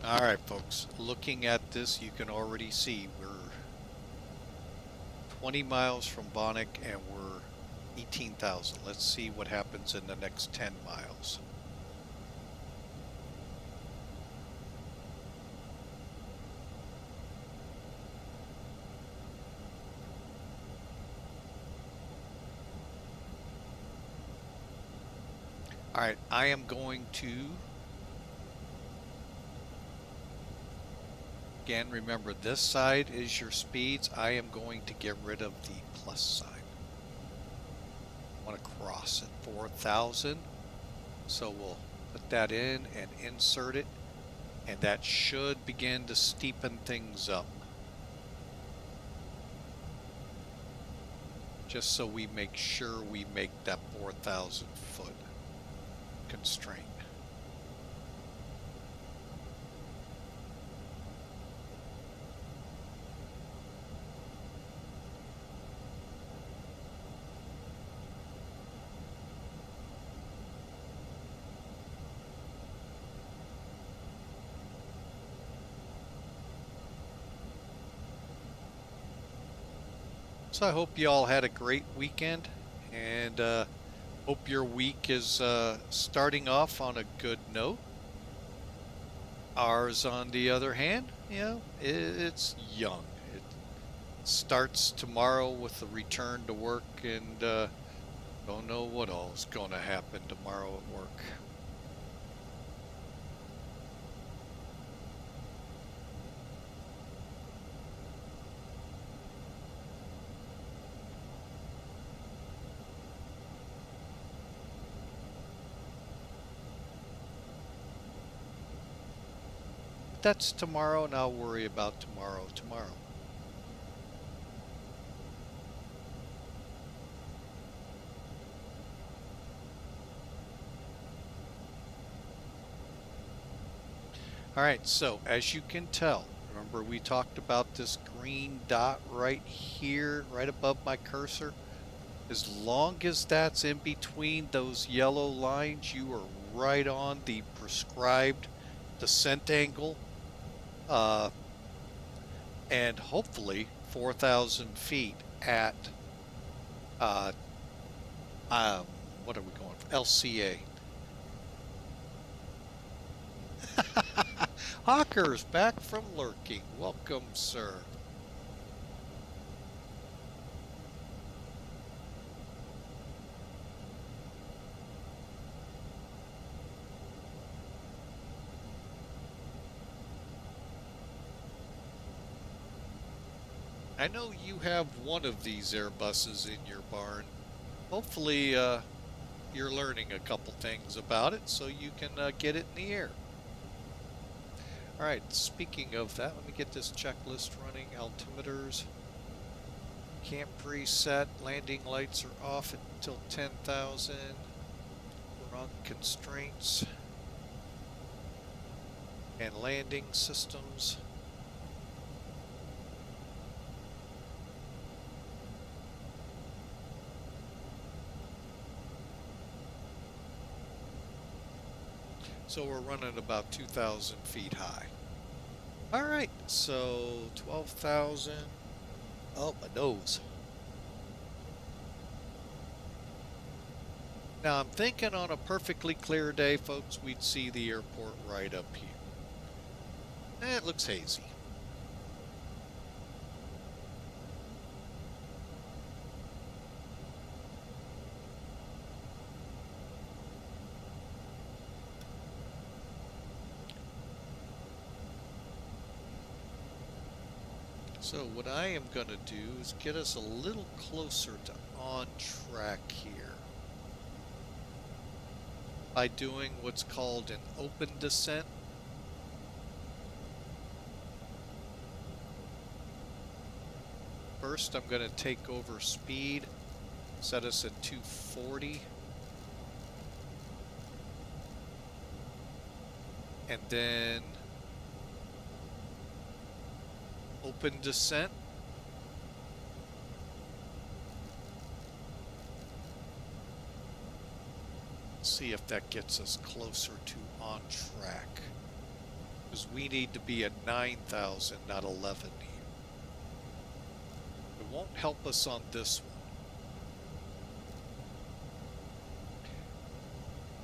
All right, folks, looking at this, you can already see we're 20 miles from BONEK and we're 18,000. Let's see what happens in the next 10 miles. All right, I am going to, again, remember this side is your speeds. I am going to get rid of the plus sign. I want to cross at 4,000. So we'll put that in and insert it. And that should begin to steepen things up. Just so we make sure we make that 4,000 foot constraint. So I hope you all had a great weekend, and hope your week is starting off on a good note. Ours, on the other hand, you know, it's young. It starts tomorrow with the return to work, and don't know what all's going to happen tomorrow at work. That's tomorrow, and I'll worry about tomorrow. All right, so as you can tell, remember we talked about this green dot right here, right above my cursor? As long as that's in between those yellow lines, you are right on the prescribed descent angle. And hopefully 4,000 feet at, what are we going for? LCA. Hawker's back from lurking. Welcome, sir. I know you have one of these Airbuses in your barn. Hopefully, you're learning a couple things about it so you can get it in the air. All right, speaking of that, let me get this checklist running. Altimeters. Camp preset. Landing lights are off until 10,000. We're on constraints. And landing systems. So we're running about 2,000 feet high. All right, so 12,000. Oh, my nose. Now I'm thinking on a perfectly clear day, folks, we'd see the airport right up here. It looks hazy. So what I am going to do is get us a little closer to on track here by doing what's called an open descent. First, I'm going to take over speed, set us at 240, and then open descent. See if that gets us closer to on track, because we need to be at 9,000, not 11 here. It won't help us on this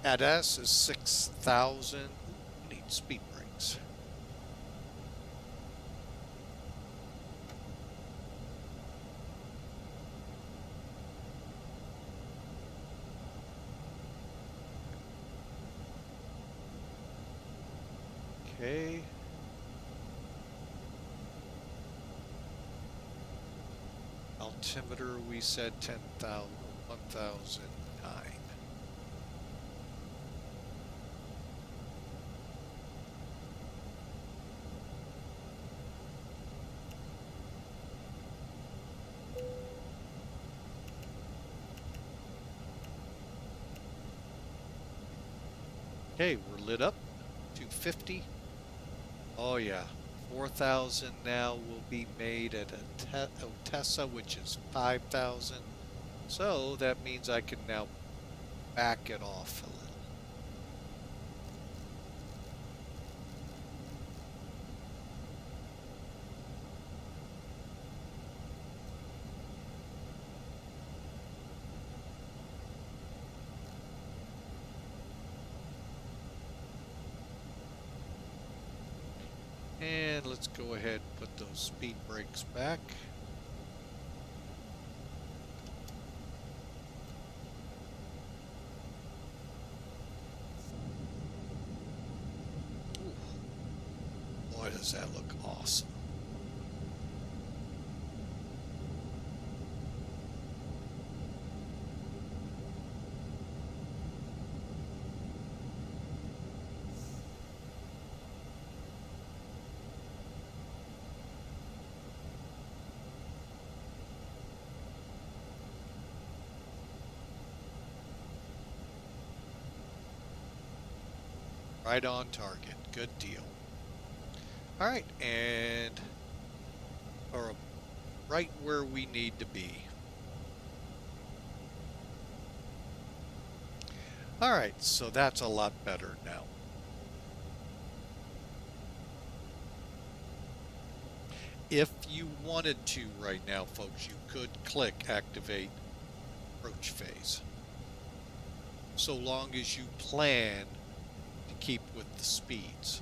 one. At S is 6,000. We need speed brakes. Okay. Altimeter, we said 10,000, 1,009. Okay, we're lit up. 250. Oh yeah. 4,000 now will be made at Otessa, which is 5,000. So that means I can now back it off a little. And let's go ahead and put those speed brakes back. Ooh. Boy, does that look awesome. Right on target. Good deal. All right, and or right where we need to be. All right, so that's a lot better now. If you wanted to right now, folks, you could click activate approach phase, so long as you plan to keep with the speeds.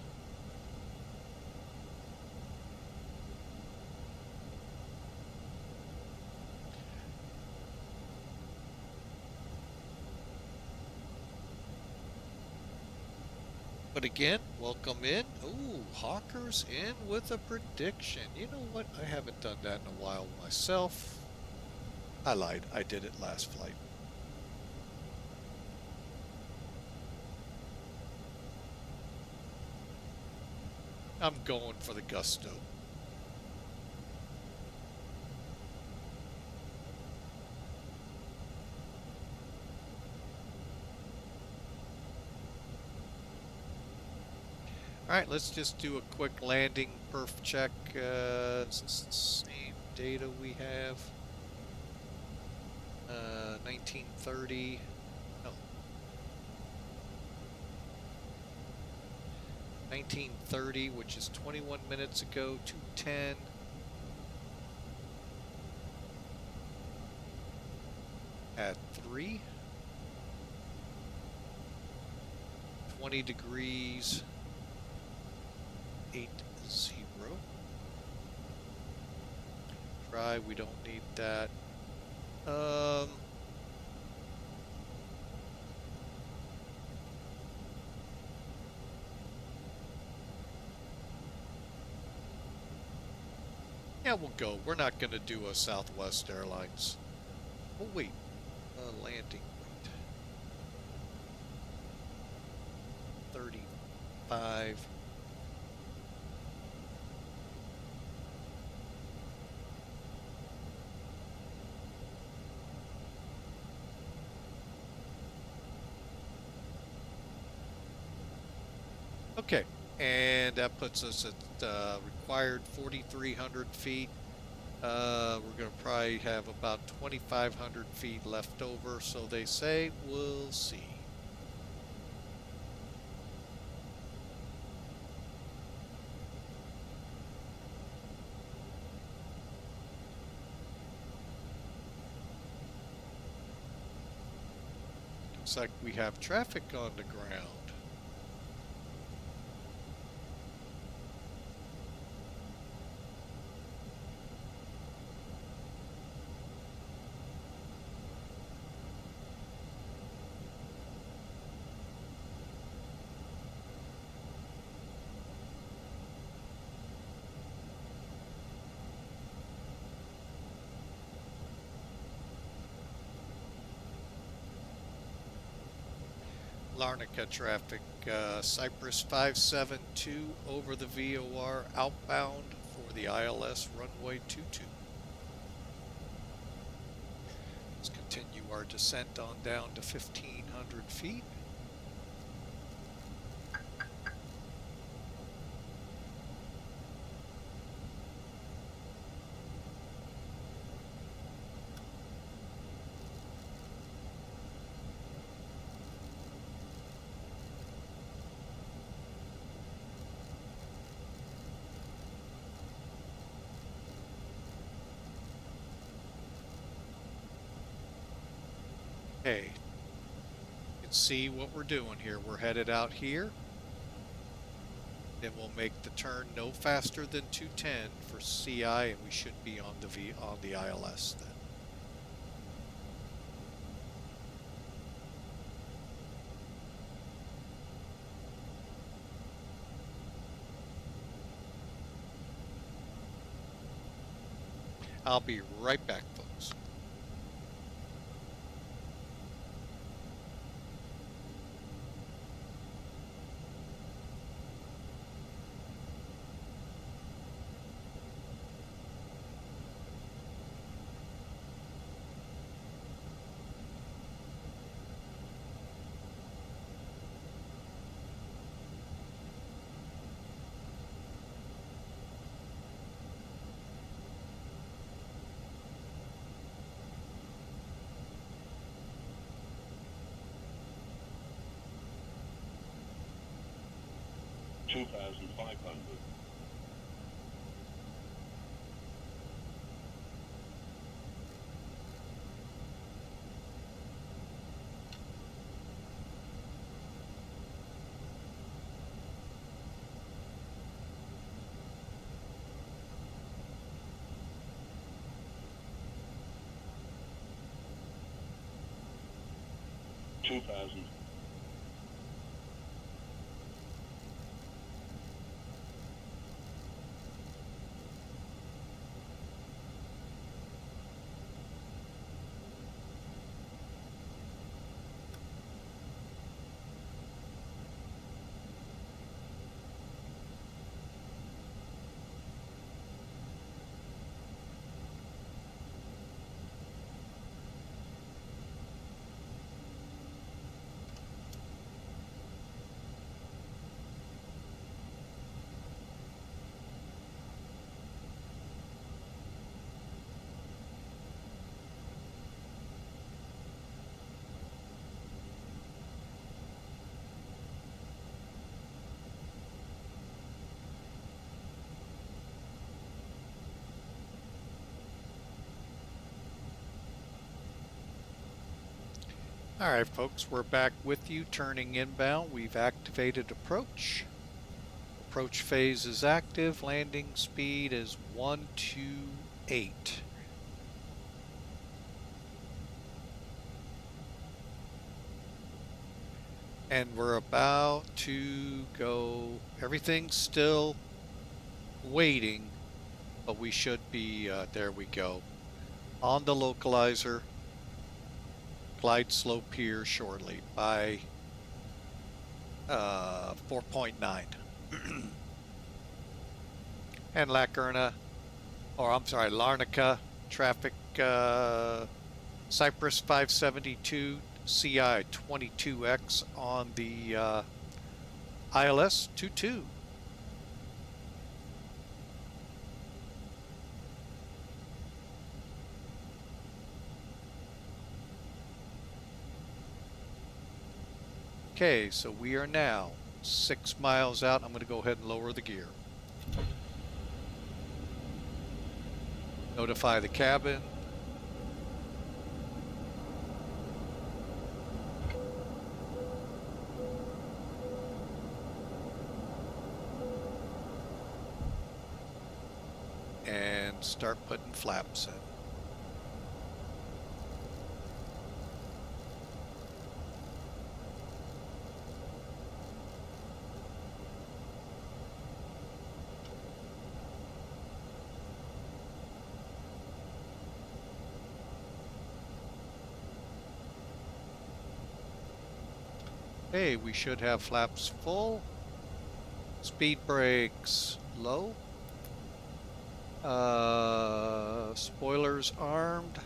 But again, welcome in. Ooh, Hawker's in with a prediction. You know what? I haven't done that in a while myself. I lied. I did it last flight. I'm going for the gusto. All right, let's just do a quick landing perf check. Is this the same data we have? 1930. No. 1930, which is 21 minutes ago, 210. At 3. 20 degrees. 80. Try, we don't need that. Yeah, we'll go. We're not going to do a Southwest Airlines. Oh, wait. Landing weight. 35. Okay, and that puts us at required 4,300 feet. We're going to probably have about 2,500 feet left over, so they say. We'll see. Looks like we have traffic on the ground. Larnaca traffic, Cyprus 572 over the VOR outbound for the ILS runway 22. Let's continue our descent on down to 1,500 feet. Okay, you can see what we're doing here. We're headed out here. Then we'll make the turn no faster than 210 for CI, and we should be on the ILS then. I'll be right back, folks. All right, folks, we're back with you, turning inbound. We've activated approach. Approach phase is active. Landing speed is 128. And we're about to go. Everything's still waiting, but we should be, there we go. On the localizer, glide slope here shortly by 4.9. And Larnaca traffic, Cyprus 572, CI 22X on the ILS 22. Okay, so we are now 6 miles out. I'm going to go ahead and lower the gear. Notify the cabin. And start putting flaps in. Okay, we should have flaps full. Speed brakes low. Spoilers armed.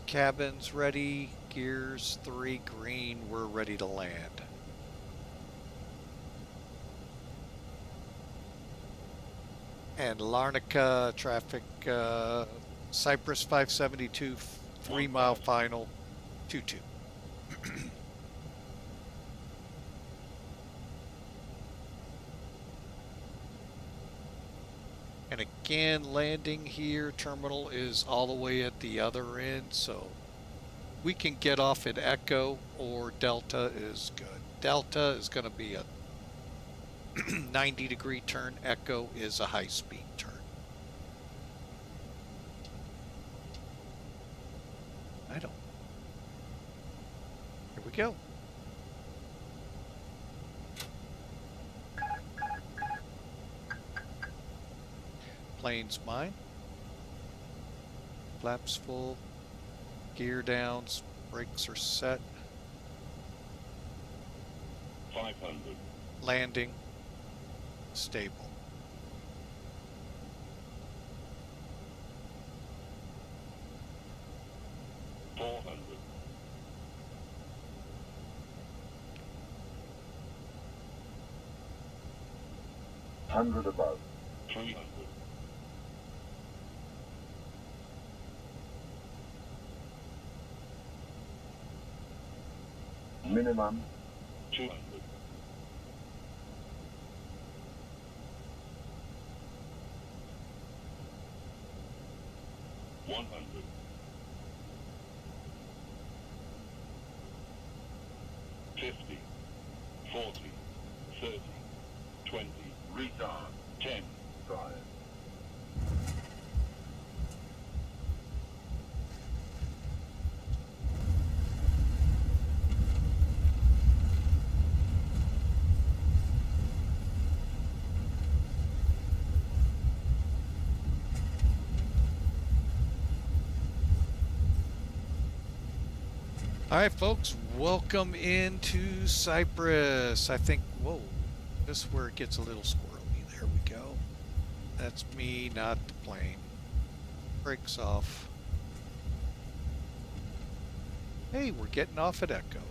Cabins ready. Gears 3 green. We're ready to land. And Larnaca traffic, Cyprus 572, 3 mile final, 22. And again, landing here, terminal is all the way at the other end, so we can get off at Echo or Delta is good. Delta is going to be a 90-degree turn. Echo is a high-speed turn. Here we go. Plane's mine. Flaps full. Gear down. Brakes are set.
500.
Landing. Stable.
$100 above. 300. Minimum 200. 100. 50. 40. 30. 20. Retard. 10. 5.
All right, folks, welcome into Cyprus. I think, whoa, this is where it gets a little squirrely. There we go. That's me, not the plane. Brakes off. Hey, we're getting off at Echo.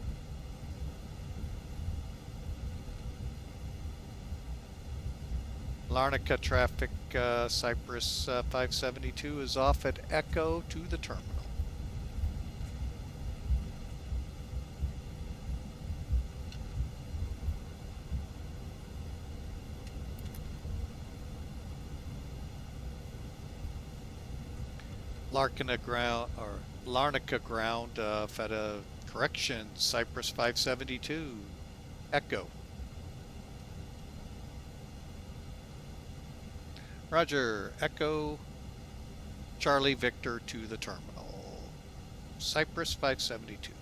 Larnaca traffic, Cyprus 572 is off at Echo to the terminal. Larnaca ground, or Larnaca ground, Feta correction, Cyprus 572, Echo. Roger, Echo, Charlie Victor to the terminal, Cyprus 572.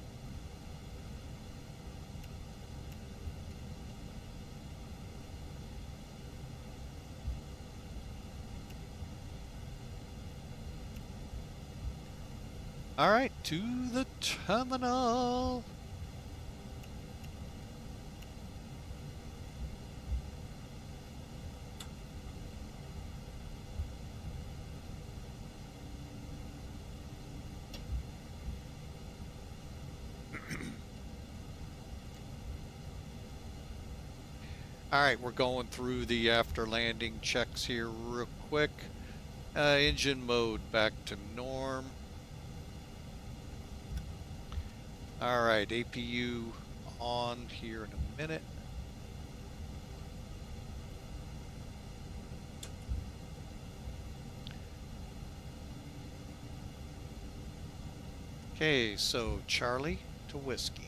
All right, to the terminal. All right, we're going through the after landing checks here real quick. Engine mode back to norm. All right, APU on here in a minute. Okay, so Charlie to Whiskey.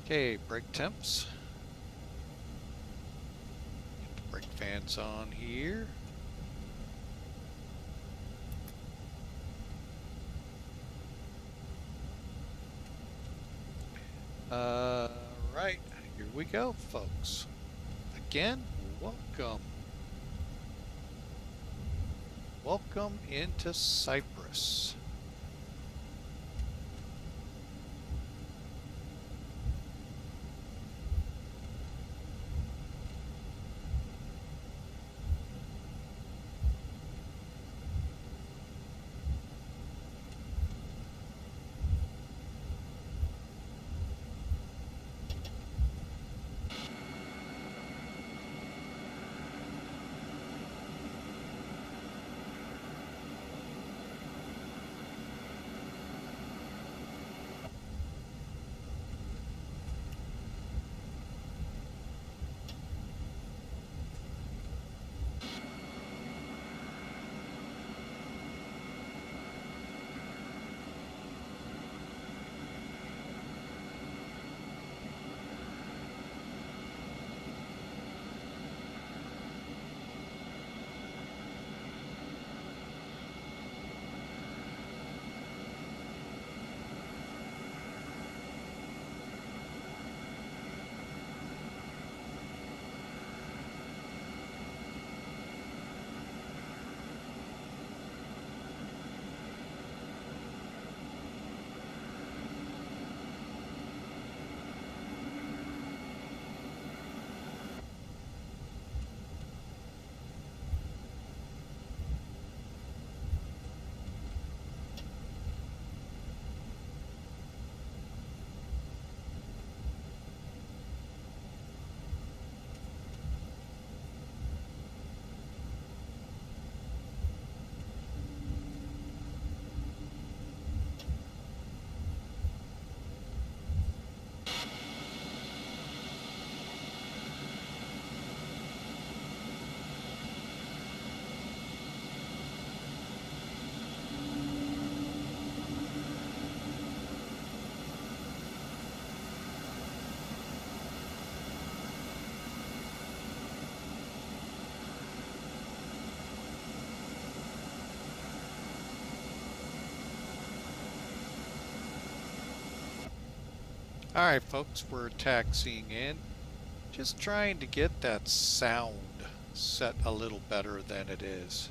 Okay, brake temps. Get the brake fans on here. Right, here we go, folks. Again, welcome. Welcome into Cyprus. All right, folks, we're taxiing in. Just trying to get that sound set a little better than it is.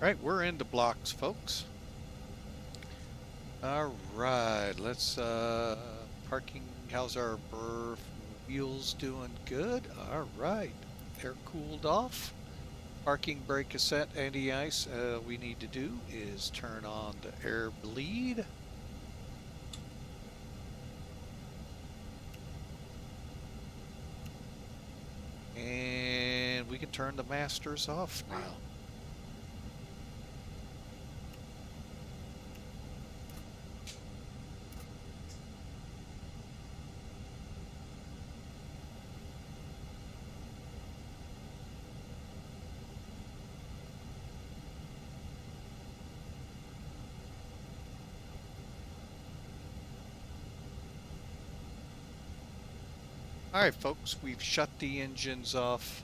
All right, we're into blocks, folks. All right, let's parking. How's our wheels doing? Good. All right, they're cooled off. Parking brake is set, anti-ice. We need to do is turn on the air bleed. And we can turn the masters off now. Alright folks, we've shut the engines off.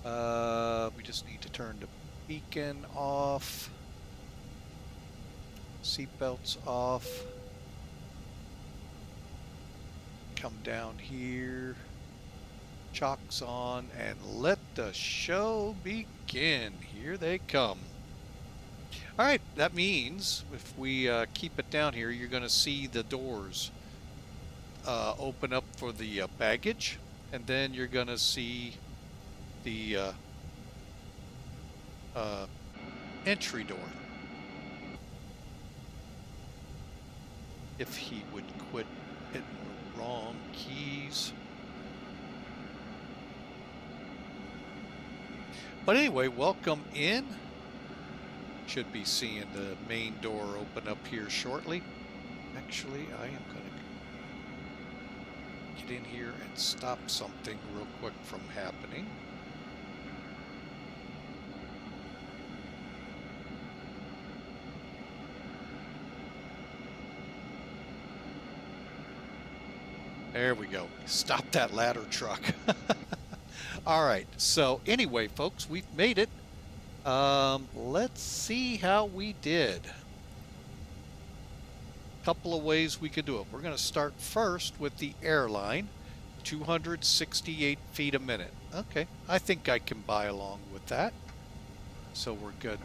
We just need to turn the beacon off. Seatbelts off. Come down here. Chocks on and let the show begin. Here they come. Alright, that means if we keep it down here, you're going to see the doors open up for the baggage, and then you're going to see the entry door. If he would quit hitting the wrong keys. But anyway, welcome in. Should be seeing the main door open up here shortly. Actually, I am going to get in here and stop something real quick from happening. There we go. Stop that ladder truck. All right. So anyway, folks, we've made it. Let's see how we did. Couple of ways we could do it. We're going to start first with the Airline, 268 feet a minute. Okay, I think I can buy along with that. So we're good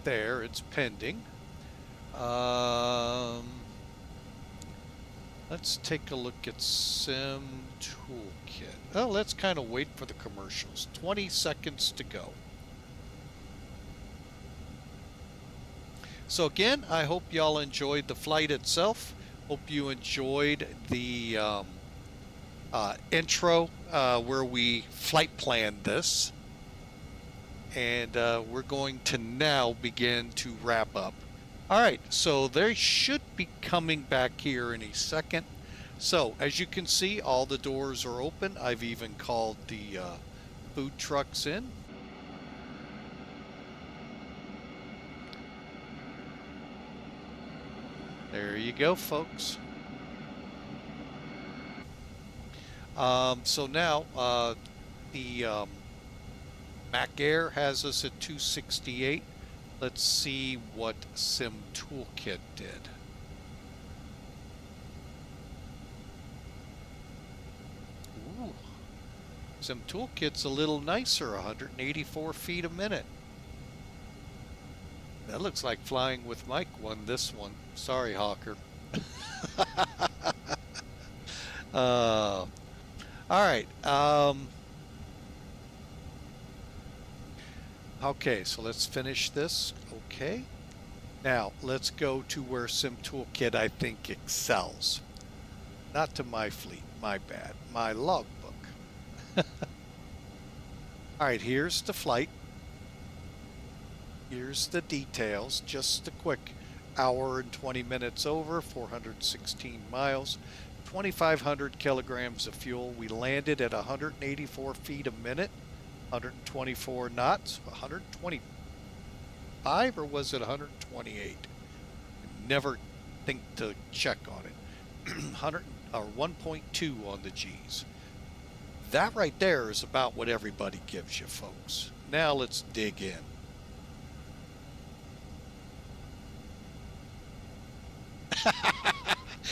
there. It's pending. Let's take a look at Sim Toolkit. Oh, let's kind of wait for the commercials. 20 seconds to go. So again, I hope y'all enjoyed the flight itself. Hope you enjoyed the intro where we flight planned this. And we're going to now begin to wrap up. All right, so they should be coming back here in a second. So as you can see, all the doors are open. I've even called the food trucks in. There you go, folks. So now the MACAIR has us at 268. Let's see what Sim Toolkit did. Ooh. Sim Toolkit's a little nicer, 184 feet a minute. That looks like Flying with Mike won this one. Sorry, Hawker. All right. Okay, so let's finish this. Okay. Now, let's go to where Sim Toolkit, I think, excels. Not to my fleet. My bad. My logbook. All right, here's the flight. Here's the details. Just a quick hour and 20 minutes over, 416 miles, 2,500 kilograms of fuel. We landed at 184 feet a minute, 124 knots, 125, or was it 128? Never think to check on it. 100 or 1.2 on the G's. That right there is about what everybody gives you, folks. Now let's dig in.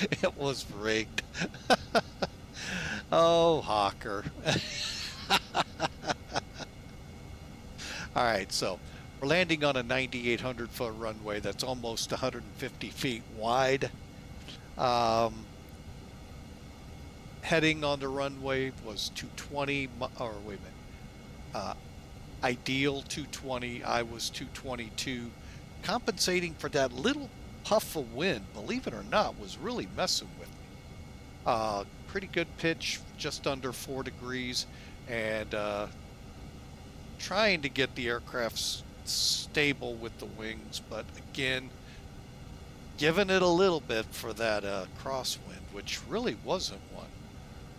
It was rigged. Oh, Hawker. All right, so we're landing on a 9,800 foot runway that's almost 150 feet wide. Heading on the runway was 220, or wait a minute. ideal 220. I was 222. Compensating for that little puff of wind, believe it or not, was really messing with me. Pretty good pitch, just under 4 degrees, and trying to get the aircraft stable with the wings, but again, giving it a little bit for that crosswind, which really wasn't one.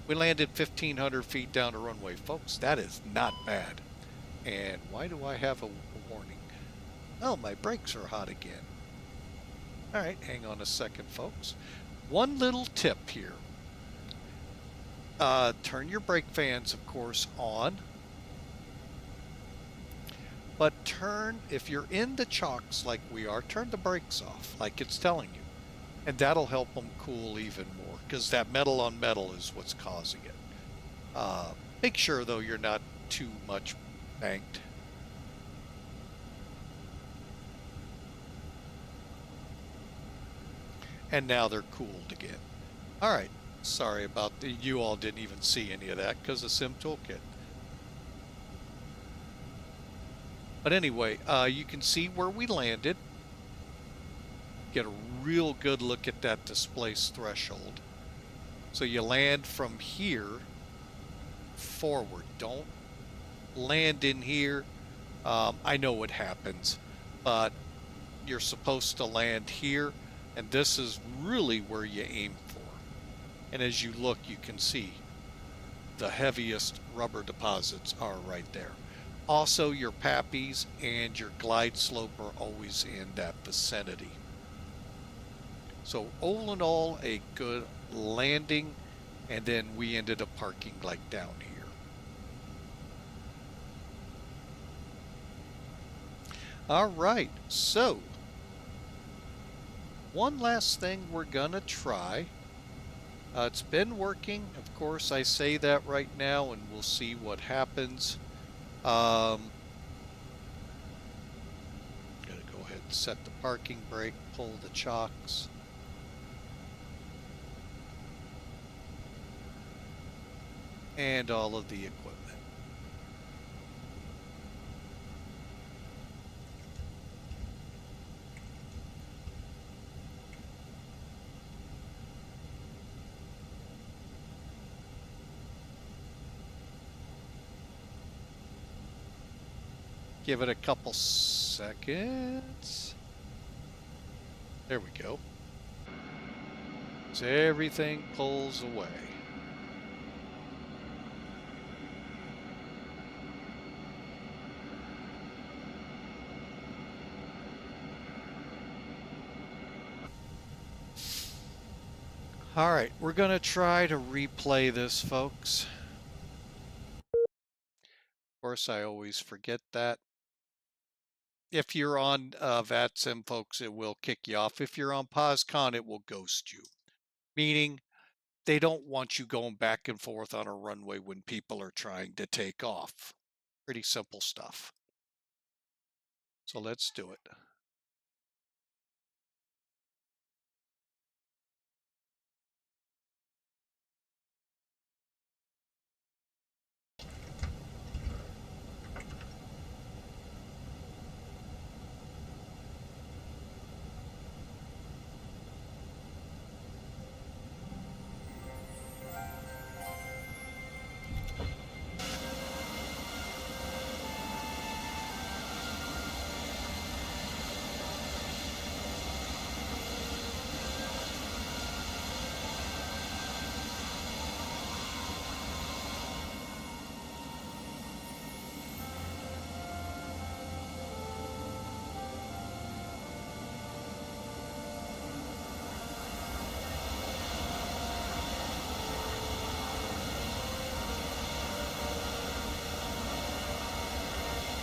We landed 1,500 feet down the runway, folks. That is not bad. And why do I have a warning? Oh, my brakes are hot again. All right, hang on a second, folks. One little tip here. Turn your brake fans, of course, on. But if you're in the chocks like we are, turn the brakes off, like it's telling you. And that'll help them cool even more, because that metal on metal is what's causing it. Make sure, though, you're not too much banked. And now they're cooled again. All right, sorry about you all didn't even see any of that because of Sim Toolkit. But anyway, you can see where we landed. Get a real good look at that displaced threshold. So you land from here forward. Don't land in here. I know what happens, but you're supposed to land here, and this is really where you aim for. And as you look, you can see the heaviest rubber deposits are right there. Also, your PAPIs and your glide slope are always in that vicinity. So all in all, a good landing, and then we ended up parking like down here. All right, so one last thing we're gonna try. It's been working, of course. I say that right now, and we'll see what happens. I'm gonna go ahead and set the parking brake, pull the chocks. And all of the equipment. Give it a couple seconds. There we go. So everything pulls away. All right, we're going to try to replay this, folks. Of course, I always forget that. If you're on VATSIM, folks, it will kick you off. If you're on POSCON, it will ghost you. Meaning, they don't want you going back and forth on a runway when people are trying to take off. Pretty simple stuff. So let's do it.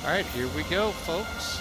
All right, here we go, folks.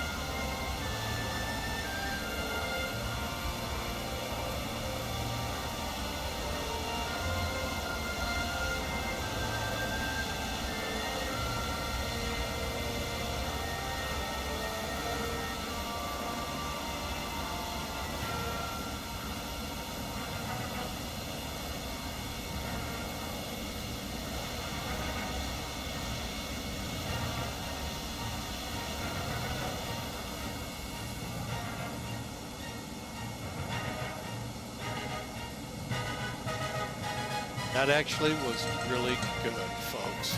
That actually was really good, folks.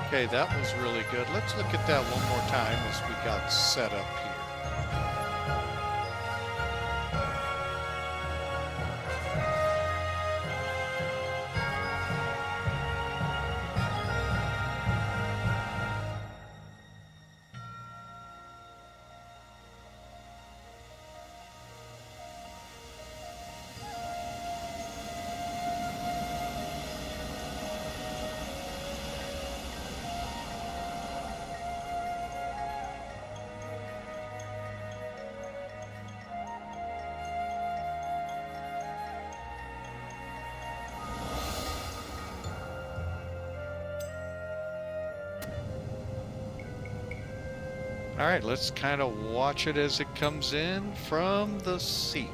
Okay, that was really good. Let's look at that one more time as we got set up here. All right, let's kind of watch it as it comes in from the seat.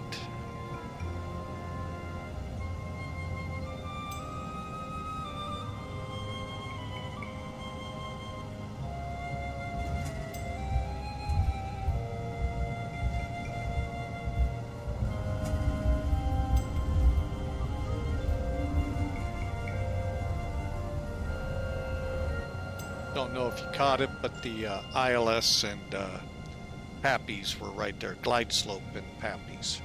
Don't know if you caught it, but the ILS and Pappies were right there. Glide slope and Pappies.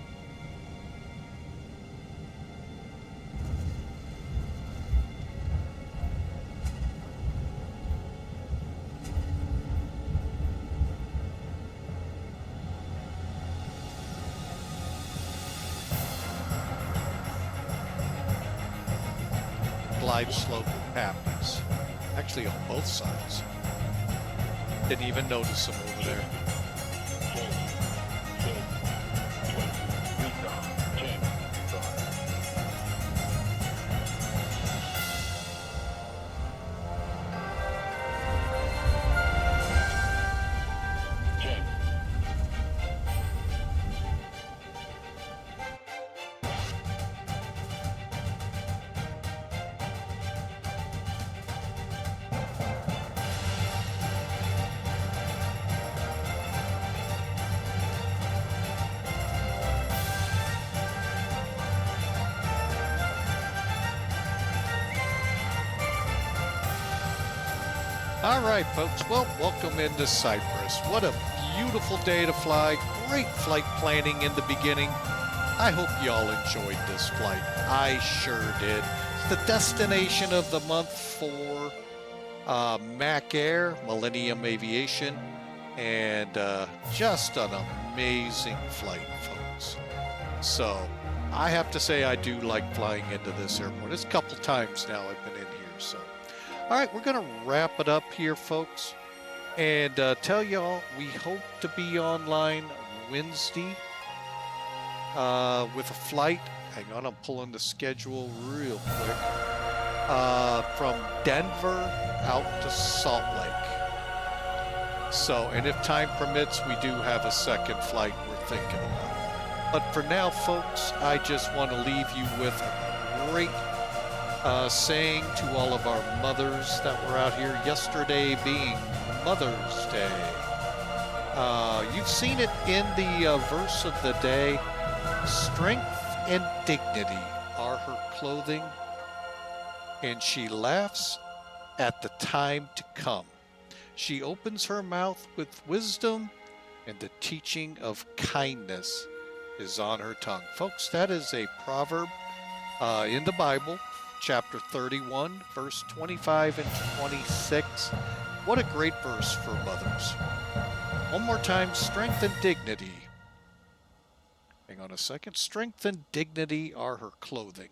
Glide slope and Pappies. Actually on both sides. Didn't even notice them over there.
40, 30, 20, retard, 10,
All right, folks. Well, welcome into Cyprus. What a beautiful day to fly. Great flight planning in the beginning. I hope y'all enjoyed this flight. I sure did. It's the destination of the month for MACAIR, Millennium Aviation, and just an amazing flight, folks. So I have to say I do like flying into this airport. It's a couple times now I've been in here, so. All right, we're going to wrap it up here, folks, and tell y'all we hope to be online Wednesday with a flight. Hang on, I'm pulling the schedule real quick. From Denver out to Salt Lake. So, and if time permits, we do have a second flight we're thinking about. But for now, folks, I just want to leave you with a great saying to all of our mothers that were out here, yesterday being Mother's Day. You've seen it in the verse of the day. Strength and dignity are her clothing, and she laughs at the time to come. She opens her mouth with wisdom, and the teaching of kindness is on her tongue. Folks, that is a proverb in the Bible. Chapter 31, verse 25 and 26. What a great verse for mothers. One more time, strength and dignity. Hang on a second. Strength and dignity are her clothing.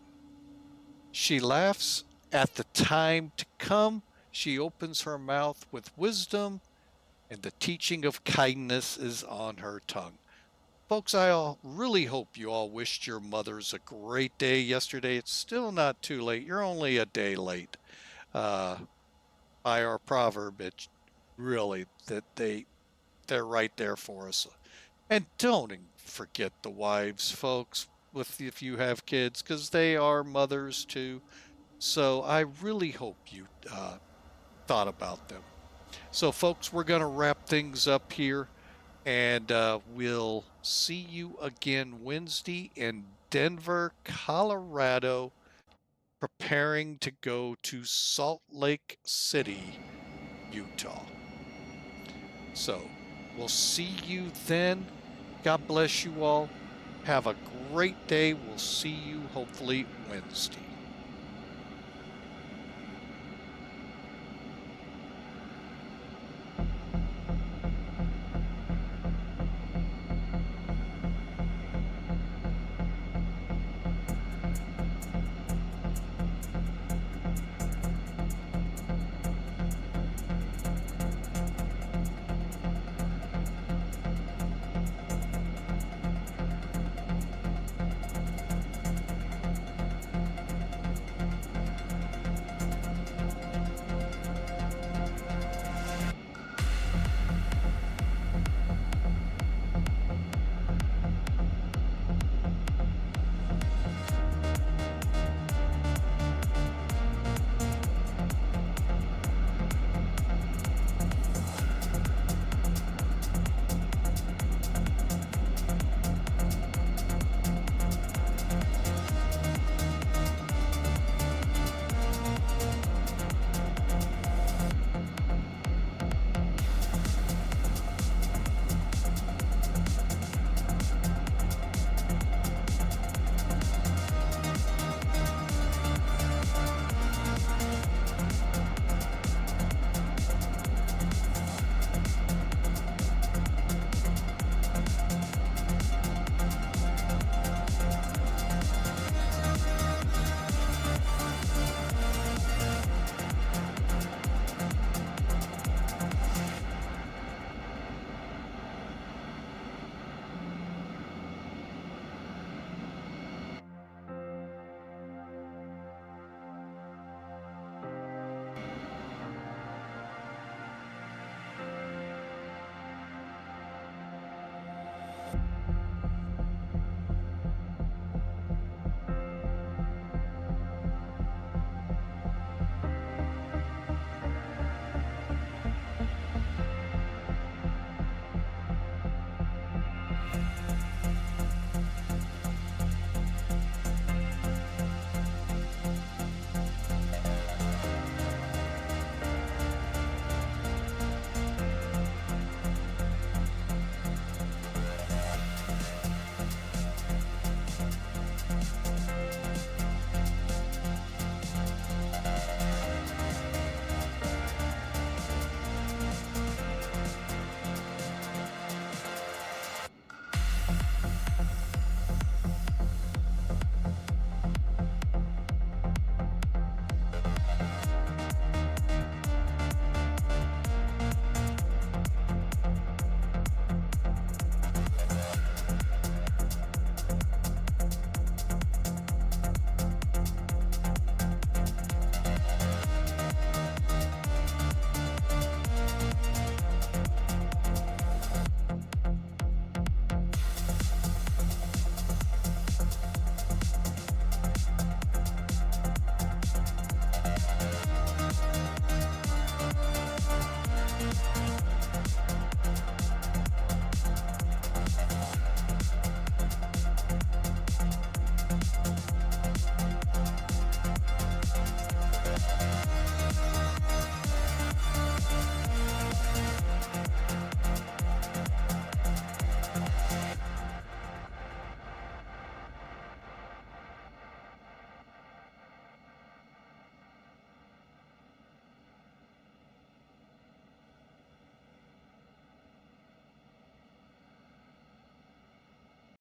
She laughs at the time to come. She opens her mouth with wisdom, and the teaching of kindness is on her tongue. Folks, I really hope you all wished your mothers a great day yesterday. It's still not too late. You're only a day late. By our proverb, it's really that they're right there for us. And don't forget the wives, folks, if you have kids, because they are mothers too. So I really hope you thought about them. So, folks, we're going to wrap things up here, and we'll see you again Wednesday in Denver, Colorado, preparing to go to Salt Lake City, Utah. So, we'll see you then. God bless you all. Have a great day. We'll see you hopefully Wednesday.